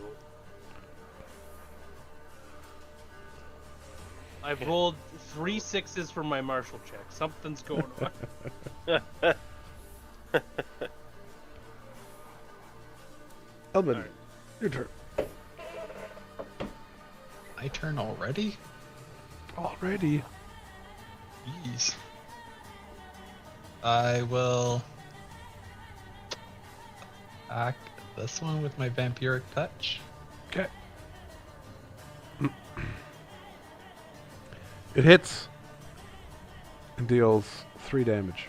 I've rolled 3 6s for my martial check. Something's going on. Elvin, Alright. your turn. My turn already? Already. Jeez. I will attack this one with my vampiric touch. Okay. It hits and deals 3 damage.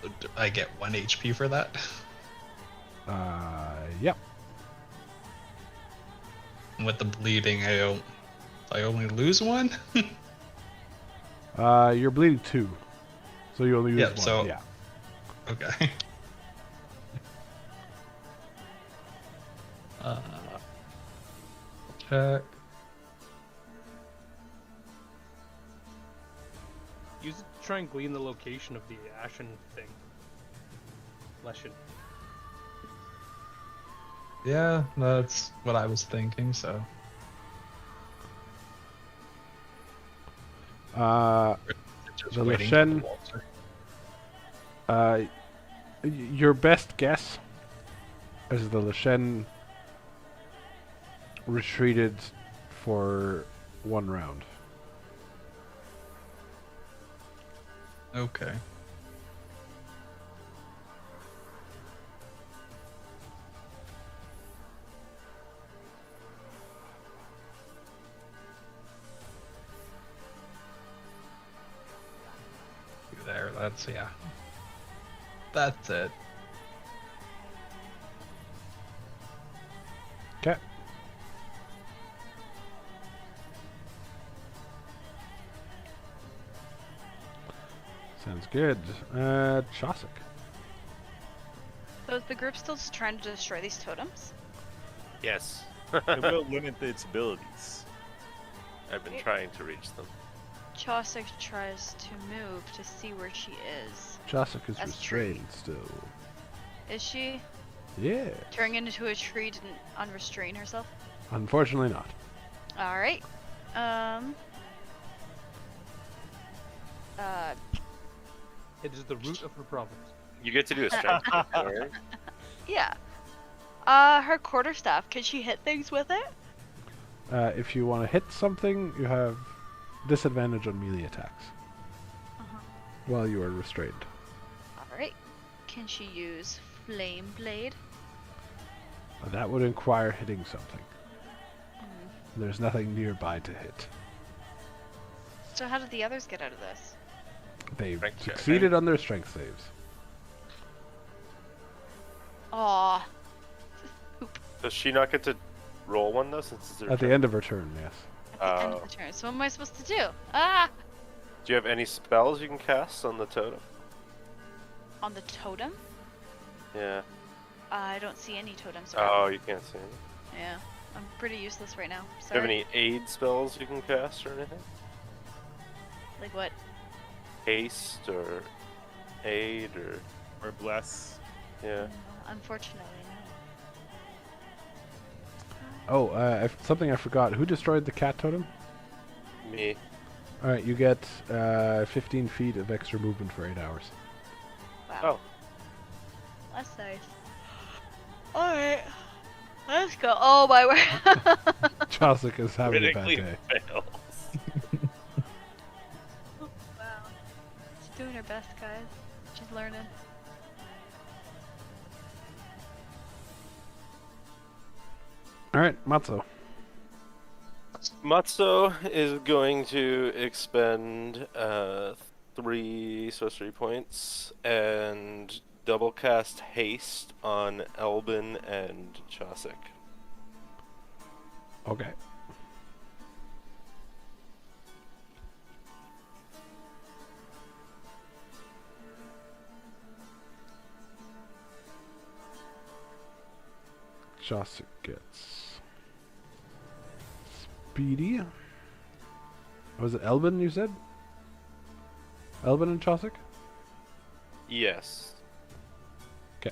Do I get 1 HP for that? Yep. And with the bleeding, I only lose 1? You're bleeding 2. So you only use Yep, 1. so- Yeah. Okay. Check. Use it to try and glean the location of the Ashen thing. Leshen. Yeah, that's what I was thinking, so. Just The waiting for Leshen- Walter. Your best guess is the Leshen retreated for 1 round. Okay. There, that's, yeah. That's it. Okay. Sounds good. Chosik. So is the group still just trying to destroy these totems? Yes. It will limit its abilities. I've been trying to reach them. Chaucer tries to move to see where she is. Chosik is That's true. restrained still. Is she Yeah. turning into a tree to unrestrain herself? Unfortunately not. Alright. It is the root of her problems. You get to do a strength check, right? Yeah. Her quarterstaff, can she hit things with it? If you want to hit something, you have disadvantage on melee attacks while you are restrained. Alright. Can she use Flame Blade? That would require hitting something. Hmm. There's nothing nearby to hit. So how did the others get out of this? They Strength check, succeeded on their strength saves. Aw. Does she not get to roll one though, since it's her At the turn? end of her turn, yes. At the end of the turn. So what am I supposed to do? Ah! Do you have any spells you can cast on the totem? On the totem? Yeah. I don't see any totems Oh, around. you can't see any. Yeah. I'm pretty useless right now. Do you Sorry. have any aid spells you can cast or anything? Like what? Haste or aid or Or bless. yeah. No, unfortunately, no. Oh, something I forgot. Who destroyed the cat totem? Me. All right, you get 15 feet of extra movement for 8 hours. Wow. Oh. That's nice. Alright. Let's go. Oh my word. Chosic is having a bad Critically day. fails. Wow. She's doing her best, guys. She's learning. All right, Matzo. Matzo is going to expend 3 sorcery points and double cast haste on Elbin and Chosic. Okay. Chosic gets speedy. Was it Elbin you said? Elbin and Chosic? Yes. Okay.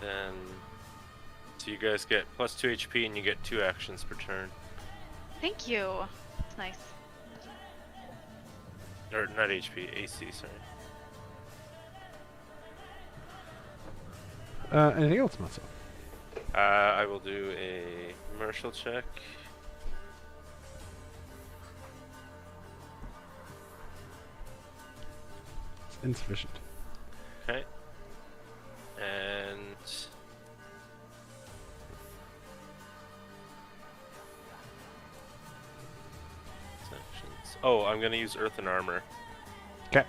Then, so you guys get plus 2 HP and you get 2 actions per turn. Thank you. It's nice. Or not HP, AC, sorry. Anything else, Matzo? I will do a commercial check. It's insufficient. Okay. And sections. Oh, I'm gonna use Earthen Armor. Okay.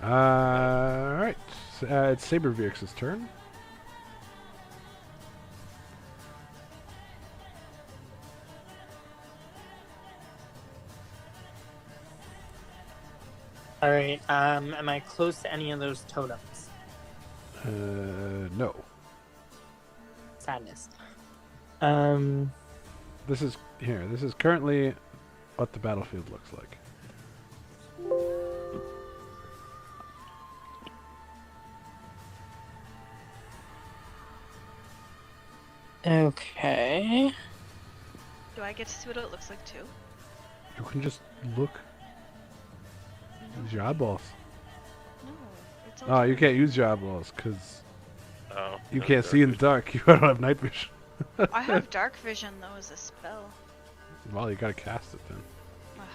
Alright. It's Sabervirx's turn. Alright, am I close to any of those totems? No. Sadness. This is here. This is currently what the battlefield looks like. Okay. Do I get to see what it looks like too? You can just look. Use your eyeballs. No. It's Oh, you can't use your eyeballs because Oh. you no, can't dark see in the vision. dark. You don't have night vision. I have dark vision though as a spell. Well, you gotta cast it then. Ugh.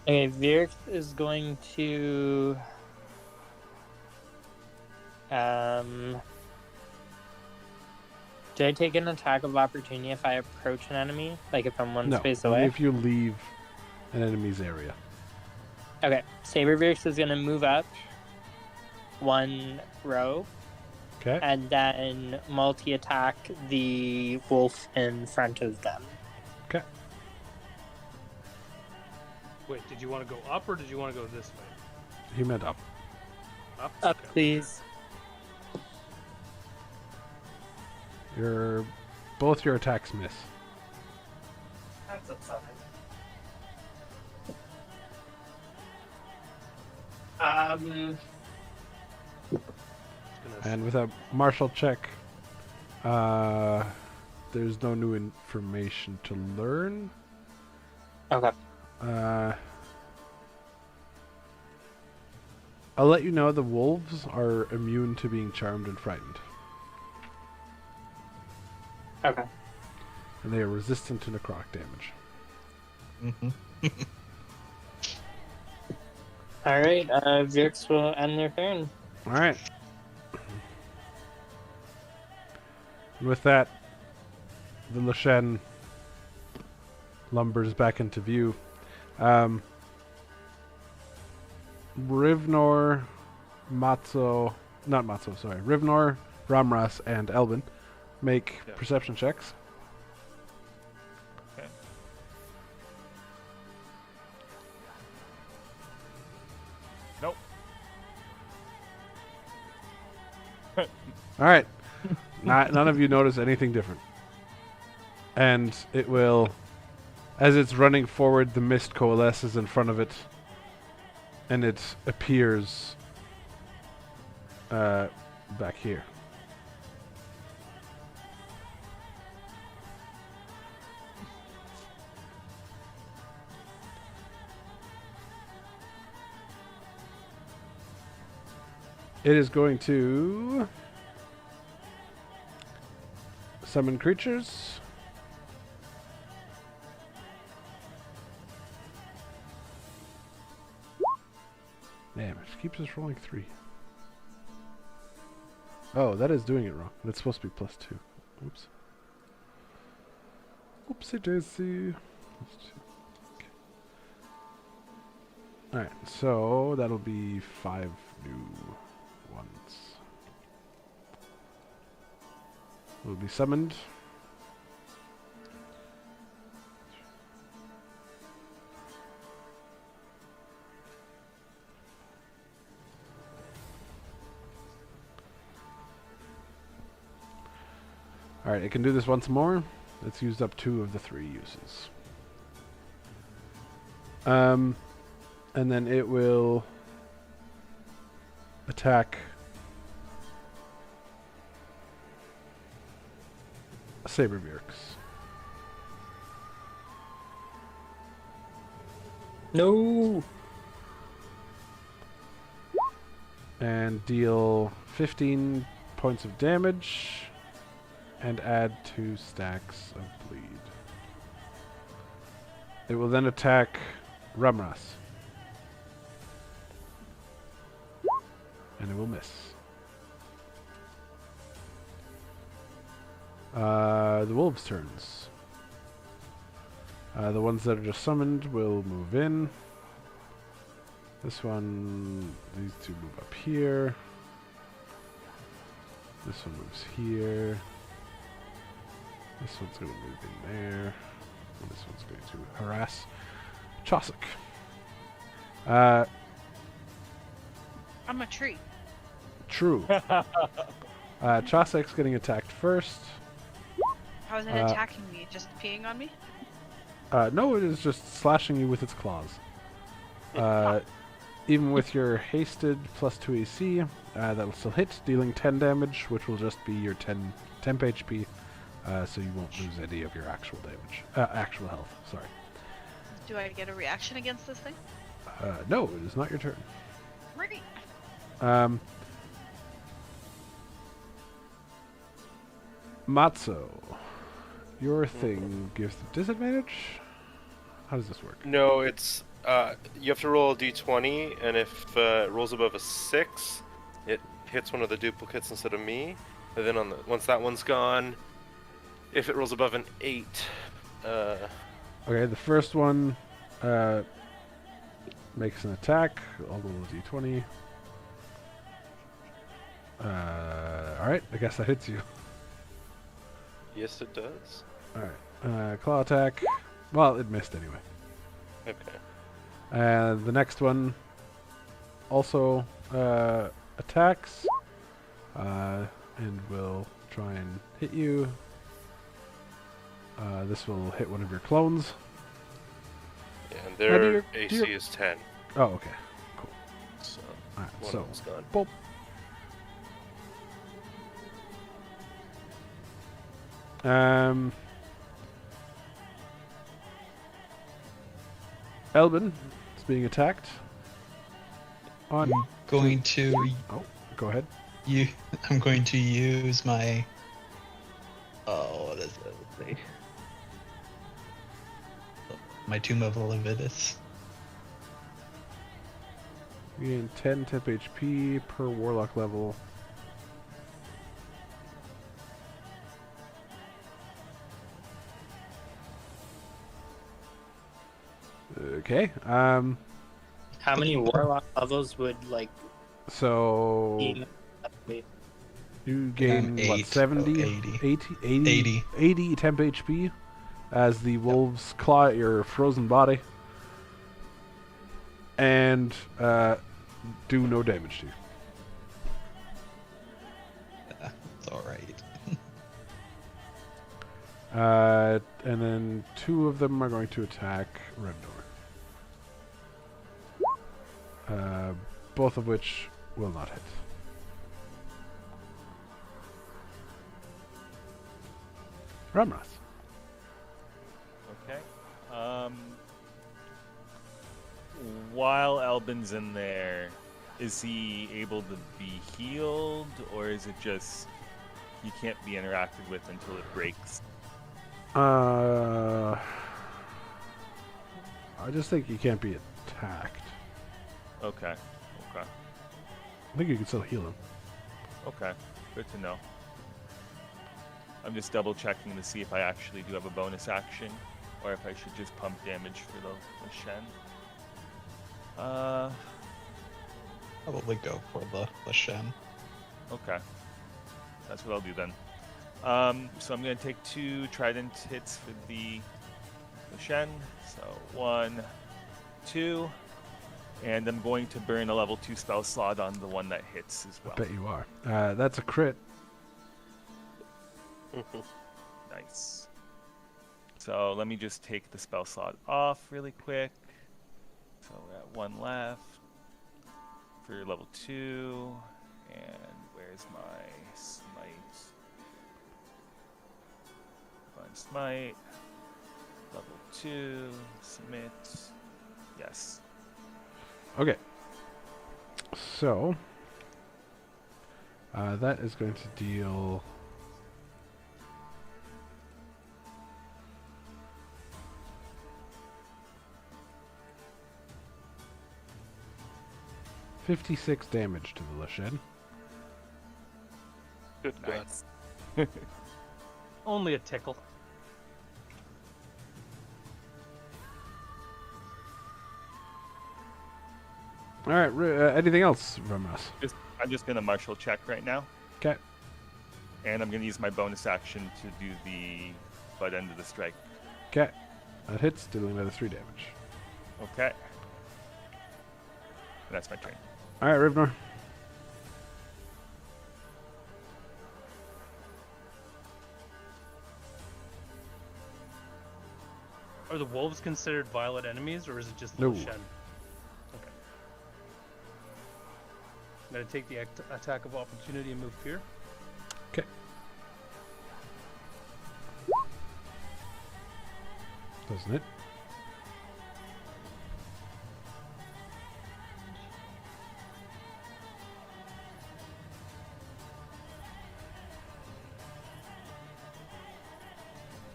Okay, Virx is going to do I take an attack of opportunity if I approach an enemy? Like if I'm one No, space only away? if you leave an enemy's area. Okay, Sabervirx is gonna move up 1 row Okay. and then multi-attack the wolf in front of them. Okay. Wait, did you want to go up or did you want to go this way? He meant up. Up. Up, Okay. please. Both your attacks miss. That's upsetting. Gonna And with a martial check, there's no new information to learn. Okay. I'll let you know the wolves are immune to being charmed and frightened. Okay. And they are resistant to necrotic damage. Alright, Virx will end their turn. Alright. And with that, the Lashen lumbers back into view. Rivnor Rivnor, Ramras, and Elvin make Yeah. perception checks. Okay. Nope. All right. None of you notice anything different. And it will, as it's running forward, the mist coalesces in front of it, and it appears back here. It is going to summon creatures. Damn, it keeps us rolling 3. Oh, that is doing it wrong. That's supposed to be +2. Oops. Oopsie daisy. Okay. Alright, so that'll be 5 new ones. Will be summoned. Alright, it can do this once more. It's used up 2 of the 3 uses. And then it will attack Saberbjerx. No. And deal 15 points of damage and add 2 stacks of bleed. It will then attack Ramras. And it will miss. The wolves' turns. The ones that are just summoned will move in. This one, these 2 move up here. This one moves here. This one's going to move in there. And this one's going to harass Chossack. I'm a tree. True. Chossack's getting attacked first. How is it attacking me? Just peeing on me? No, it is just slashing you with its claws. Even with your hasted +2 AC, that'll still hit, dealing 10 damage, which will just be your 10 temp HP, so you won't lose any of your actual damage. Actual health, sorry. Do I get a reaction against this thing? No, it is not your turn. Great. Matzo, your thing gives disadvantage? How does this work? No, it's you have to roll a d20, and if it rolls above a 6, it hits one of the duplicates instead of me. And then once that one's gone, if it rolls above an 8, Okay, the first one makes an attack. I'll roll a d20. Alright, I guess that hits you. yes, it does. Alright, claw attack. Well, it missed anyway. Okay. The next one also attacks and will try and hit you. This will hit one of your clones. Yeah, and do their your- AC do your- is 10. Oh, okay. So Alright, one so of them's gone. boop. Elbin is being attacked. On. I'm going to Oh, go ahead. I'm going to use my. Oh, what is it? Let's see. My Tomb of Levitus. You gain 10 temp HP per warlock level. Okay. How many warlock levels would like So Yeah. you gain what, 8, 70? 80. 80? 80 temp HP as the wolves claw at your frozen body. And do no damage to you. It's alright. And then 2 of them are going to attack Revnor. Both of which will not hit. Ramras. Okay. While Albin's in there, is he able to be healed, or is it just he can't be interacted with until it breaks? I just think you can't be attacked. Okay. Okay. I think you can still heal him. Okay. Good to know. I'm just double checking to see if I actually do have a bonus action, or if I should just pump damage for the Shen. Probably go for the Shen. Okay. That's what I'll do then. So I'm going to take 2 trident hits for the Shen. So 1, 2. And I'm going to burn a level 2 spell slot on the one that hits as well. I bet you are. That's a crit. Nice. So let me just take the spell slot off really quick. So we're at 1 left for level 2. And where's my smite? Divine smite. Level 2. Submit. Yes. Okay. So that is going to deal 56 damage to the Lashen. Good Nice. Only a tickle. All right. Anything else, Ramras? I'm just gonna martial check right now, Okay. and I'm gonna use my bonus action to do the butt end of the strike. Okay. That hits, dealing another 3 damage. Okay. That's my turn. All right, Rivnor. Are the wolves considered violent enemies, or is it just No. the Shen? Okay. I'm gonna take the attack of opportunity and move here. Okay. Doesn't it?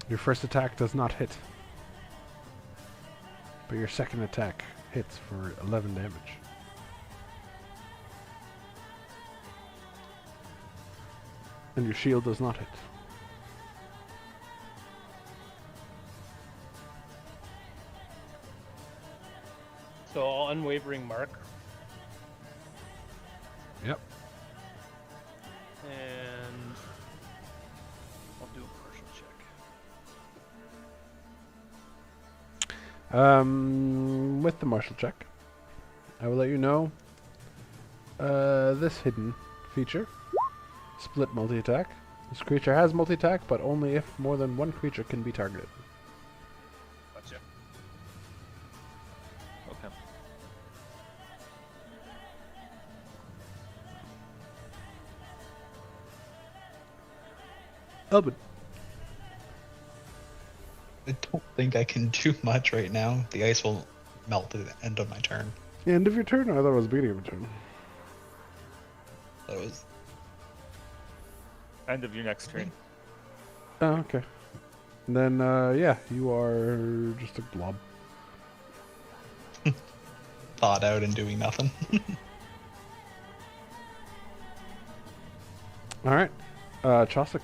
Your first attack does not hit. But your second attack hits for 11 damage. And your shield does not hit. So I'll unwavering mark, Yep. and I'll do a partial check. With the martial check, I will let you know this hidden feature. Split multi-attack. This creature has multi-attack, but only if more than one creature can be targeted. Gotcha. Okay. Elbin. I don't think I can do much right now. The ice will melt at the end of my turn. End of your turn? I thought it was the beginning of your turn. That was End of your next turn. Oh, okay. And then, yeah, you are just a blob. thought out and doing nothing. Alright. Chausic.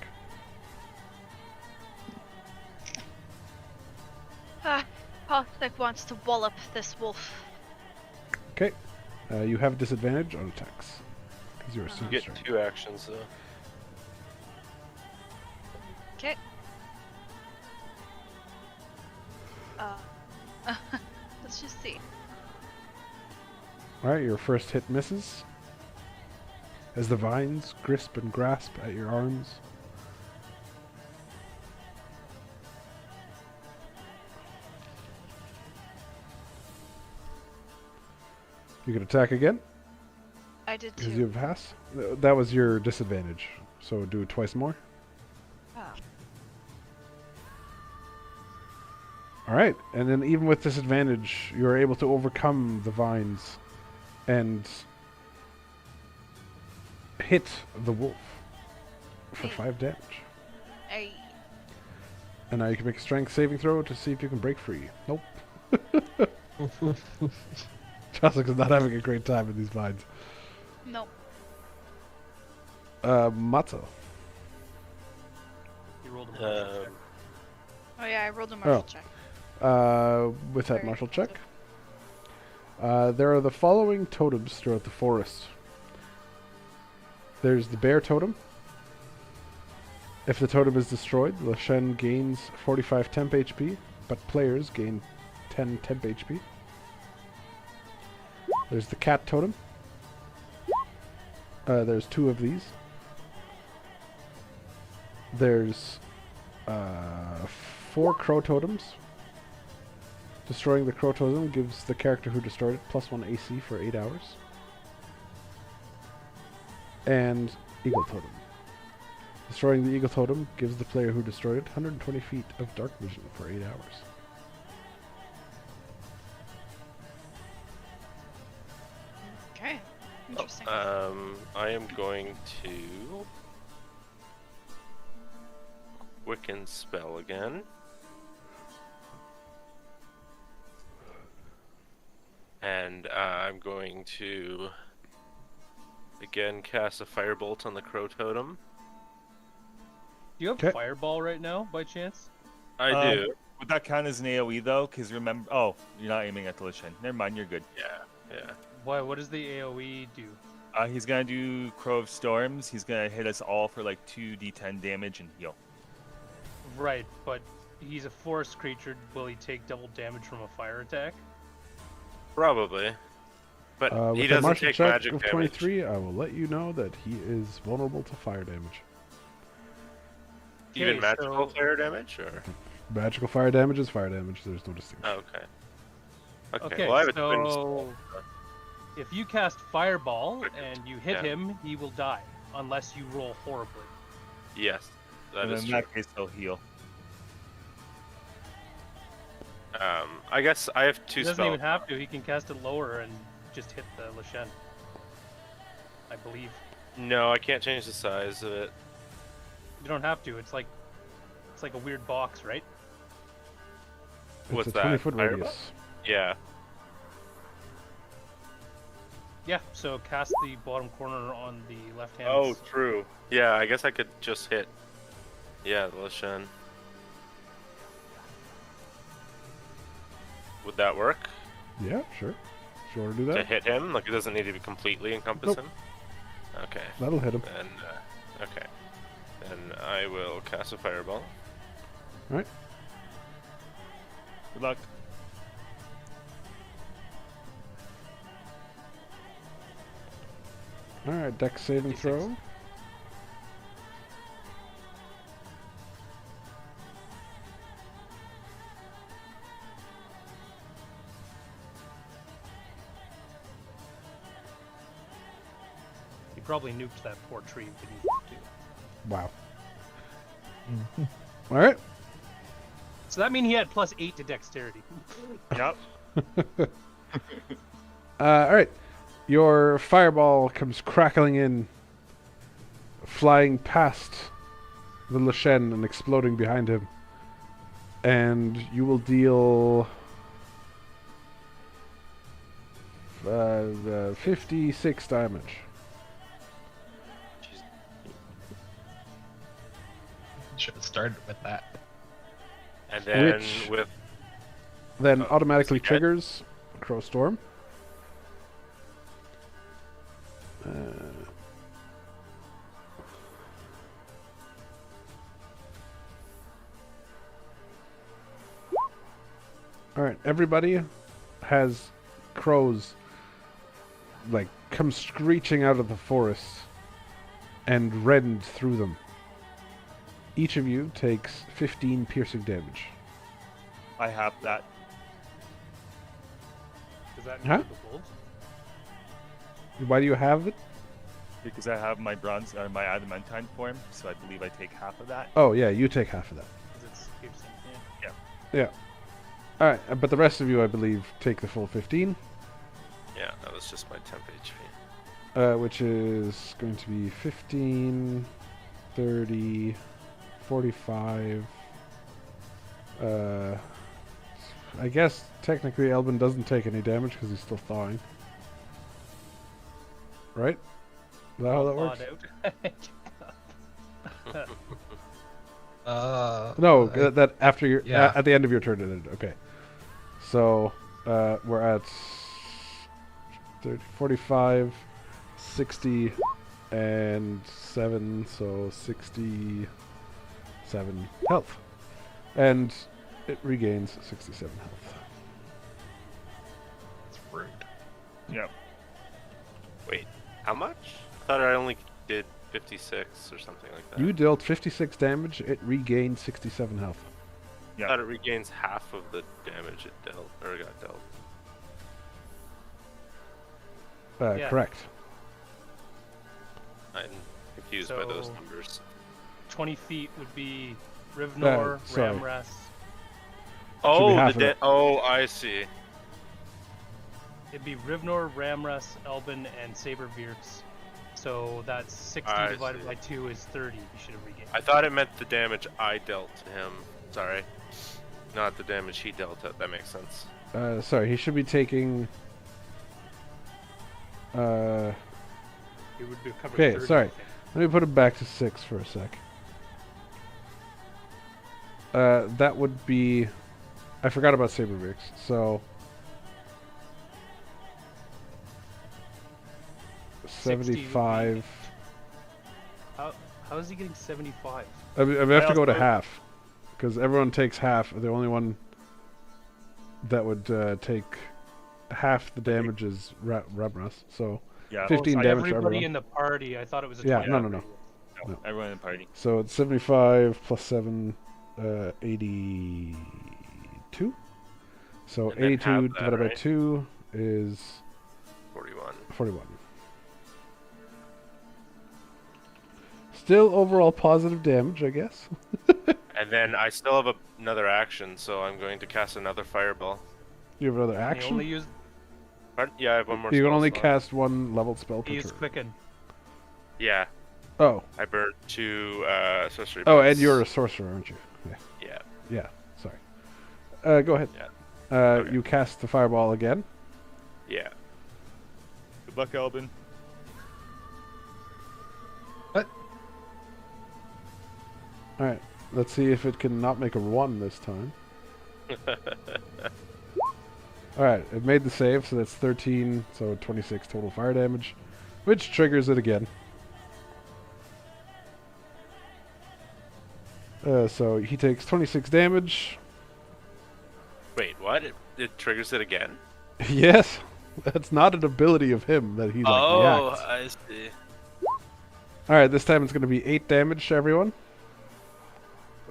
Cossack wants to wallop this wolf. Okay. You have disadvantage on attacks because you're a You super get strength. 2 actions though. Okay. Let's just see. All right, your first hit misses as the vines grasp and grasp at your arms. You can attack again I did because you too. have pass. That was your disadvantage, so do it twice more. Oh. All right, and then even with disadvantage, you're able to overcome the vines and hit the wolf for Hey. 5 damage. Hey. And now you can make a strength saving throw to see if you can break free. Nope. Joslick is not having a great time in these vines. Nope. Matzo. You rolled a martial check. Oh yeah, I rolled a martial Oh. check. With that Very martial check. impressive. There are the following totems throughout the forest. There's the bear totem. If the totem is destroyed, Lashen gains 45 temp HP, but players gain 10 temp HP. There's the cat totem. There's 2 of these. There's 4 crow totems. Destroying the crow totem gives the character who destroyed it +1 AC for 8 hours. And eagle totem. Destroying the eagle totem gives the player who destroyed it 120 feet of dark vision for 8 hours. Okay. Interesting. I am going to Wiccan spell again. And I'm going to again cast a firebolt on the crow totem. Do you have 'Kay. Fireball right now, by chance? I do. Would that count as an AoE though? Because remember, oh, you're not aiming at the Lich King. Never mind, you're good. Yeah. Why? What does the AOE do? He's gonna do Crow of Storms. He's gonna hit us all for like 2d10 damage and heal. Right, but he's a forest creature. Will he take double damage from a fire attack? Probably. But he With a doesn't martial take check magic of damage. 23, I will let you know that he is vulnerable to fire damage. Even Okay, magical so- fire damage, or Magical fire damage is fire damage. There's no distinction. oh, okay. Okay. Okay, Well, I have a twin. so if you cast Fireball Quick. and you hit Yeah. him, he will die unless you roll horribly. Yes, that And is in true. that case, he'll heal. I guess I have 2 He doesn't spells. even have to. He can cast it lower and just hit the Lashen. I believe. No, I can't change the size of it. You don't have to. It's like a weird box, right? What's it's a that? 20-foot Fireball? radius. Yeah. Yeah. So cast the bottom corner on the left hand. Oh, true. Yeah, I guess I could just hit. Yeah, the Lashen. Would that work? Yeah, sure. Sure want to do To that? hit him? Like, it doesn't need to be completely encompass Nope. him? Okay. That'll hit him. Then, okay. Then I will cast a fireball. Right? Good luck. Alright, dex saving D6. throw. He probably nuked that poor tree beneath you too. Wow. Alright. So that means he had +8 to dexterity. Yep. Alright. Your fireball comes crackling in, flying past the Lashen and exploding behind him. And you will deal 56 damage. Should have started with that. And then Which- with Then Oh, automatically is he dead? triggers Crow Storm. Alright, everybody has crows like come screeching out of the forest and rend through them. Each of you takes 15 piercing damage. I have that. Does that Huh? include the wolves? Why do you have it? Because I have my bronze or my adamantine form, so I believe I take half of that. Oh yeah, you take half of that. 'Cause it's piercing. Yeah. Yeah. Alright, but the rest of you, I believe, take the full 15. Yeah, that was just my temp HP. Which is going to be 15, 30, 45. I guess technically Elbin doesn't take any damage because he's still thawing. Right? Is that how that works? Thawed No, that after your yeah. at the end of your turn it ended. Okay. So we're at 30, 45, 60, and 7, so 67 health. And it regains 67 health. It's rude. Yep. Wait, how much? I thought I only did 56 or something like that. You dealt 56 damage, it regained 67 health. I thought it regains half of the damage it dealt, or got dealt. Yeah. Correct. I'm confused by those So- numbers. 20 feet would be Rivnor, sorry. Ramras. Oh, half of it. I see. It'd be Rivnor, Ramras, Elbin, and Sabervirks. So that's 60 I divided see. by 2 is 30. You should have regained. I thought it meant the damage I dealt to him. Sorry. Not the damage he dealt. That makes sense. Sorry, he should be taking... It would be covered Okay, 30, sorry. I think. Let me put him back to 6 for a sec. That would be... I forgot about Sabervirks, so... 60 would be- 75... How is he getting 75? I mean, we have to go to also- half. Because everyone takes half. The only one that would take half the damage is Ramras. So, Yeah. 15 So damage to everybody everyone. in the party, I thought it was a Yeah, 20. no. No, everyone in the party. So it's 75 plus 7, 82. So And then 82 half that, divided by right? 2 is 41. 41. Still overall positive damage, I guess. And then I still have another action, so I'm going to cast another fireball. You have another He action? only used Pardon? Yeah, I have one more. You can spell only slot. cast one leveled spell per he used turn. Quicken. Yeah, Oh. I burned 2 sorcery. Oh, points. and you're a sorcerer, aren't you? Yeah. Yeah, sorry. Go ahead. Yeah. Okay. You cast the fireball again. Yeah. Good luck, Elbin. Alright, let's see if it can not make a 1 this time. Alright, it made the save, so that's 13, so 26 total fire damage, which triggers it again. So he takes 26 damage. Wait, what? It triggers it again? Yes, that's not an ability of him that he reacts. I see. Alright, this time it's going to be 8 damage to everyone.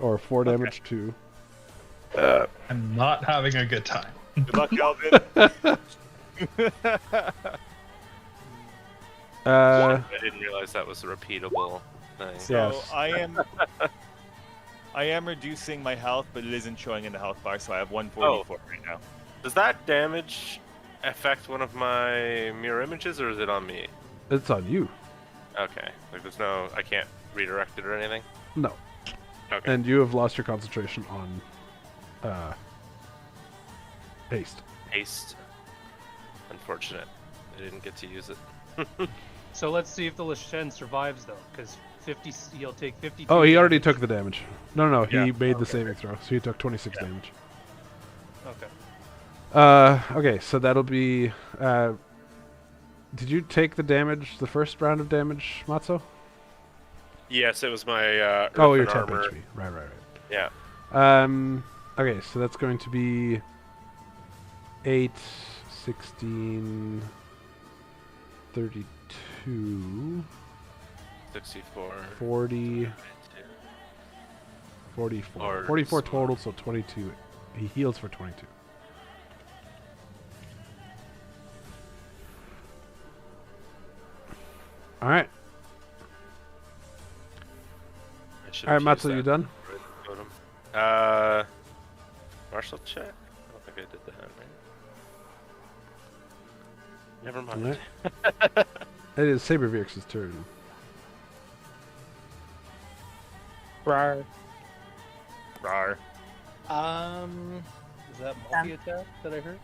Or 4 damage to... I'm not having a good time. Good luck, Elbin. I didn't realize that was a repeatable thing. So Yes. I am reducing my health, but it isn't showing in the health bar, so I have 144 right now. Does that damage affect one of my mirror images, or is it on me? It's on you. Okay. Like, there's no... I can't redirect it or anything? No. Okay. And you have lost your concentration on haste. Haste. Unfortunate. I didn't get to use it. So let's see if the Lashen survives though, because 50. He'll take 50. Oh, he already took the damage. No, he Yeah. made the Okay. saving throw, so he took 26 damage. Okay. Okay, so that'll be... did you take the damage, the first round of damage, Matzo? Yes, it was my Oh, your Earthen temp armor. HP. Right. Yeah. Okay, so that's going to be 8, 16, 32, 64. 40, 44. Or 44 so- total, so 22. He heals for 22. Alright. I should Alright, have used Matsu, you that done? totem. Martial check? I don't think I did that, right? Never mind. Alright. It is Sabervirx's turn. Rar. Rar. Is that multi-attack that I heard?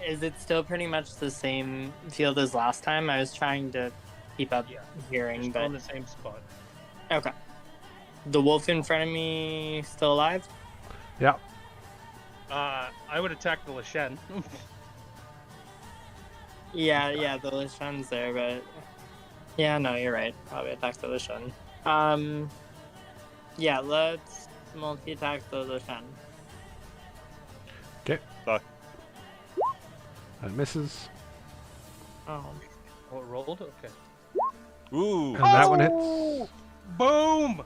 Is it still pretty much the same field as last time? I was trying to keep up Yeah. hearing, Still but in the same spot. okay. The wolf in front of me still alive? Yeah. I would attack the Lashen. Yeah, the Lishan's there, but yeah, no, you're right. Probably attack the Lishan. Yeah, let's multi-attack the Lishan. Okay. Fuck. That misses. Oh, Oh, it rolled? Okay. Ooh. And that one hits. Boom!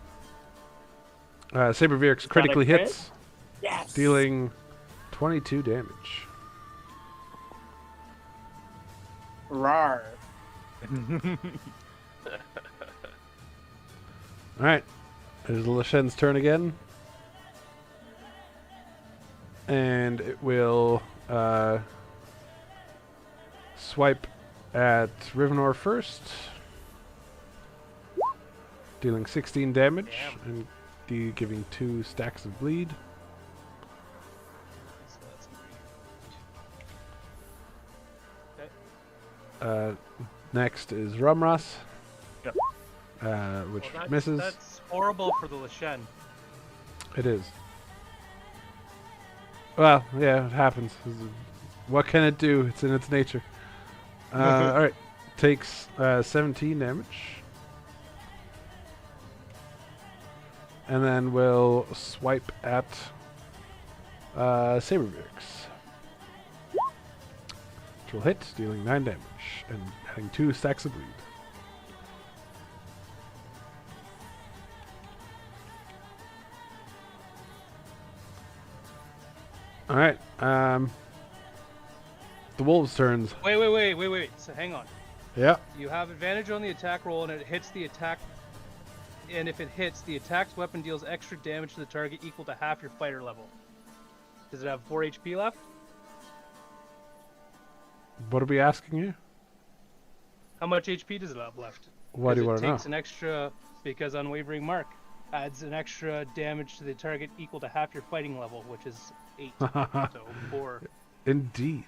Sabervirx that a critically crit? hits, yes. dealing 22 damage. Rar. Alright. It is Lashen's turn again. And it will swipe at Rivenor first. Dealing 16 damage and giving 2 stacks of bleed. So that's Uh, next is Rumras. Yep. Which well, misses. That's horrible for the Lashen. It is. Well, yeah, it happens. What can it do? It's in its nature. Alright. Takes 17 damage. And then we'll swipe at Sabervirx. Which will hit, dealing 9 damage and adding 2 stacks of bleed. Alright, the wolves' turns. Wait. So hang on. Yeah. You have advantage on the attack roll, and it hits the attack. And if it hits, the attack's weapon deals extra damage to the target equal to half your fighter level. Does it have 4 HP left? What are we asking you? How much HP does it have left? Why do you 'Cause want it to know? takes an extra, because Unwavering Mark adds an extra damage to the target equal to half your fighting level, which is 8. So 4. Indeed.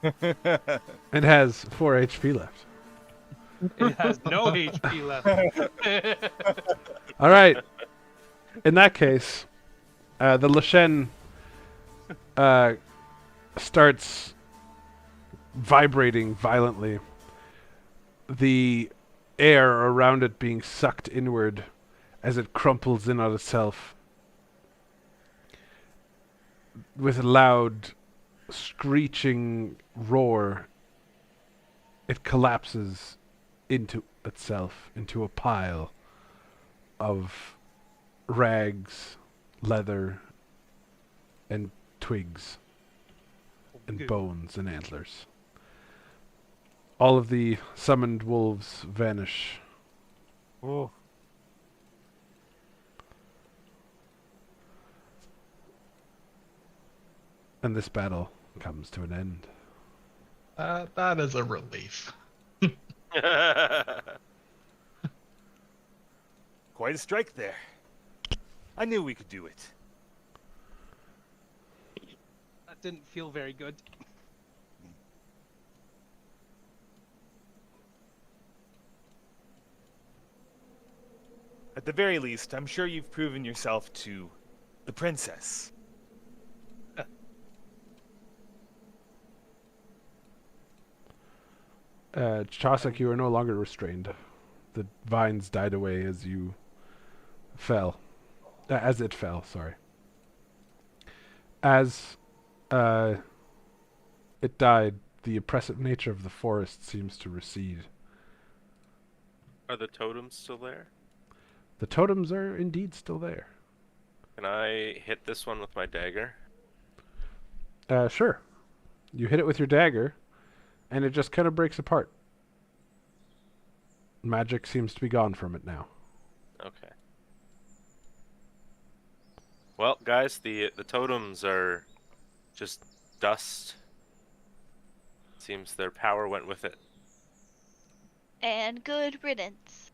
It has 4 HP left. It has no HP left. Alright. In that case, the Lashen starts vibrating violently. The air around it being sucked inward as it crumples in on itself. With a loud, screeching roar, it collapses into itself, into a pile of rags, leather, and twigs, and Good. bones and antlers. All of the summoned wolves vanish. Oh. And this battle comes to an end. That is a relief. Quite a strike there. I knew we could do it. That didn't feel very good. At the very least, I'm sure you've proven yourself to the princess. Chossack, you are no longer restrained. The vines died away as you fell. As it fell, sorry. As it died, the oppressive nature of the forest seems to recede. Are the totems still there? The totems are indeed still there. Can I hit this one with my dagger? Sure. You hit it with your dagger, and it just kind of breaks apart. Magic seems to be gone from it now. Okay. Well, guys, the totems are just dust. Seems their power went with it. And good riddance.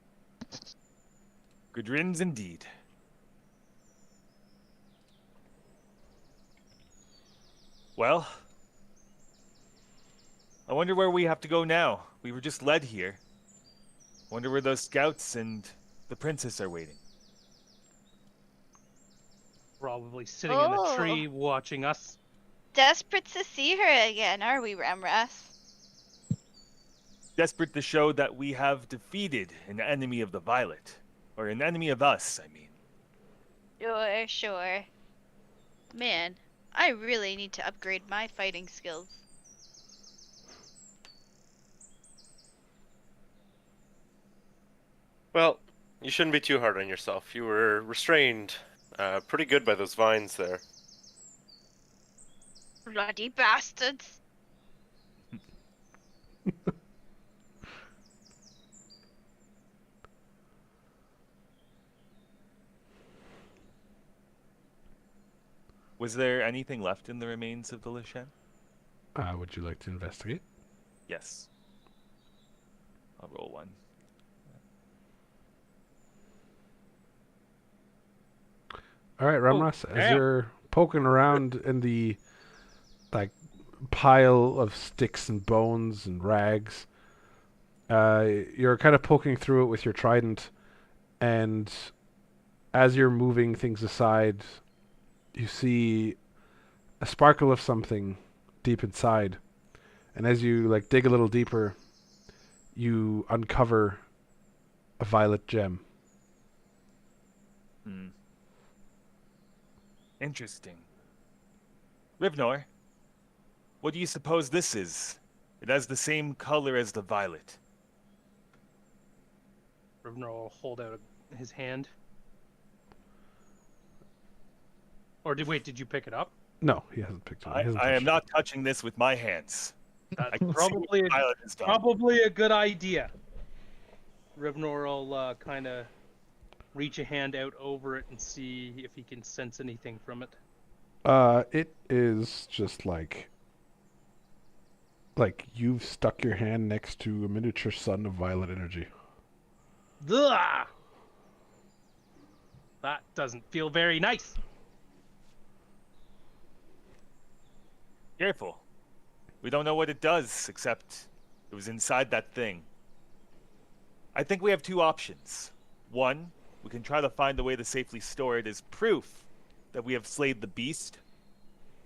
Good riddance indeed. Well, I wonder where we have to go now. We were just led here. Wonder where those scouts and the princess are waiting. Probably sitting in a tree watching us. Desperate to see her again, are we, Ramras? Desperate to show that we have defeated an enemy of the Violet. Or an enemy of us, I mean. Sure. Man, I really need to upgrade my fighting skills. Well, you shouldn't be too hard on yourself. You were restrained pretty good by those vines there. Bloody bastards. Was there anything left in the remains of the Lishen? Would you like to investigate? Yes. I'll roll one. All right, Ramras, as damn. you're poking around in the pile of sticks and bones and rags, you're kind of poking through it with your trident, and as you're moving things aside, you see a sparkle of something deep inside, and as you dig a little deeper, you uncover a violet gem. Interesting. Rivnor, what do you suppose this is? It has the same color as the violet. Rivnor will hold out his hand. Or did you pick it up? No, he hasn't picked it up. He hasn't I am touched not touching this with my hands. That's I can see probably what violet has done. probably a good idea. Rivnor will kind of reach a hand out over it and see if he can sense anything from it. It is just like you've stuck your hand next to a miniature sun of violet energy. Ugh! That doesn't feel very nice. Careful. We don't know what it does, except it was inside that thing. I think we have two options. One, we can try to find a way to safely store it as proof that we have slayed the beast.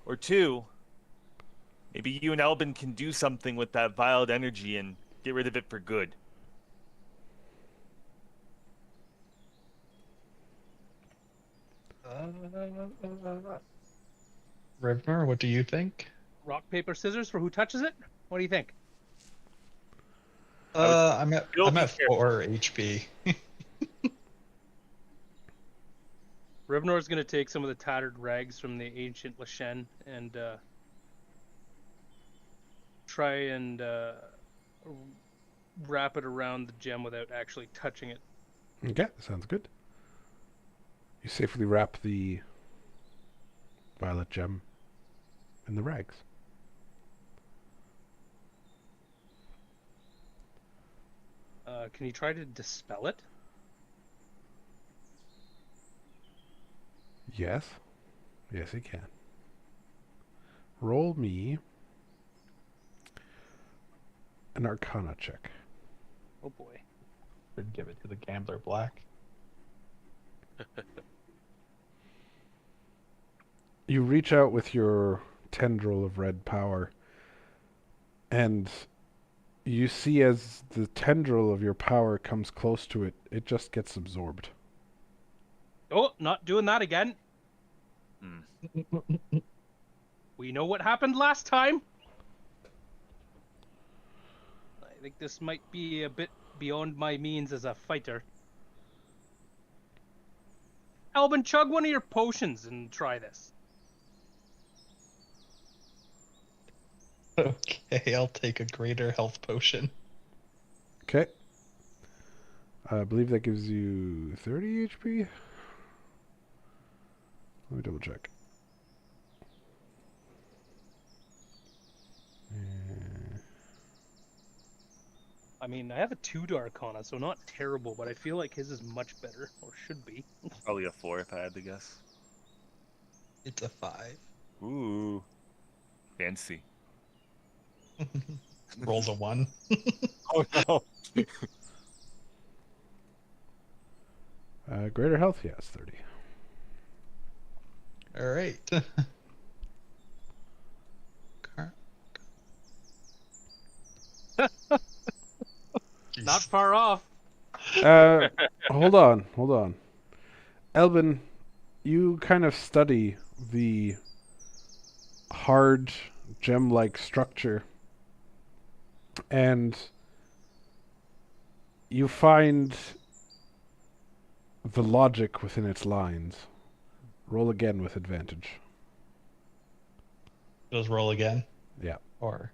Or two, maybe you and Elbin can do something with that violet energy and get rid of it for good. Rivnor, what do you think? Rock, paper, scissors for who touches it? What do you think? I'm at You'll be 4 HP. Rivnor's going to take some of the tattered rags from the ancient Lishen and try and wrap it around the gem without actually touching it. Okay, sounds good. You safely wrap the violet gem in the rags. Can you try to dispel it? Yes. Yes, he can. Roll me an Arcana check. Oh boy. Should give it to the Gambler Black. You reach out with your tendril of red power, and you see as the tendril of your power comes close to it, it just gets absorbed. Oh, not doing that again. We know what happened last time. I think this might be a bit beyond my means as a fighter. Albin, chug one of your potions and try this. Okay, I'll take a greater health potion. Okay. I believe that gives you 30 HP. Let me double check. I mean, I have a 2 to Arcana, so not terrible, but I feel like his is much better, or should be. Probably a 4 if I had to guess. It's a 5. Ooh. Fancy. Rolls a 1. Oh no. Greater health, yes, 30. All right. Not far off. Hold on. Elvin, you kind of study the hard gem-like structure, and you find the logic within its lines. Roll again with advantage. Just roll again. Yeah. Or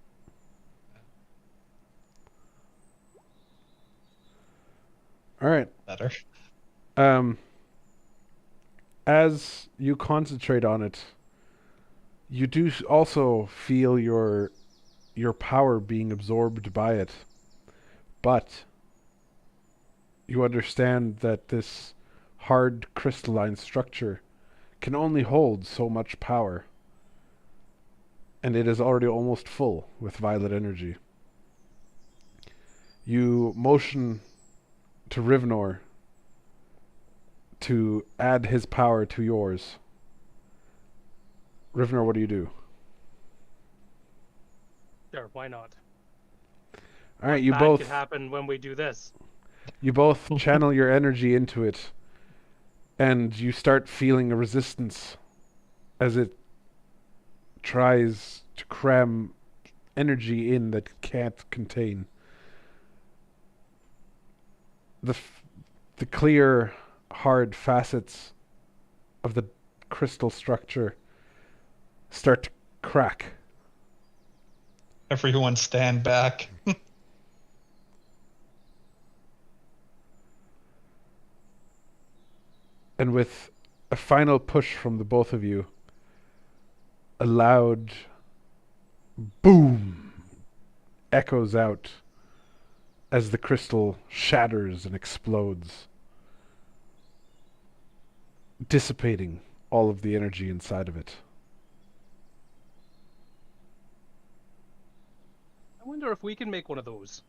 All right. better. As you concentrate on it, you do also feel your power being absorbed by it, but you understand that this hard crystalline structure can only hold so much power, and it is already almost full with violet energy. You motion to Rivnor to add his power to yours. Rivnor, what do you do? Sure, why not? All right, you That both could happen when we do this. you both channel your energy into it, and you start feeling a resistance as it tries to cram energy in that it can't contain. The clear, hard facets of the crystal structure start to crack. Everyone stand back. And with a final push from the both of you, a loud boom echoes out as the crystal shatters and explodes, dissipating all of the energy inside of it. I wonder if we can make one of those.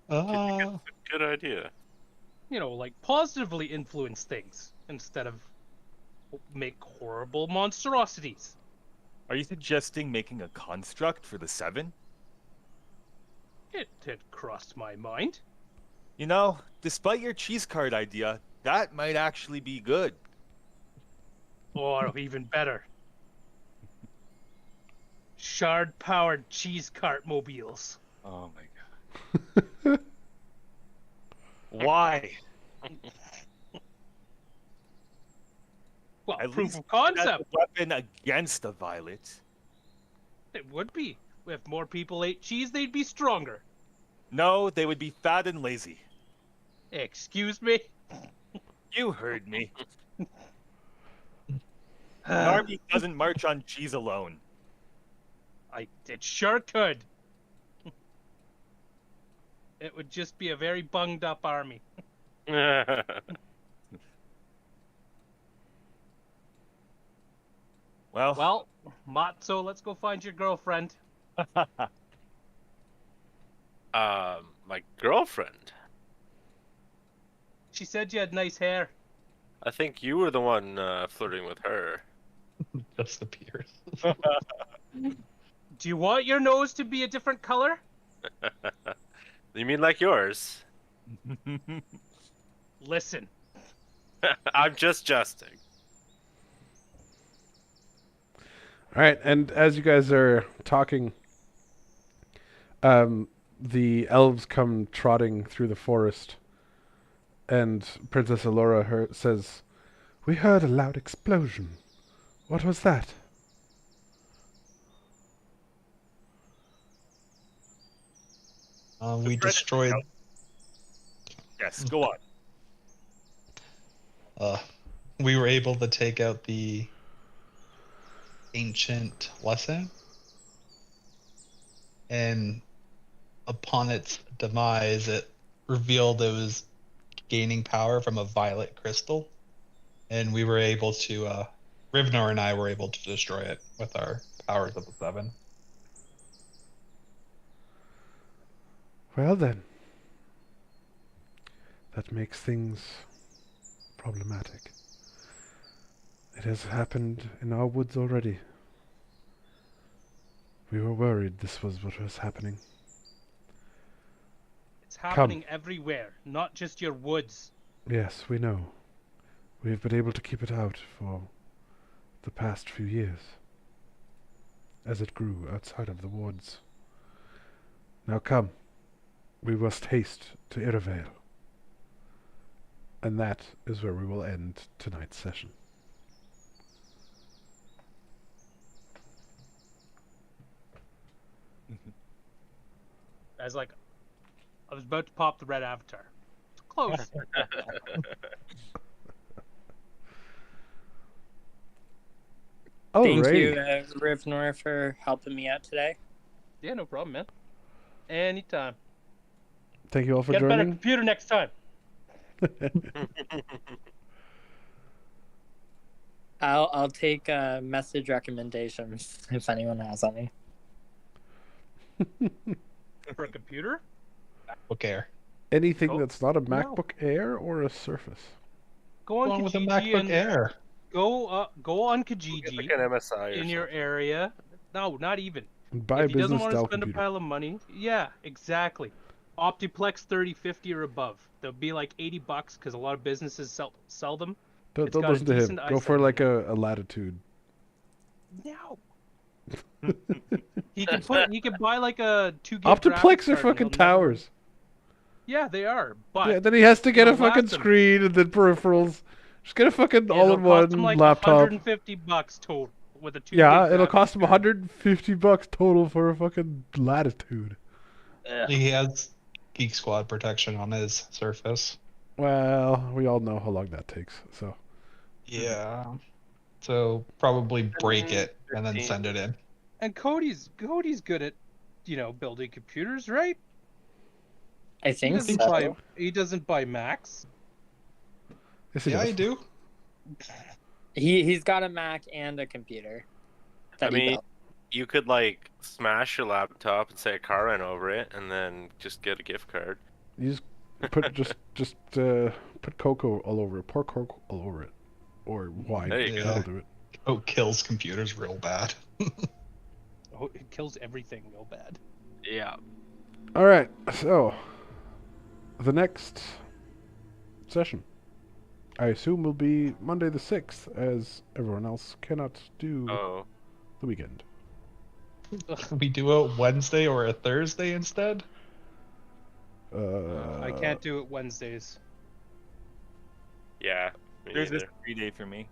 Good idea. You know, like positively influence things instead of make horrible monstrosities. Are you suggesting making a construct for the 7? It had crossed my mind. You know, despite your cheese card idea, that might actually be good. Or even better. Shard-powered cheese cart mobiles. Oh my god. Why? Well, At proof least of That's concept. a weapon against the violet. It would be. If more people ate cheese, they'd be stronger. No, they would be fat and lazy. Excuse me? You heard me. An army doesn't march on cheese alone. It sure could. It would just be a very bunged up army. Well, Matzo, let's go find your girlfriend. My girlfriend. She said you had nice hair. I think you were the one flirting with her. Just appears. Do you want your nose to be a different color? You mean like yours? Listen, I'm just jesting. All right, and as you guys are talking, the elves come trotting through the forest, and Princess Allura says, "We heard a loud explosion. What was that?" We destroyed. Yes, go on. We were able to take out the ancient lesson, and upon its demise, it revealed it was gaining power from a violet crystal, and we were able to. Rivnor and I were able to destroy it with our powers of the seven. Well then, that makes things problematic. It has happened in our woods already. We were worried this was what was happening. It's happening everywhere, not just your woods. Yes, we know. We've been able to keep it out for the past few years, as it grew outside of the woods. Now come, we must haste to Iravale. And that is where we will end tonight's session. I was like, I was about to pop the red avatar. Close. Thank Alright. you, Rivnor, for helping me out today. Yeah, no problem, man. Anytime. Thank you all for Get a better joining. computer next time. I'll take message recommendations if anyone has any. For a computer? MacBook Air. Anything Oh, that's not a no. MacBook Air or a Surface. Go on What's wrong with a Kijiji MacBook and Air? go on Get Kijiji like an MSI or in your area. No, not even. Buy a If he doesn't business want to style spend computer. a pile of money, yeah, exactly. Optiplex 3050 or above. They'll be like $80 because a lot of businesses sell them. Don't it's got a listen to him. decent Go for eyesight. like a Latitude. No. He can buy like a 2 gig Optiplex graphics are card and fucking he'll never- towers. Yeah, they are. But Yeah, then he has to get a it'll last fucking him. screen and then peripherals. Just get a fucking it'll cost all-in-one him like laptop. $150 total with a 2 Yeah, gig it'll graphics cost him card. $150 total for a fucking Latitude. He has Geek Squad protection on his Surface. Well, we all know how long that takes. So Yeah. So probably break it and then 15. send it in. And Cody's good at, building computers, right? I He think doesn't so. buy Macs. yes, he Yeah, I does. do. He's got a Mac and a computer. that I he mean, built. you could like smash your laptop and say a car ran over it, and then just get a gift card. You just put put cocoa all over it. Pour cocoa all over it, or wine. There you go. That'll do it. Oh, kills computers real bad. Oh, it kills everything real bad. Yeah. All right. So the next session, I assume, will be Monday the 6th, as everyone else cannot do Oh. the weekend. We do a Wednesday or a Thursday instead? I can't do it Wednesdays. Yeah. Me There's this neither. 3 day for me.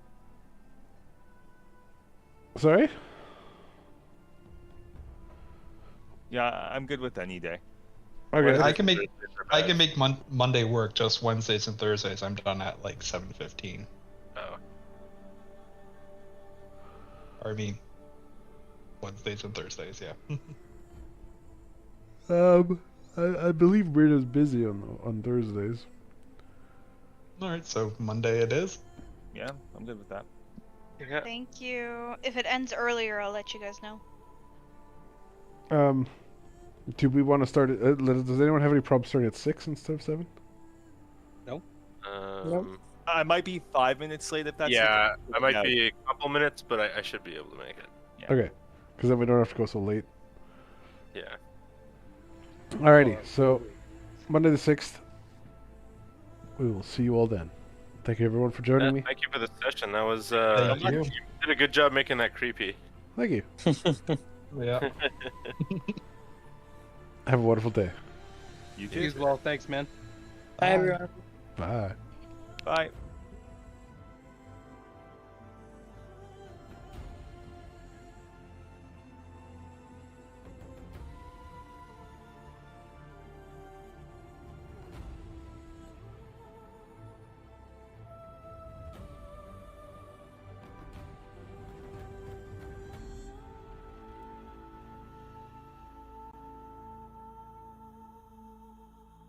Sorry. Yeah, I'm good with any day. Okay. I can make Thursdays are I best. can make Monday work. Just Wednesdays and Thursdays I'm done at like 7:15. Oh. Or I mean, Wednesdays and Thursdays. Yeah. I believe Weird is busy on Thursdays. All right. So Monday it is. Yeah, I'm good with that. Yeah. Thank you. If it ends earlier, I'll let you guys know. Do we want to start it? Does anyone have any problems starting at 6 instead of 7? I might be 5 minutes late if that's yeah, I might Yeah. be a couple minutes, but I should be able to make it. Yeah. Okay, because then we don't have to go so late. Yeah. Alrighty, so Monday the 6th. We will see you all then. Thank you everyone for joining me. Thank you for the session. That was Thank you you. did a good job making that creepy. Thank you. Yeah. Have a wonderful day. You You as well. Thanks, man. Bye, everyone. Bye. Bye.